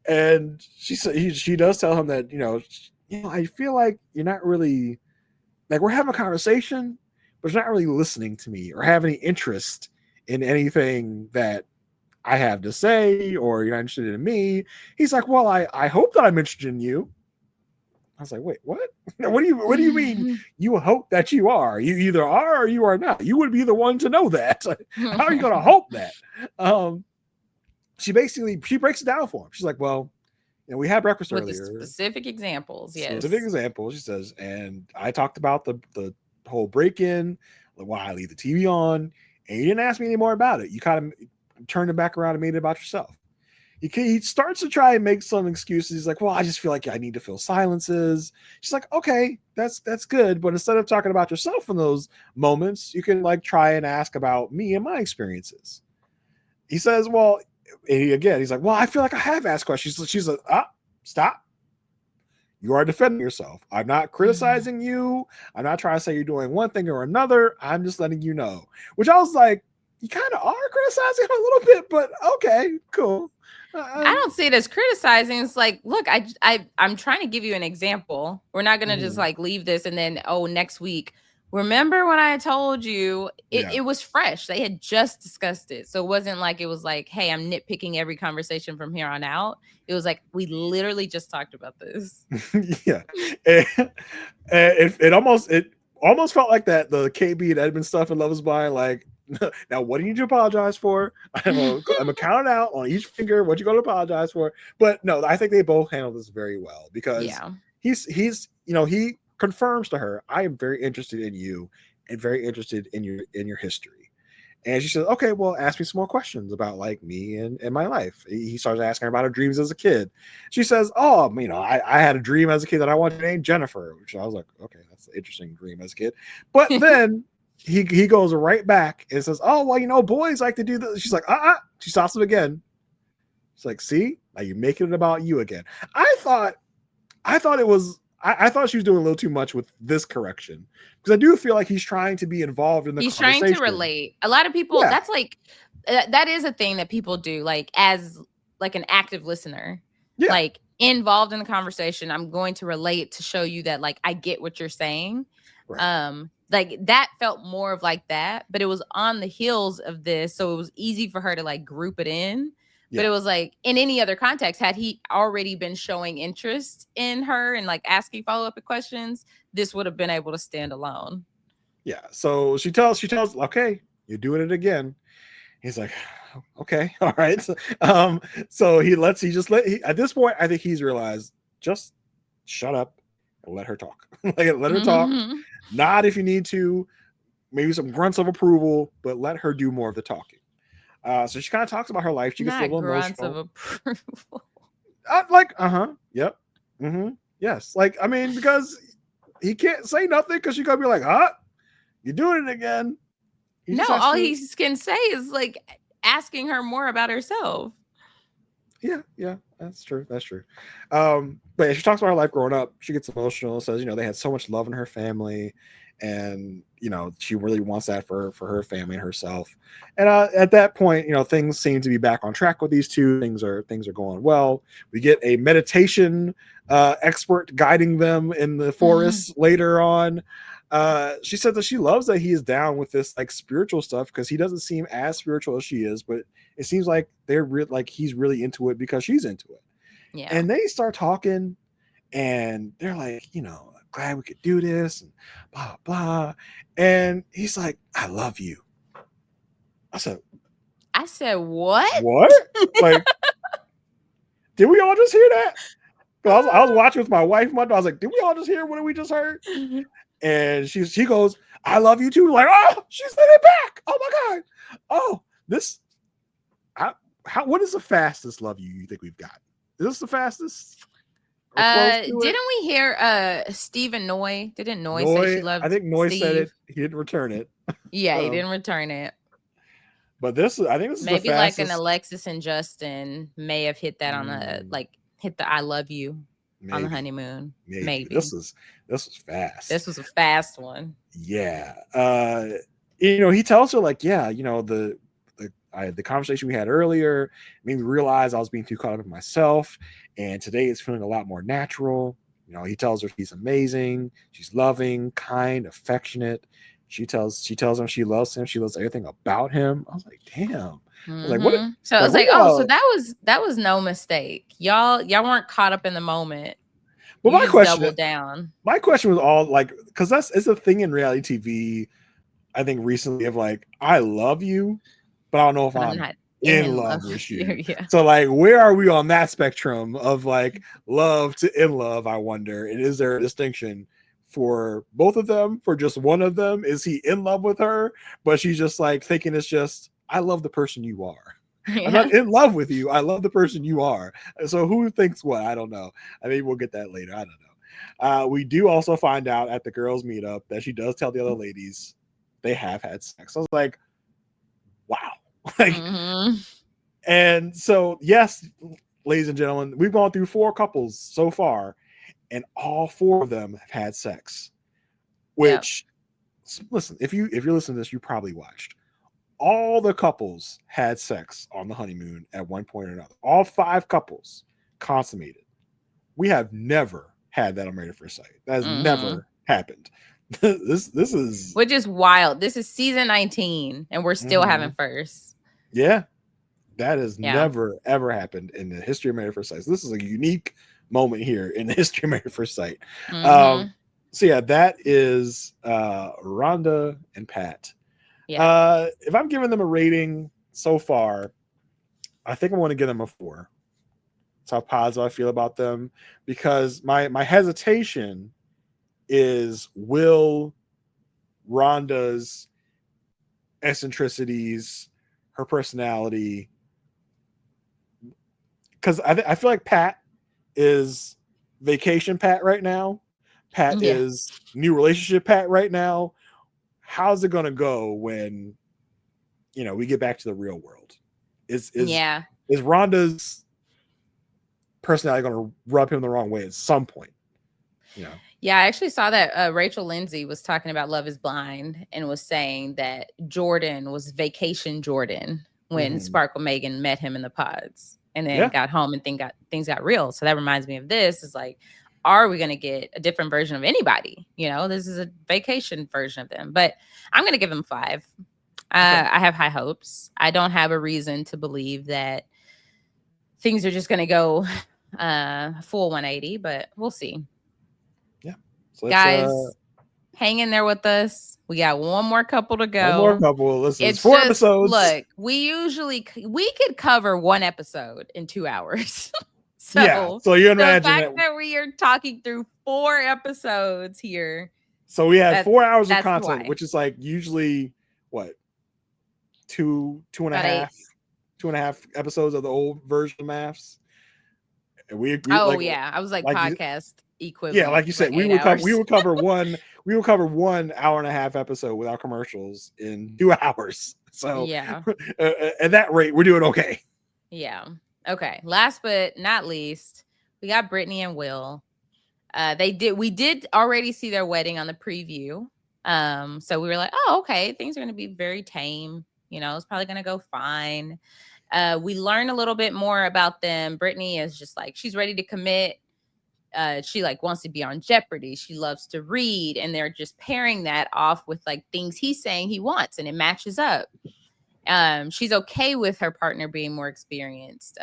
And she does tell him that I feel like you're not really we're having a conversation, but you're not really listening to me or have any interest in anything that I have to say, or you're not interested in me. He's like, well, I hope that I'm interested in you. I was like, wait, what? What do you mean you hope that you are? You either are or you are not. You would be the one to know that. How are you going to hope that? She breaks it down for him. She's like, well, we had breakfast with earlier. Specific examples, yes. Specific examples, she says, and I talked about the whole break-in, why I leave the TV on, and you didn't ask me any more about it. You kind of turned it back around and made it about yourself. he starts to try and make some excuses. He's like, well, I just feel like I need to fill silences. She's like, okay, that's good. But instead of talking about yourself in those moments, you can like try and ask about me and my experiences. He says, well, he's like, well, I feel like I have asked questions. She's like, stop. You are defending yourself. I'm not criticizing you. I'm not trying to say you're doing one thing or another. I'm just letting you know. Which I was like, you kind of are criticizing him a little bit, but okay, cool. I don't see it as criticizing. It's like, look, I'm trying to give you an example. We're not gonna just like leave this and then next week. Remember when I told you it was fresh? They had just discussed it, so it wasn't like it was like, hey, I'm nitpicking every conversation from here on out. It was like we literally just talked about this. Yeah, it almost felt like that the KB and Edmund stuff in Love Is Blind. Like, now what do you need to apologize for? I'm gonna count it out on each finger what you're gonna apologize for. But no, I think they both handled this very well because he's he confirms to her, I am very interested in you and very interested in your history. And she says, okay, well, ask me some more questions about like me and my life. He starts asking her about her dreams as a kid. She says, oh, I had a dream as a kid that I wanted to name Jennifer, which I was like, okay, that's an interesting dream as a kid. But then he goes right back and says, oh, well, boys like to do this. She's like, she stops him again. She's like, see, now you're making it about you again. I thought she was doing a little too much with this correction because I do feel like he's trying to be involved in the conversation. Trying to relate. A lot of people, that's like, that is a thing that people do, like as like an active listener, like involved in the conversation. I'm going to relate to show you that like I get what you're saying. Right. Like that felt more of like that, but it was on the heels of this, so it was easy for her to like group it in. But it was like in any other context, had he already been showing interest in her and like asking follow-up questions, this would have been able to stand alone. Yeah. So she tells, okay, you're doing it again. He's like, okay, all right. So, at this point, I think he's realized, just shut up and let her talk. Like, let her talk. Nod if you need to, maybe some grunts of approval, but let her do more of the talking. So she kind of talks about her life. She gets a little grunts emotional. Of approval. Yep. Yes. Like, I mean, because he can't say nothing because she's gonna be like, you're doing it again. All he can say is like asking her more about herself. Yeah, that's true. But she talks about her life growing up. She gets emotional, says, they had so much love in her family, and she really wants that for her family and herself. And at that point, things seem to be back on track with these two. Things are going well. We get a meditation expert guiding them in the forest later on. She said that she loves that he is down with this like spiritual stuff because he doesn't seem as spiritual as she is, but it seems like he's really into it because she's into it. Yeah. And they start talking and they're like, glad we could do this and blah blah. And he's like, I love you. I said what? Like, did we all just hear that? I was watching with my wife. I was like, did we all just hear what we just heard? And she goes, I love you too. Like, oh, she said it back. Oh my God. Oh, what is the fastest love you think we've got? Is this the fastest? Didn't we hear Steve and Noy? Didn't Noy say she loved? I think Noy said it. He didn't return it. Yeah, he didn't return it. But I think this is maybe the fastest. Like an Alexis and Justin may have hit that on hit the I love you on the honeymoon. Maybe. This was fast. This was a fast one. Yeah. He tells her like, yeah, the conversation we had earlier made me realize I was being too caught up in myself, and today it's feeling a lot more natural. He tells her he's amazing, she's loving, kind, affectionate. She tells him she loves him, she loves everything about him. I was like, damn. I was like, what? So I was like, oh, so that was no mistake. Y'all weren't caught up in the moment. Well, my question was all like, because it's a thing in reality TV, I think recently, of like, I love you, but I don't know if I'm not in love with you. Yeah. So like, where are we on that spectrum of like love to in love? I wonder. And is there a distinction for both of them? For just one of them? Is he in love with her, but she's just like thinking it's just, I love the person you are? I'm Yeah. not in love with you. I love the person you are. So who thinks what? I don't know. I mean, we'll get that later. I don't know. We do also find out at the girls' meetup that she does tell the other ladies they have had sex. I was like, wow. Like, and so yes, ladies and gentlemen, we've gone through 4 couples so far, and all 4 of them have had sex. Which, listen, if you're listening to this, you probably watched. All the couples had sex on the honeymoon at one point or another. All 5 couples consummated. We have never had that on Married at First Sight. That has never happened. This is, which is wild. This is season 19, and we're still having first. Yeah, that has never ever happened in the history of Married at First Sight. So this is a unique moment here in the history of Married at First Sight. So yeah, that is Rhonda and Pat. Yeah. If I'm giving them a rating so far, I think I want to give them a 4. That's how positive I feel about them, because my hesitation is, will Rhonda's eccentricities, her personality, because I feel like Pat is vacation Pat right now. Pat is new relationship Pat right now. How's it gonna go when we get back to the real world? Is Rhonda's personality gonna rub him the wrong way at some point? Yeah, I actually saw that Rachel Lindsay was talking about Love is Blind and was saying that Jordan was vacation Jordan when Sparkle Megan met him in the pods and then got home and things got real. So that reminds me of this. Is like, are we going to get a different version of anybody? This is a vacation version of them. But I'm going to give them 5. I have high hopes. I don't have a reason to believe that things are just going to go full 180, but we'll see. So guys, hang in there with us. We got one more couple to go. One more couple. Listen, it's 4 episodes. Look, we could cover 1 episode in 2 hours. So you imagine the fact that we are talking through 4 episodes here. So we had 4 hours of content, which is like usually what, 2.5 episodes of the old version of MAFS. And we agreed. I was like podcast equivalent. Yeah, like you said, we would cover 1 hour-and-a-half episode without commercials in 2 hours. So at that rate, we're doing okay. Yeah. Okay. Last but not least, we got Brittany and Will. We did already see their wedding on the preview. So we were like, oh, okay, things are going to be very tame. It's probably going to go fine. We learn a little bit more about them. Brittany is just like, she's ready to commit. She wants to be on Jeopardy. She loves to read, and they're just pairing that off with things he's saying he wants, and it matches up. She's okay with her partner being more experienced.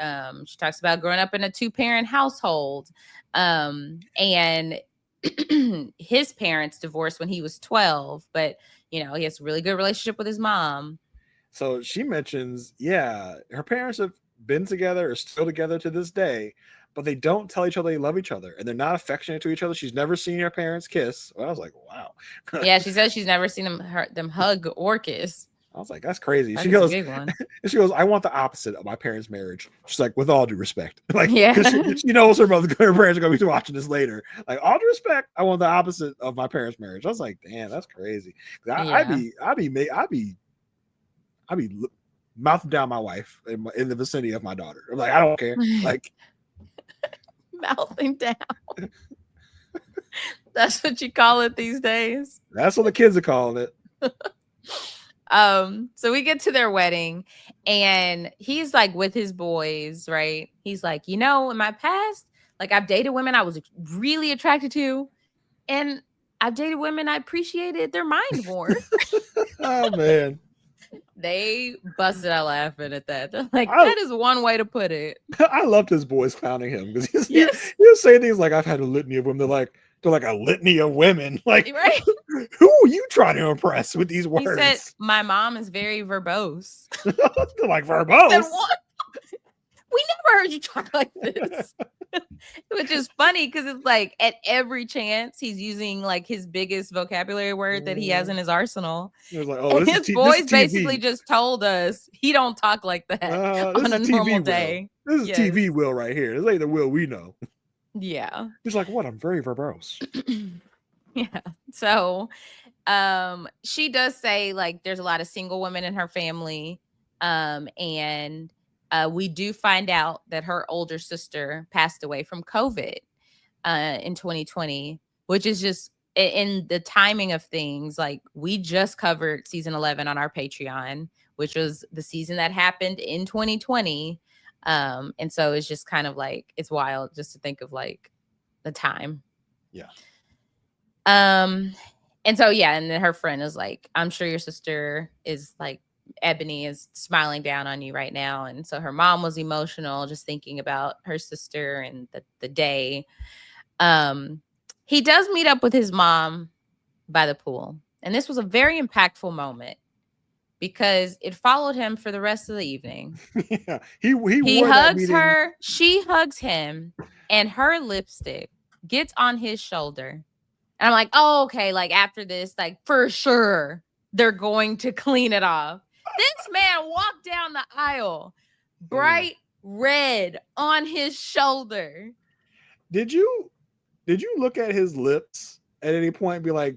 She talks about growing up in a 2-parent household, and his parents divorced when he was 12, but he has a really good relationship with his mom. So she mentions, her parents have been together, or still together to this day, but they don't tell each other they love each other, and they're not affectionate to each other. She's never seen her parents kiss. Well, I was like, wow. Yeah, she says she's never seen them hug or kiss. I was like, that's crazy. She goes, I want the opposite of my parents' marriage. She's like, with all due respect. She knows her parents are going to be watching this later. Like, all due respect, I want the opposite of my parents' marriage. I was like, damn, that's crazy. I'd be mouthing down my wife in the vicinity of my daughter. I'm like, I don't care. Like, mouthing down. That's what you call it these days. That's what the kids are calling it. So we get to their wedding, and he's with his boys, right? He's like, in my past, I've dated women I was really attracted to, and I've dated women I appreciated their mind more. Oh man. They busted out laughing at that. They're like, that is one way to put it. I loved his boys clowning him, because he was saying things like, I've had a litany of women. They're like a litany of women. Like, right? Who are you trying to impress with these words? He said, my mom is very verbose. They're like, verbose? Said, what? We never heard you talk like this. Which is funny because it's like at every chance he's using like his biggest vocabulary word that he has in his arsenal. It was like, oh, And this his is boys basically TV. just told us he don't talk like that This on a is normal TV day. Will. This is Yes. TV Will right here. This ain't the Will we know. Yeah. He's like, what? I'm very verbose. Yeah. So she does say like there's a lot of single women in her family. And we do find out that her older sister passed away from COVID in 2020, which is just in the timing of things. Like we just covered season 11 on our Patreon, which was the season that happened in 2020. And so it's just kind of like, it's wild just to think of like the time. Yeah. And so, yeah. And then her friend is like, I'm sure your sister is like, Ebony is smiling down on you right now. And so her mom was emotional just thinking about her sister and the day. He does meet up with his mom by the pool. And this was a very impactful moment because it followed him for the rest of the evening. Yeah. He He hugs her, she hugs him, and her lipstick gets on his shoulder. And I'm like, oh, okay, like after this, like for sure, they're going to clean it off. This man walked down the aisle, bright red on his shoulder. Did you look at his lips at any point and be like,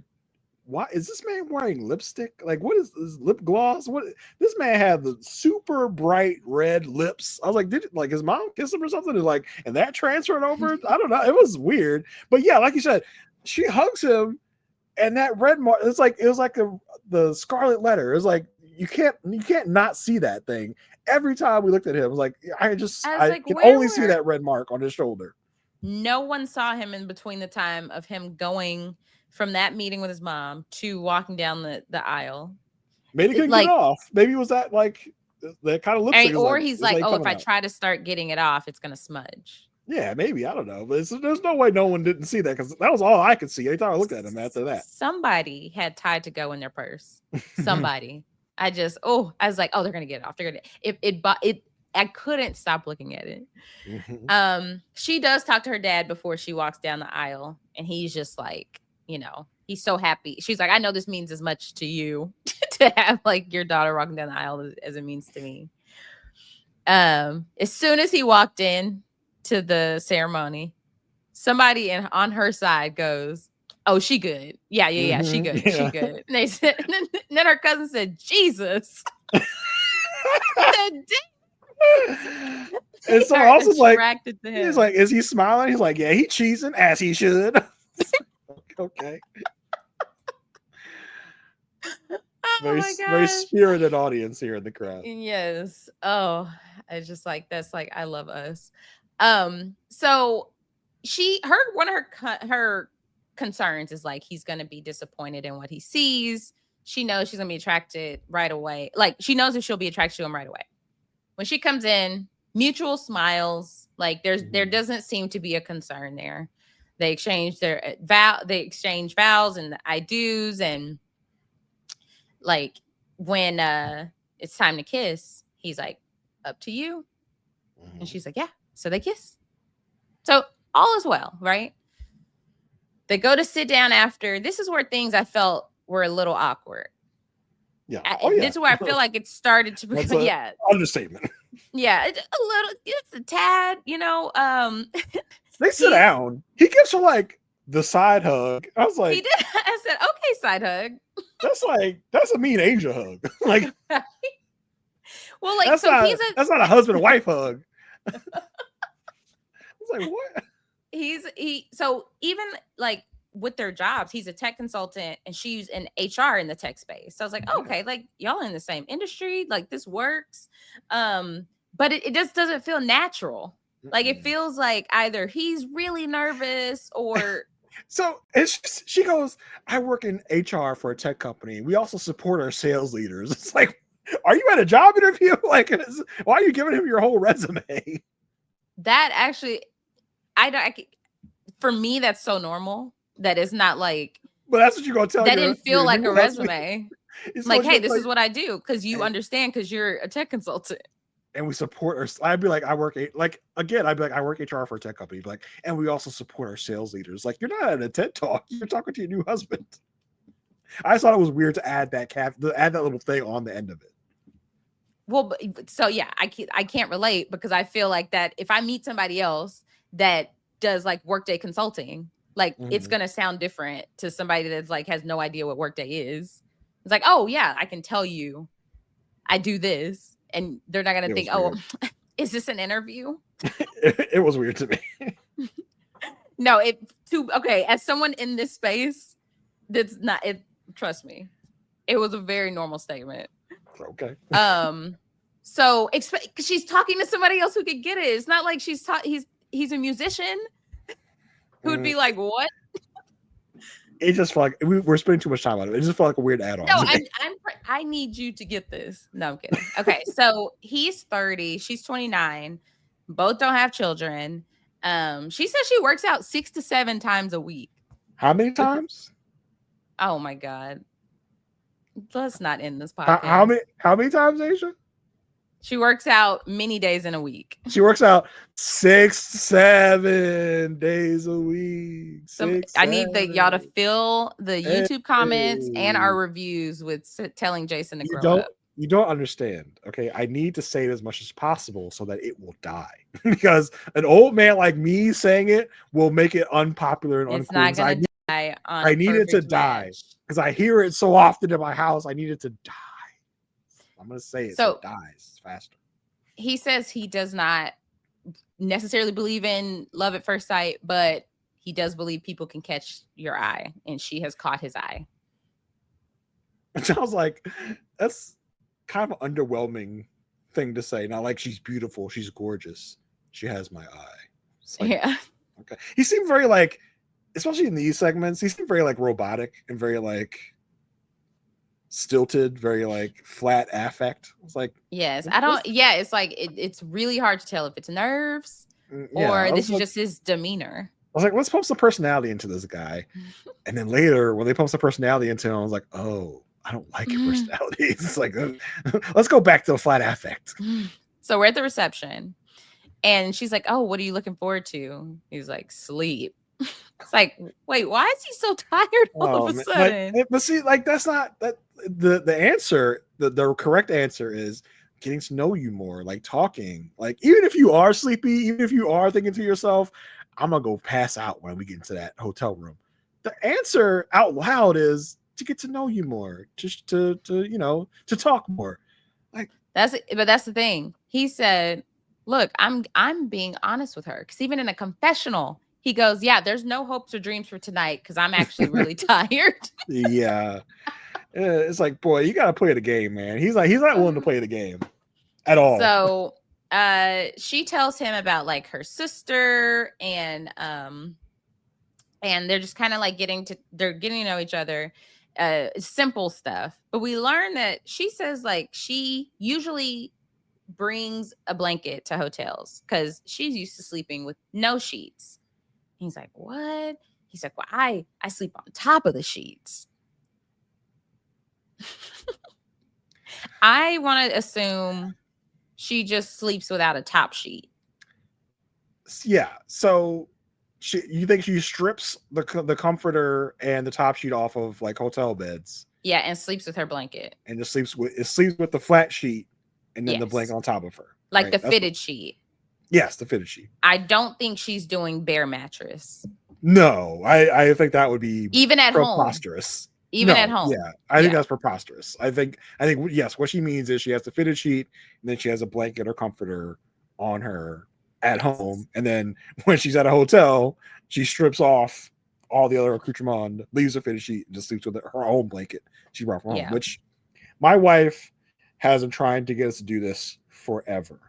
why is this man wearing lipstick? Like, what is this lip gloss? What this man had the super bright red lips. I was like, did it, like his mom kiss him or something? And like, and that transferred over? I don't know. It was weird. But yeah, like you said, she hugs him, and that red mark. It was like the scarlet letter. It was like you can't not see that thing. Every time we looked at him, it was like I can only see that red mark on his shoulder. No one saw him in between the time of him going from that meeting with his mom to walking down the aisle. Maybe he couldn't get it off. Maybe it was that like that kind of lipstick. Or he's like, oh, if I try to start getting it off, it's gonna smudge. Yeah, maybe. I don't know. But there's no way no one didn't see that because that was all I could see anytime I looked at him after that. Somebody had Tide to Go in their purse. Somebody. I was like, oh, they're gonna get it off. They're gonna I couldn't stop looking at it. She does talk to her dad before she walks down the aisle, and he's just like, he's so happy. She's like, I know this means as much to you to have like your daughter walking down the aisle as it means to me. As soon as he walked in to the ceremony, somebody on her side goes, oh, she good. Yeah, she good. Yeah. She good. And they said, and then her cousin said, Jesus. And so also like, he's like, is he smiling? He's like, yeah, he cheesing as he should. Okay. Very spirited audience here in the crowd. Yes. Oh, I just like that's like I love us. So one of her concerns is like he's gonna be disappointed in what he sees. She knows she's gonna be attracted right away. Like she knows if she'll be attracted to him right away. When she comes in, mutual smiles. Like there doesn't seem to be a concern there. They exchange vows and the I do's, and like when it's time to kiss, he's like, up to you. And she's like, yeah. So they kiss. So all is well, right? They go to sit down after. This is where things I felt were a little awkward. Yeah. This is where I feel like it started to become, understatement. Yeah, it's a tad, They sit down. He gives her like the side hug. I was like, he did. I said, okay, side hug. That's a mean Asia hug. Like, well, like, that's not a husband and wife hug. I was like, what? So even like with their jobs, he's a tech consultant and she's in HR in the tech space. So I was like, okay, like y'all in the same industry, like this works. But it just doesn't feel natural. Like it feels like either he's really nervous or so she goes, I work in HR for a tech company. We also support our sales leaders. It's like, are you at a job interview? Like, why are you giving him your whole resume? That actually, for me, that's so normal that it's not like. But that's what you're gonna tell. That didn't feel like a resume. Like, hey, this is what I do because you understand because you're a tech consultant. and we support our. I'd be like, I work like again. I'd be like, I work HR for a tech company. Like, and we also support our sales leaders. Like, you're not at a TED talk. You're talking to your new husband. I just thought it was weird to add that add that little thing on the end of it. Well, so yeah, I can't relate because I feel like that if I meet somebody else that does like Workday consulting, like it's gonna sound different to somebody that's like has no idea what Workday is. It's like, oh yeah, I can tell you, I do this, and they're not gonna think, oh, is this an interview? It was weird to me. No, okay. As someone in this space, that's not it. Trust me, it was a very normal statement. Okay. So she's talking to somebody else who could get it. It's not like he's a musician who'd be like, what? It just felt like we're spending too much time on it. It just felt like a weird add-on. No, I need you to get this. No, I'm kidding. Okay, so he's 30, she's 29. Both don't have children. She says she works out 6 to 7 times a week. How many times? Oh my God. Let's not end this podcast. How many times, Aysha? She works out many days in a week. She works out 6, 7 days a week. I need y'all to fill the YouTube comments and our reviews with telling Jason to grow up. You don't understand. Okay, I need to say it as much as possible so that it will die. Because an old man like me saying it will make it unpopular and it's not going to die. I need it to die because I hear it so often in my house. I need it to die. I'm going to say it so it dies faster. He says he does not necessarily believe in love at first sight, but he does believe people can catch your eye, and she has caught his eye. Which I was like, that's kind of an underwhelming thing to say. Not like she's beautiful, she's gorgeous. She has my eye. Like, yeah. Okay. He seemed very like, especially in these segments, he seemed very like robotic and very like stilted, very like flat affect. It's like, yes, I don't. Yeah, it's like it's really hard to tell if it's nerves or this is just his demeanor. I was like, let's pump some personality into this guy, and then later when they pump some personality into him, I was like, oh, I don't like your personality. It's like, let's go back to a flat affect. So we're at the reception, and she's like, oh, what are you looking forward to? He's like, sleep. It's like, wait, why is he so tired all of a sudden? But see, like that's not that the answer. The correct answer is getting to know you more, like talking. Like even if you are sleepy, even if you are thinking to yourself, I'm gonna go pass out when we get into that hotel room. The answer out loud is to get to know you more, just to talk more. Like that's the thing. He said, look, I'm being honest with her, because even in a confessional, he goes, yeah, there's no hopes or dreams for tonight because I'm actually really tired. Yeah. It's like, boy, you got to play the game, man. He's not willing to play the game at all. So she tells him about like her sister and they're just kind of like getting to know each other. Simple stuff. But we learn that she says like she usually brings a blanket to hotels because she's used to sleeping with no sheets. He's like, what? He's like, well, I sleep on top of the sheets. I want to assume she just sleeps without a top sheet. Yeah. So you think she strips the comforter and the top sheet off of like hotel beds? Yeah, and sleeps with her blanket. And just sleeps with the flat sheet and then the blanket on top of her. Like right? The fitted sheet. Yes, the fitted sheet. I don't think she's doing bare mattress. No, I think that would be even at preposterous. Home. Even at home. Yeah, I think that's preposterous. I think yes, what she means is she has the fitted sheet and then she has a blanket or comforter on her at home, and then when she's at a hotel, she strips off all the other accoutrement, leaves her fitted sheet, and just sleeps with her own blanket she brought from home. Which my wife has been trying to get us to do this forever.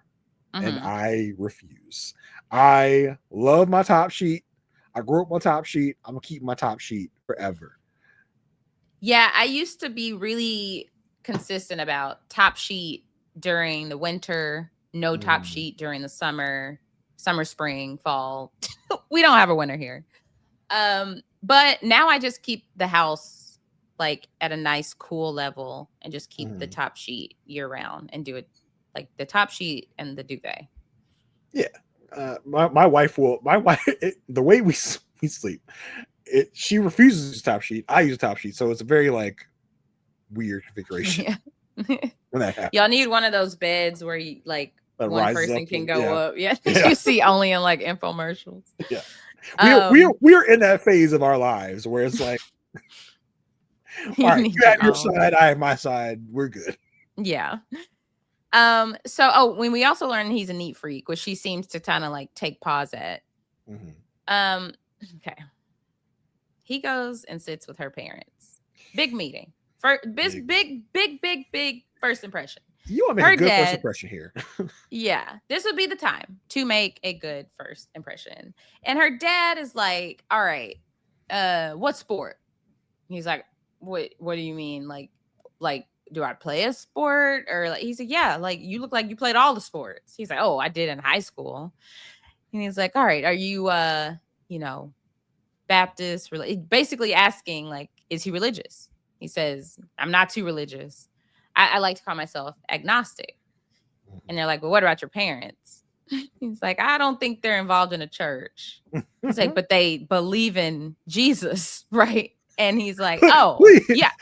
And I refuse. I love my top sheet. I grew up my top sheet. I'm gonna keep my top sheet forever. Yeah, I used to be really consistent about top sheet during the winter, no top sheet during the summer, spring, fall. We don't have a winter here. But now I just keep the house like at a nice cool level and just keep the top sheet year round and do it like the top sheet and the duvet. Yeah. My wife, the way we sleep, she refuses to use top sheet. I use a top sheet. So it's a very like weird configuration Yeah. when that happens. Y'all need one of those beds where you like That one rises person up can and- go yeah. up. Yeah. Yeah. You see only in like infomercials. Yeah. Um, We're in that phase of our lives where it's like, you all right, need you have your own. side, I have my side. We're good. Yeah. When we also learned he's a neat freak, which she seems to kind of like take pause at. Mhm. Okay. He goes and sits with her parents. Big meeting. Big first impression. You want to make Her a good first dad- impression here. Yeah, this would be the time to make a good first impression. And her dad is like, "All right, what sport?" He's like, "What do you mean? Like do I play a sport?" Or like he said, "Yeah, like you look like you played all the sports." He's like, "Oh, I did in high school." And he's like, "All right, are you Baptist?" Basically asking like, is he religious? He says, "I'm not too religious. I like to call myself agnostic." And they're like, "Well, what about your parents?" He's like, "I don't think they're involved in a church." He's like, "But they believe in Jesus, right?" And he's like, "Oh, Please. yeah."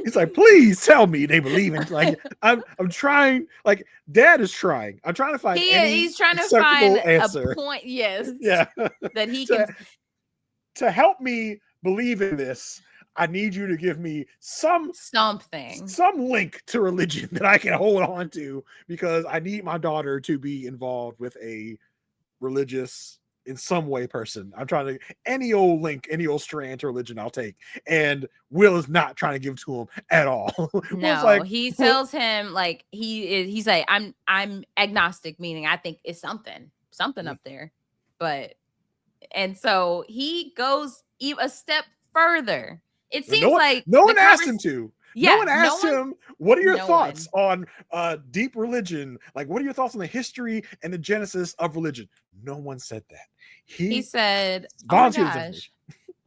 He's like, please tell me they believe in like I'm trying, like dad is trying. I'm trying to find He's trying to acceptable find answer. a point, yes, Yeah. that he to, can. to help me believe in this, I need you to give me some Something. link to religion that I can hold on to, because I need my daughter to be involved with a religious in some way person. I'm trying to any old link, any old strand to religion I'll take. And Will is not trying to give to him at all. Will's No, like, he tells him like he's like, I'm agnostic, meaning I think it's something up there. But and so he goes a step further. It seems like no one asked him to. Yeah, no one asked him, what are your no thoughts on deep religion? Like, what are your thoughts on the history and the genesis of religion? No one said that. He said, "Oh my volunteered his gosh, information.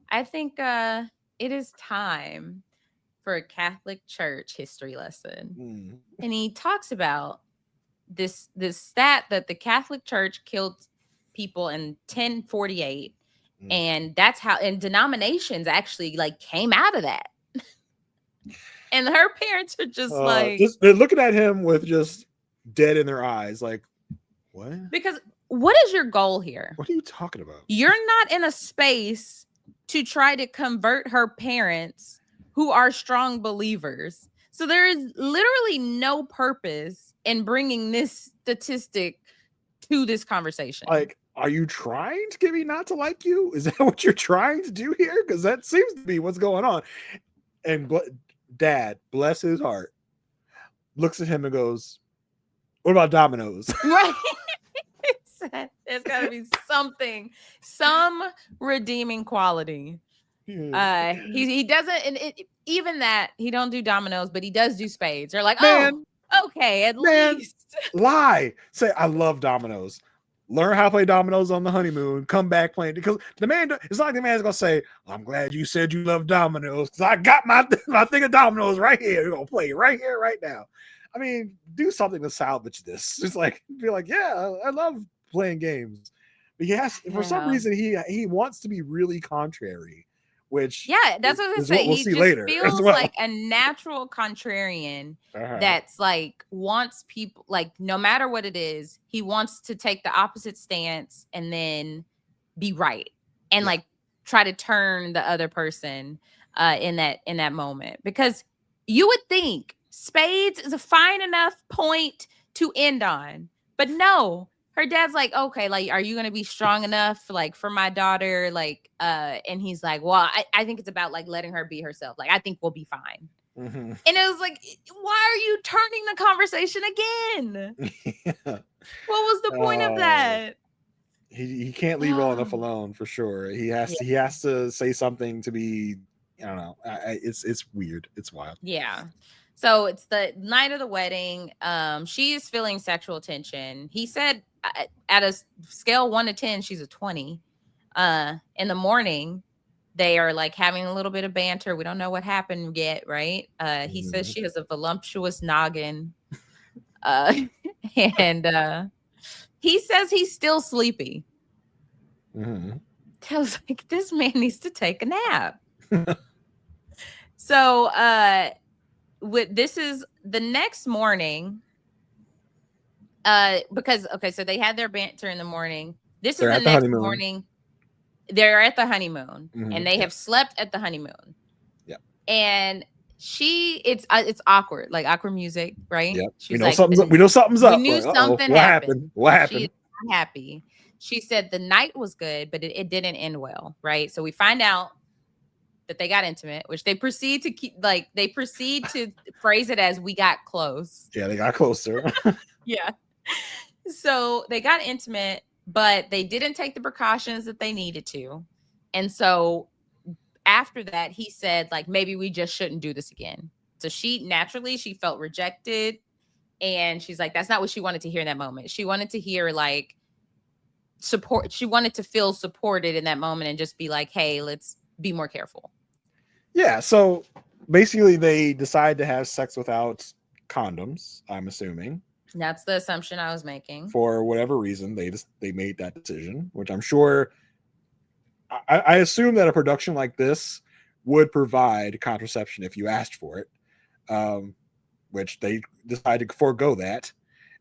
I think it is time for a Catholic Church history lesson." And he talks about this stat that the Catholic Church killed people in 1048, and that's how, and denominations actually like came out of that. And her parents are just like, they're looking at him with just dead in their eyes, like, what? Because what is your goal here? What are you talking about? You're not in a space to try to convert her parents who are strong believers. So there is literally no purpose in bringing this statistic to this conversation. Like, are you trying to get me not to like you? Is that what you're trying to do here? Because that seems to be what's going on. And dad, bless his heart, looks at him and goes, "What about dominoes?" Right. There's got to be some redeeming quality. He doesn't, and even that he don't do dominoes, but he does do spades. They're like, Man, oh, okay, at least lie. Say, I love dominoes. Learn how to play dominoes on the honeymoon. Come back playing, because the man. It's not like the man's gonna say, "I'm glad you said you love dominoes, because I got my thing of dominoes right here. We're gonna play right here, right now." I mean, do something to salvage this. Just like be like, yeah, I love playing games. But yes, for some reason he wants to be really contrary, which that's what I is say. what we'll He see just later feels as well. like a natural contrarian that's like wants people, like no matter what it is, he wants to take the opposite stance and then be right and like try to turn the other person in that moment, because you would think spades is a fine enough point to end on, but no. Her dad's like, "Okay, like, are you gonna be strong enough, like, for my daughter?" Like, and he's like, "Well, I think it's about like letting her be herself. Like, I think we'll be fine." And it was like, why are you turning the conversation again? What was the point of that? He can't leave well enough alone, for sure. He has to say something to be, I don't know. It's weird. It's wild. Yeah. So it's the night of the wedding. She is feeling sexual tension. He said at a scale 1 to 10, she's a 20. In the morning, they are like having a little bit of banter. We don't know what happened yet, right? He says she has a voluptuous noggin. And he says he's still sleepy. Mm-hmm. I was like, this man needs to take a nap. So this is the next morning. Because okay, so they had their banter in the morning. This They're is the at the next honeymoon. morning. They're at the honeymoon, Mhm, and they yeah. have slept at the honeymoon. Yeah. And it's awkward, like awkward music, right? Yeah. She's We know like, something's up. We know something's we up. knew Like, something what happened. happened? What happened? She's not happy. She said the night was good, but it didn't end well, right? So we find out that they got intimate, which they proceed to phrase it as we got close. Yeah, they got closer. Yeah. So they got intimate, but they didn't take the precautions that they needed to. And so after that, he said, like, maybe we just shouldn't do this again. So she felt rejected. And she's like, that's not what she wanted to hear in that moment. She wanted to hear like support. She wanted to feel supported in that moment and just be like, hey, let's be more careful. Yeah. So basically, they decide to have sex without condoms, I'm assuming. That's the assumption I was making. For whatever reason, they made that decision, which I'm sure. I assume that a production like this would provide contraception if you asked for it, which they decided to forego that.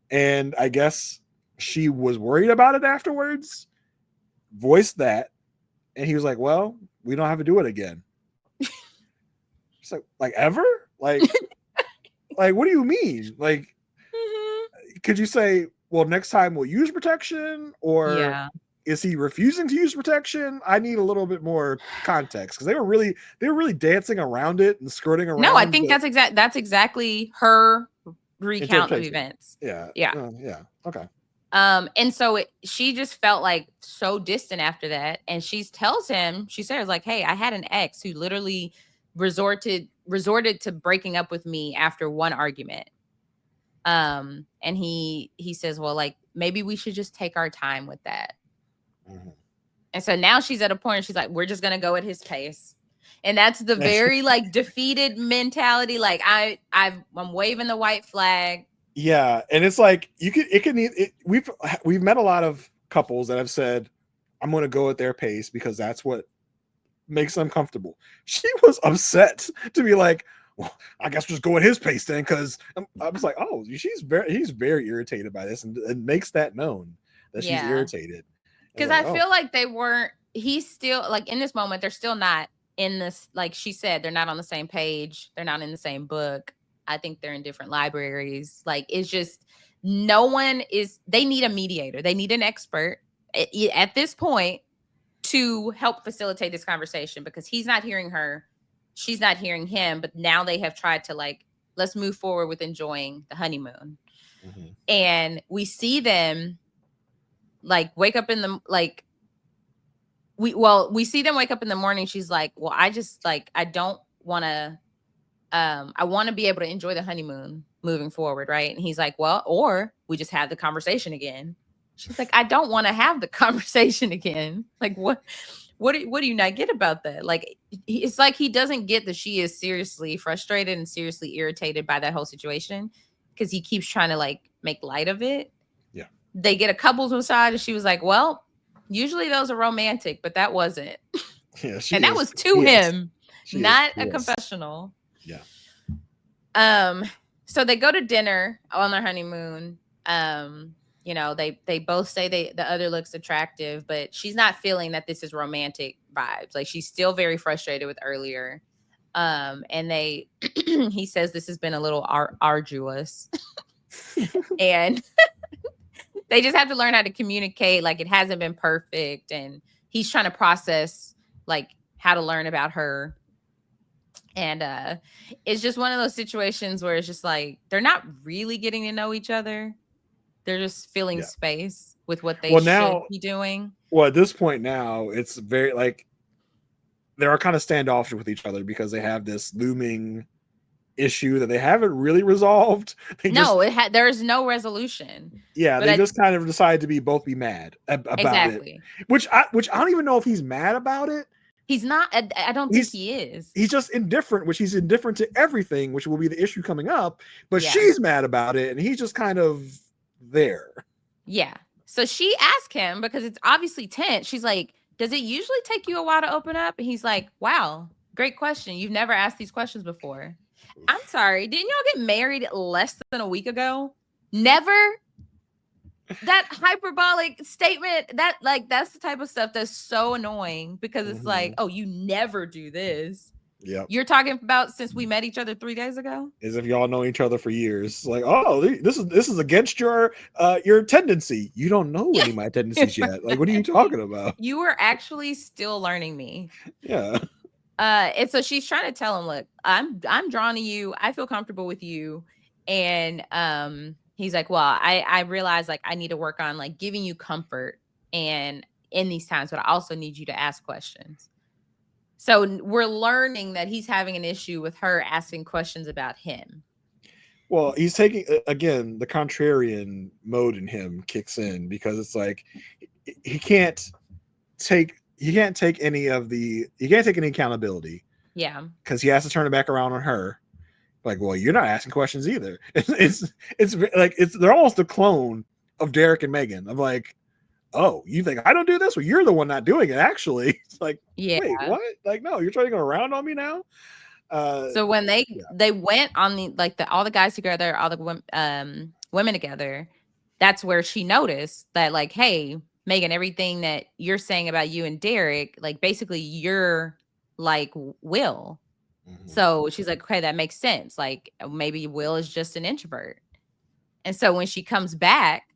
And I guess she was worried about it afterwards, voiced that, and he was like, well, we don't have to do it again. It's like ever? Like what do you mean? Like, could you say, well, next time we'll use protection, or is he refusing to use protection? I need a little bit more context, because they were really dancing around it and skirting around. No, I think that's exactly her recount of events. Yeah. Okay. And so she just felt like so distant after that. And she says like, hey, I had an ex who literally resorted to breaking up with me after one argument. And he says, well, like, maybe we should just take our time with that. Mm-hmm. And so now she's at a point where she's like, we're just going to go at his pace. And that's the very like defeated mentality. Like I'm waving the white flag. Yeah. And it's like, we've met a lot of couples that have said, I'm going to go at their pace because that's what makes them comfortable. She was upset to be like, well, I guess we'll just go at his pace then, because I was like, oh, he's very irritated by this, and makes that known that she's irritated. Because I feel like he's still like in this moment, they're still not in this, like she said, they're not on the same page. They're not in the same book. I think they're in different libraries. Like, it's just they need a mediator. They need an expert at this point to help facilitate this conversation, because he's not hearing her. She's not hearing him, but now they have tried to like, let's move forward with enjoying the honeymoon. Mm-hmm. And we see them like wake up in the, like, we see them wake up in the morning. She's like, well, I just like, I don't want to, I want to be able to enjoy the honeymoon moving forward. Right. And he's like, well, or we just have the conversation again. She's like, I don't want to have the conversation again. Like, what do you not get about that? Like, it's like he doesn't get that she is seriously frustrated and seriously irritated by that whole situation, because he keeps trying to like make light of it. Yeah. They get a couples massage, and she was like, well, usually those are romantic, but that wasn't. Yeah, and that was to him, not a confessional. Yeah. So they go to dinner on their honeymoon. You know, they both say the other looks attractive, but she's not feeling that this is romantic vibes. Like, she's still very frustrated with earlier. And he says this has been a little arduous. And they just have to learn how to communicate. Like, it hasn't been perfect. And he's trying to process like how to learn about her. And it's just one of those situations where it's just like, they're not really getting to know each other. They're just filling space with what they should be doing. Well, at this point now, it's very like they are kind of standoffish with each other, because they have this looming issue that they haven't really resolved. There is no resolution. Yeah, but they just kind of decide to both be mad about it. Which I don't even know if he's mad about it. He's not. I don't think he is. He's just indifferent, which he's indifferent to everything, which will be the issue coming up. But she's mad about it, and he's just kind of there. Yeah. So she asked him, because it's obviously tense. She's like, does it usually take you a while to open up? And he's like, wow, great question. You've never asked these questions before. I'm sorry. Didn't y'all get married less than a week ago? Never? That hyperbolic statement, that's the type of stuff that's so annoying, because it's like, oh, you never do this. Yep. You're talking about since we met each other 3 days ago? As if y'all know each other for years. Like, oh, this is against your tendency. You don't know any of my tendencies yet. Like, what are you talking about? You were actually still learning me. Yeah. And so she's trying to tell him, look, I'm drawn to you. I feel comfortable with you. And he's like, well, I realize like I need to work on like giving you comfort and in these times, but I also need you to ask questions. So we're learning that he's having an issue with her asking questions about him. Well, he's taking, again, the contrarian mode in him kicks in, because it's like he can't take any accountability. Yeah. Because he has to turn it back around on her. Like, well, you're not asking questions either. It's like they're almost a clone of Derek and Megan. I'm like, oh, you think I don't do this? Well, you're the one not doing it, actually. It's like, yeah. Wait, what? Like, no, you're trying to go around on me now. So when they went on all the guys together, all the women together, that's where she noticed that, like, hey, Megan, everything that you're saying about you and Derek, like, basically you're like Will. So she's like, okay, that makes sense. Like, maybe Will is just an introvert. And so when she comes back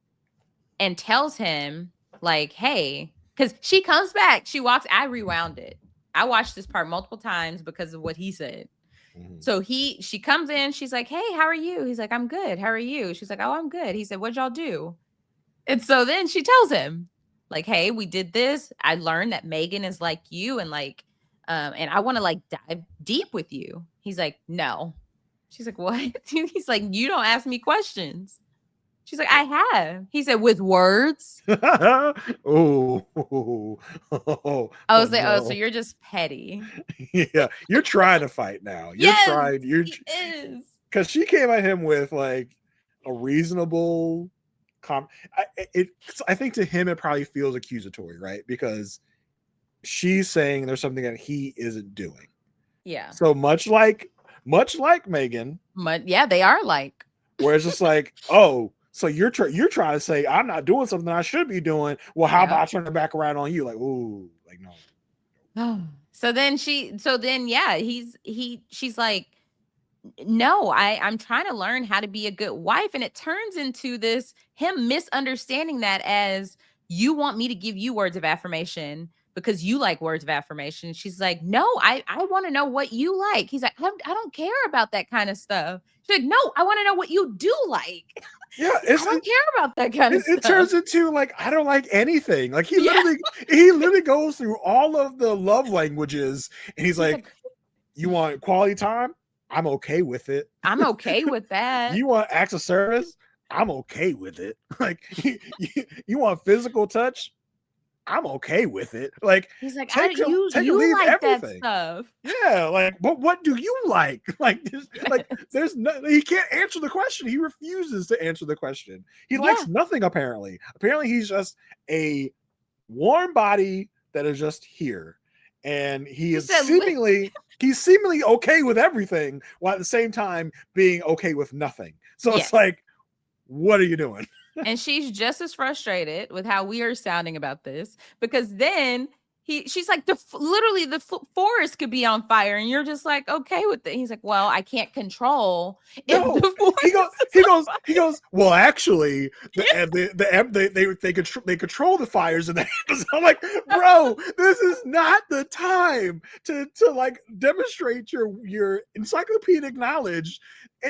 and tells him, like, hey, because she comes back, she walks, I rewound it. I watched this part multiple times because of what he said. So she comes in, she's like, hey, how are you? He's like, I'm good. How are you? She's like, oh, I'm good. He said, what'd y'all do? And so then she tells him, like, hey, we did this. I learned that Megan is like you, and like, and I want to like dive deep with you. He's like, no. She's like, what? He's like, you don't ask me questions. She's like, I have. He said, with words. I was like, no. Oh, so you're just petty. Yeah, you're trying to fight now. You're is. Because she came at him with like a reasonable I think to him it probably feels accusatory, right? Because she's saying there's something that he isn't doing. Yeah. So much like Megan. Yeah, they are like. Where it's just like, oh, so you're trying to say I'm not doing something I should be doing. Well, how about I turn it back around on you? Like, ooh, like no. Oh. So then she's like, no, I'm trying to learn how to be a good wife. And it turns into this, him misunderstanding that as, you want me to give you words of affirmation because you like words of affirmation. She's like, no, I want to know what you like. He's like, I don't care about that kind of stuff. She's like, no, I want to know what you do like. Yeah, I don't care about that kind of stuff. It turns into like, I don't like anything. Like he literally goes through all of the love languages, and he's like, you want quality time? I'm okay with it. I'm okay with that. You want acts of service? I'm okay with it. Like you want physical touch? I'm okay with it. Like he's like, you like everything. That stuff. Yeah, like, but what do you like? There's no, he can't answer the question. He refuses to answer the question. He likes nothing apparently. Apparently he's just a warm body that is just here. And he's seemingly okay with everything while at the same time being okay with nothing. So it's like, what are you doing? And she's just as frustrated with how we are sounding about this, because then she's like, literally the forest could be on fire, and you're just like, okay with it. He's like, well, I can't control. No, he goes. Well, actually, they control the fires in the Amazon. I'm like, bro, this is not the time to like demonstrate your encyclopedic knowledge,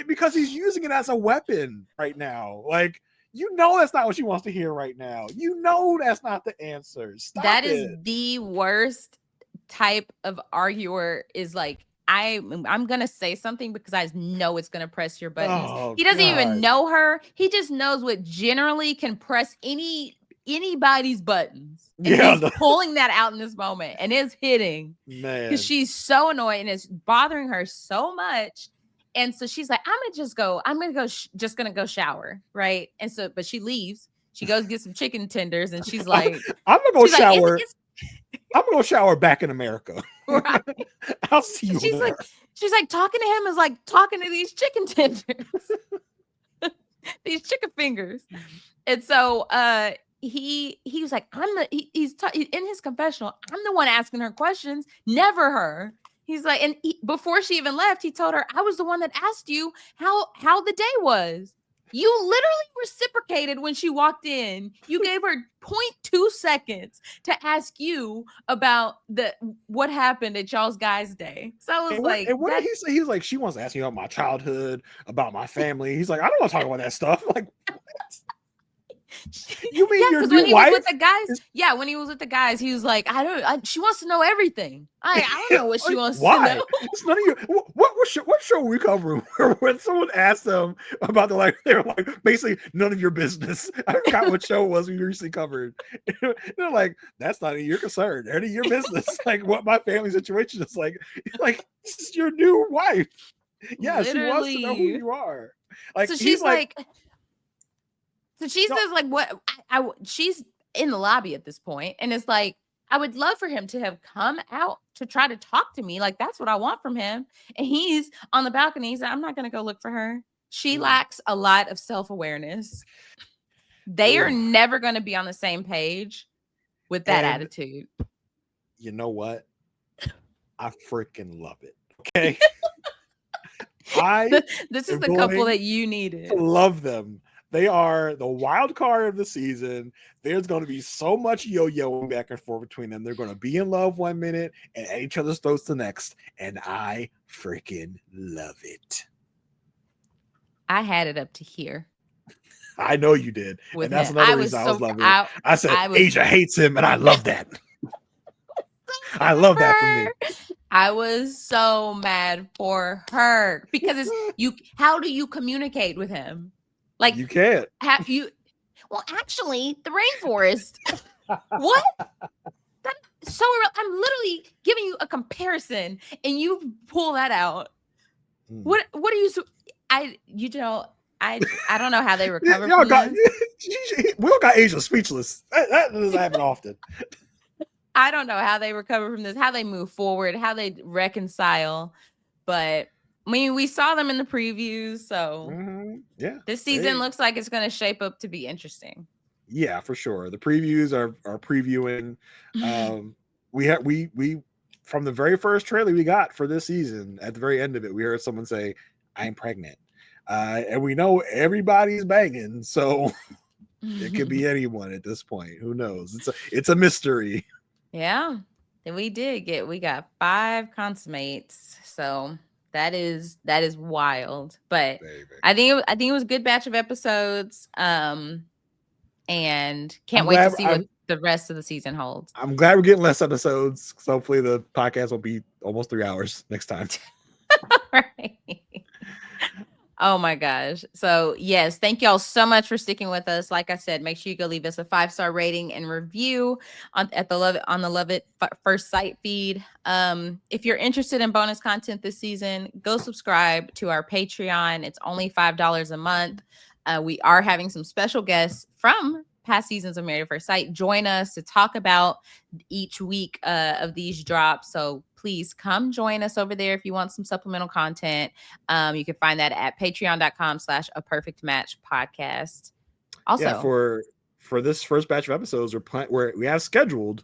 because he's using it as a weapon right now. Like, you know that's not what she wants to hear right now. You know that's not the answer. Stop that it. Is the worst type of arguer, is like, I'm gonna say something because I know it's gonna press your buttons. Oh, he doesn't even know her. He just knows what generally can press anybody's buttons. And he's pulling that out in this moment, and it's hitting. Man, because she's so annoyed and it's bothering her so much. And so she's like, just gonna go shower, right? And so, but she leaves. She goes get some chicken tenders, and she's like, I'm gonna go she's like, shower. I'm gonna go shower back in America. right. I'll see you She's there. she's like talking to him is like talking to these chicken tenders, these chicken fingers. And so he was like, he's in his confessional, I'm the one asking her questions, never her. He's like, and before she even left, he told her, I was the one that asked you how the day was. You literally reciprocated when she walked in. You gave her 0.2 seconds to ask you about what happened at y'all's guys' day. So I was like, what did he say? He was like, she wants to ask me about my childhood, about my family. He's like, I don't want to talk about that stuff. I'm like, what? You mean your new wife? Was with the guys, when he was with the guys, he was like, she wants to know everything. I don't know what she wants to know. It's none of your what show were we covering when someone asked them about they were like, basically none of your business. I forgot what show it was we recently covered. They're like, that's not your concern. None of your business. Like what my family situation is like this is your new wife. Yeah, literally. She wants to know who you are. Like, so she's like so she says, like, what she's in the lobby at this point, and it's like, I would love for him to have come out to try to talk to me. Like, that's what I want from him. And he's on the balcony. He's like, I'm not going to go look for her. She lacks a lot of self-awareness. They are never going to be on the same page with that attitude. You know what? I freaking love it. Okay. This is the couple that you needed. Love them. They are the wild card of the season. There's going to be so much yo-yoing back and forth between them. They're going to be in love one minute and at each other's throats the next. And I freaking love it. I had it up to here. I know you did. And that's another reason I was loving it. I said, Aysha hates him, and I love that. I love that for me. I was so mad for her because how do you communicate with him? Like, you can't. Well, actually, the rainforest. What? That's so real. I'm literally giving you a comparison, and you pull that out. What are you? I don't know how they recover from this. Will got Aysha speechless. That doesn't happen often. I don't know how they recover from this, how they move forward, how they reconcile, but. I mean, we saw them in the previews, so this season looks like it's going to shape up to be interesting. For sure. The previews are previewing. We from the very first trailer we got for this season, at the very end of it, we heard someone say, "I'm pregnant," and we know everybody's banging, so it could be anyone at this point. Who knows? It's a mystery. Yeah, we got 5 consummates, so. That is wild, but I think it was a good batch of episodes, and can't wait to see what the rest of the season holds. I'm glad we're getting less episodes, so hopefully the podcast will be almost 3 hours next time. Right. Oh my gosh. So yes, thank y'all so much for sticking with us. Like I said, make sure you go leave us a 5-star rating and review on the Love It First Sight feed. If you're interested in bonus content this season, go subscribe to our Patreon. It's only $5 a month. We are having some special guests from past seasons of Married at First Sight join us to talk about each week of these drops. So please come join us over there if you want some supplemental content. You can find that at patreon.com/aperfectmatchpodcast. Also, for this first batch of episodes, we have scheduled,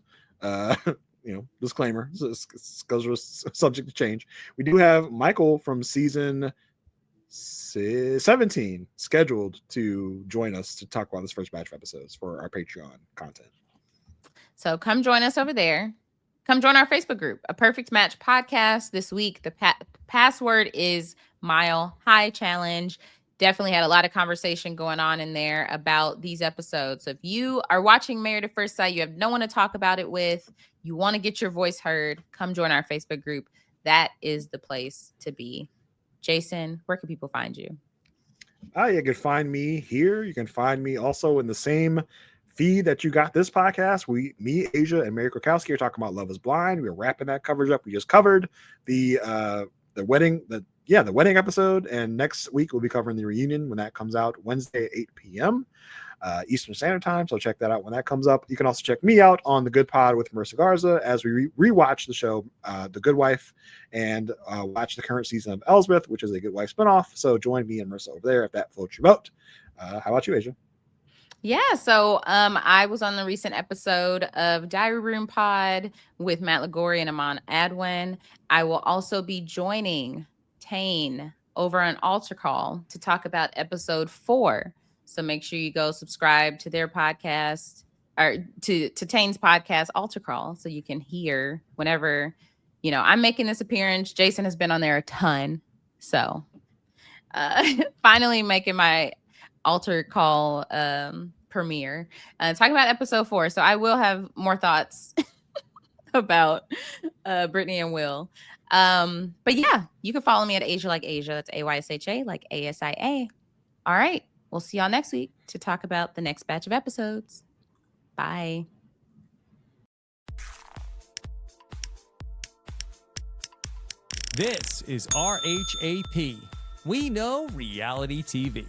disclaimer, schedules subject to change. We do have Michael from season 17 scheduled to join us to talk about this first batch of episodes for our Patreon content. So come join us over there. Come join our Facebook group, A Perfect Match Podcast. This week, the password is Mile High Challenge. Definitely had a lot of conversation going on in there about these episodes. So if you are watching Married at First Sight, you have no one to talk about it with, you want to get your voice heard, come join our Facebook group. That is the place to be. Jason, where can people find you? You can find me here. You can find me also in the same feed that you got this podcast. Me, Aysha, and Mary Krakowski are talking about Love is Blind. We're wrapping that coverage up. We just covered the wedding, the yeah, the wedding episode. And next week we'll be covering the reunion when that comes out Wednesday at 8 p.m. Eastern Standard Time. So check that out when that comes up. You can also check me out on The Good Pod with Marissa Garza as we rewatch the show, The Good Wife, and watch the current season of Elsbeth, which is a Good Wife spinoff. So join me and Marissa over there if that floats your boat. How about you, Aysha? Yeah, so I was on the recent episode of Diary Room Pod with Matt Lagori and Amon Adwin. I will also be joining Tane over on Altar Call to talk about episode 4. So make sure you go subscribe to their podcast or to Tane's podcast, Altar Call, so you can hear whenever, I'm making this appearance. Jason has been on there a ton. So finally making my Altar Call premiere, talking about episode 4. So I will have more thoughts about Brittany and Will. But yeah, you can follow me at Aysha like Aysha. That's AYSHA like ASIA. All right. We'll see y'all next week to talk about the next batch of episodes. Bye. This is RHAP. We know reality TV.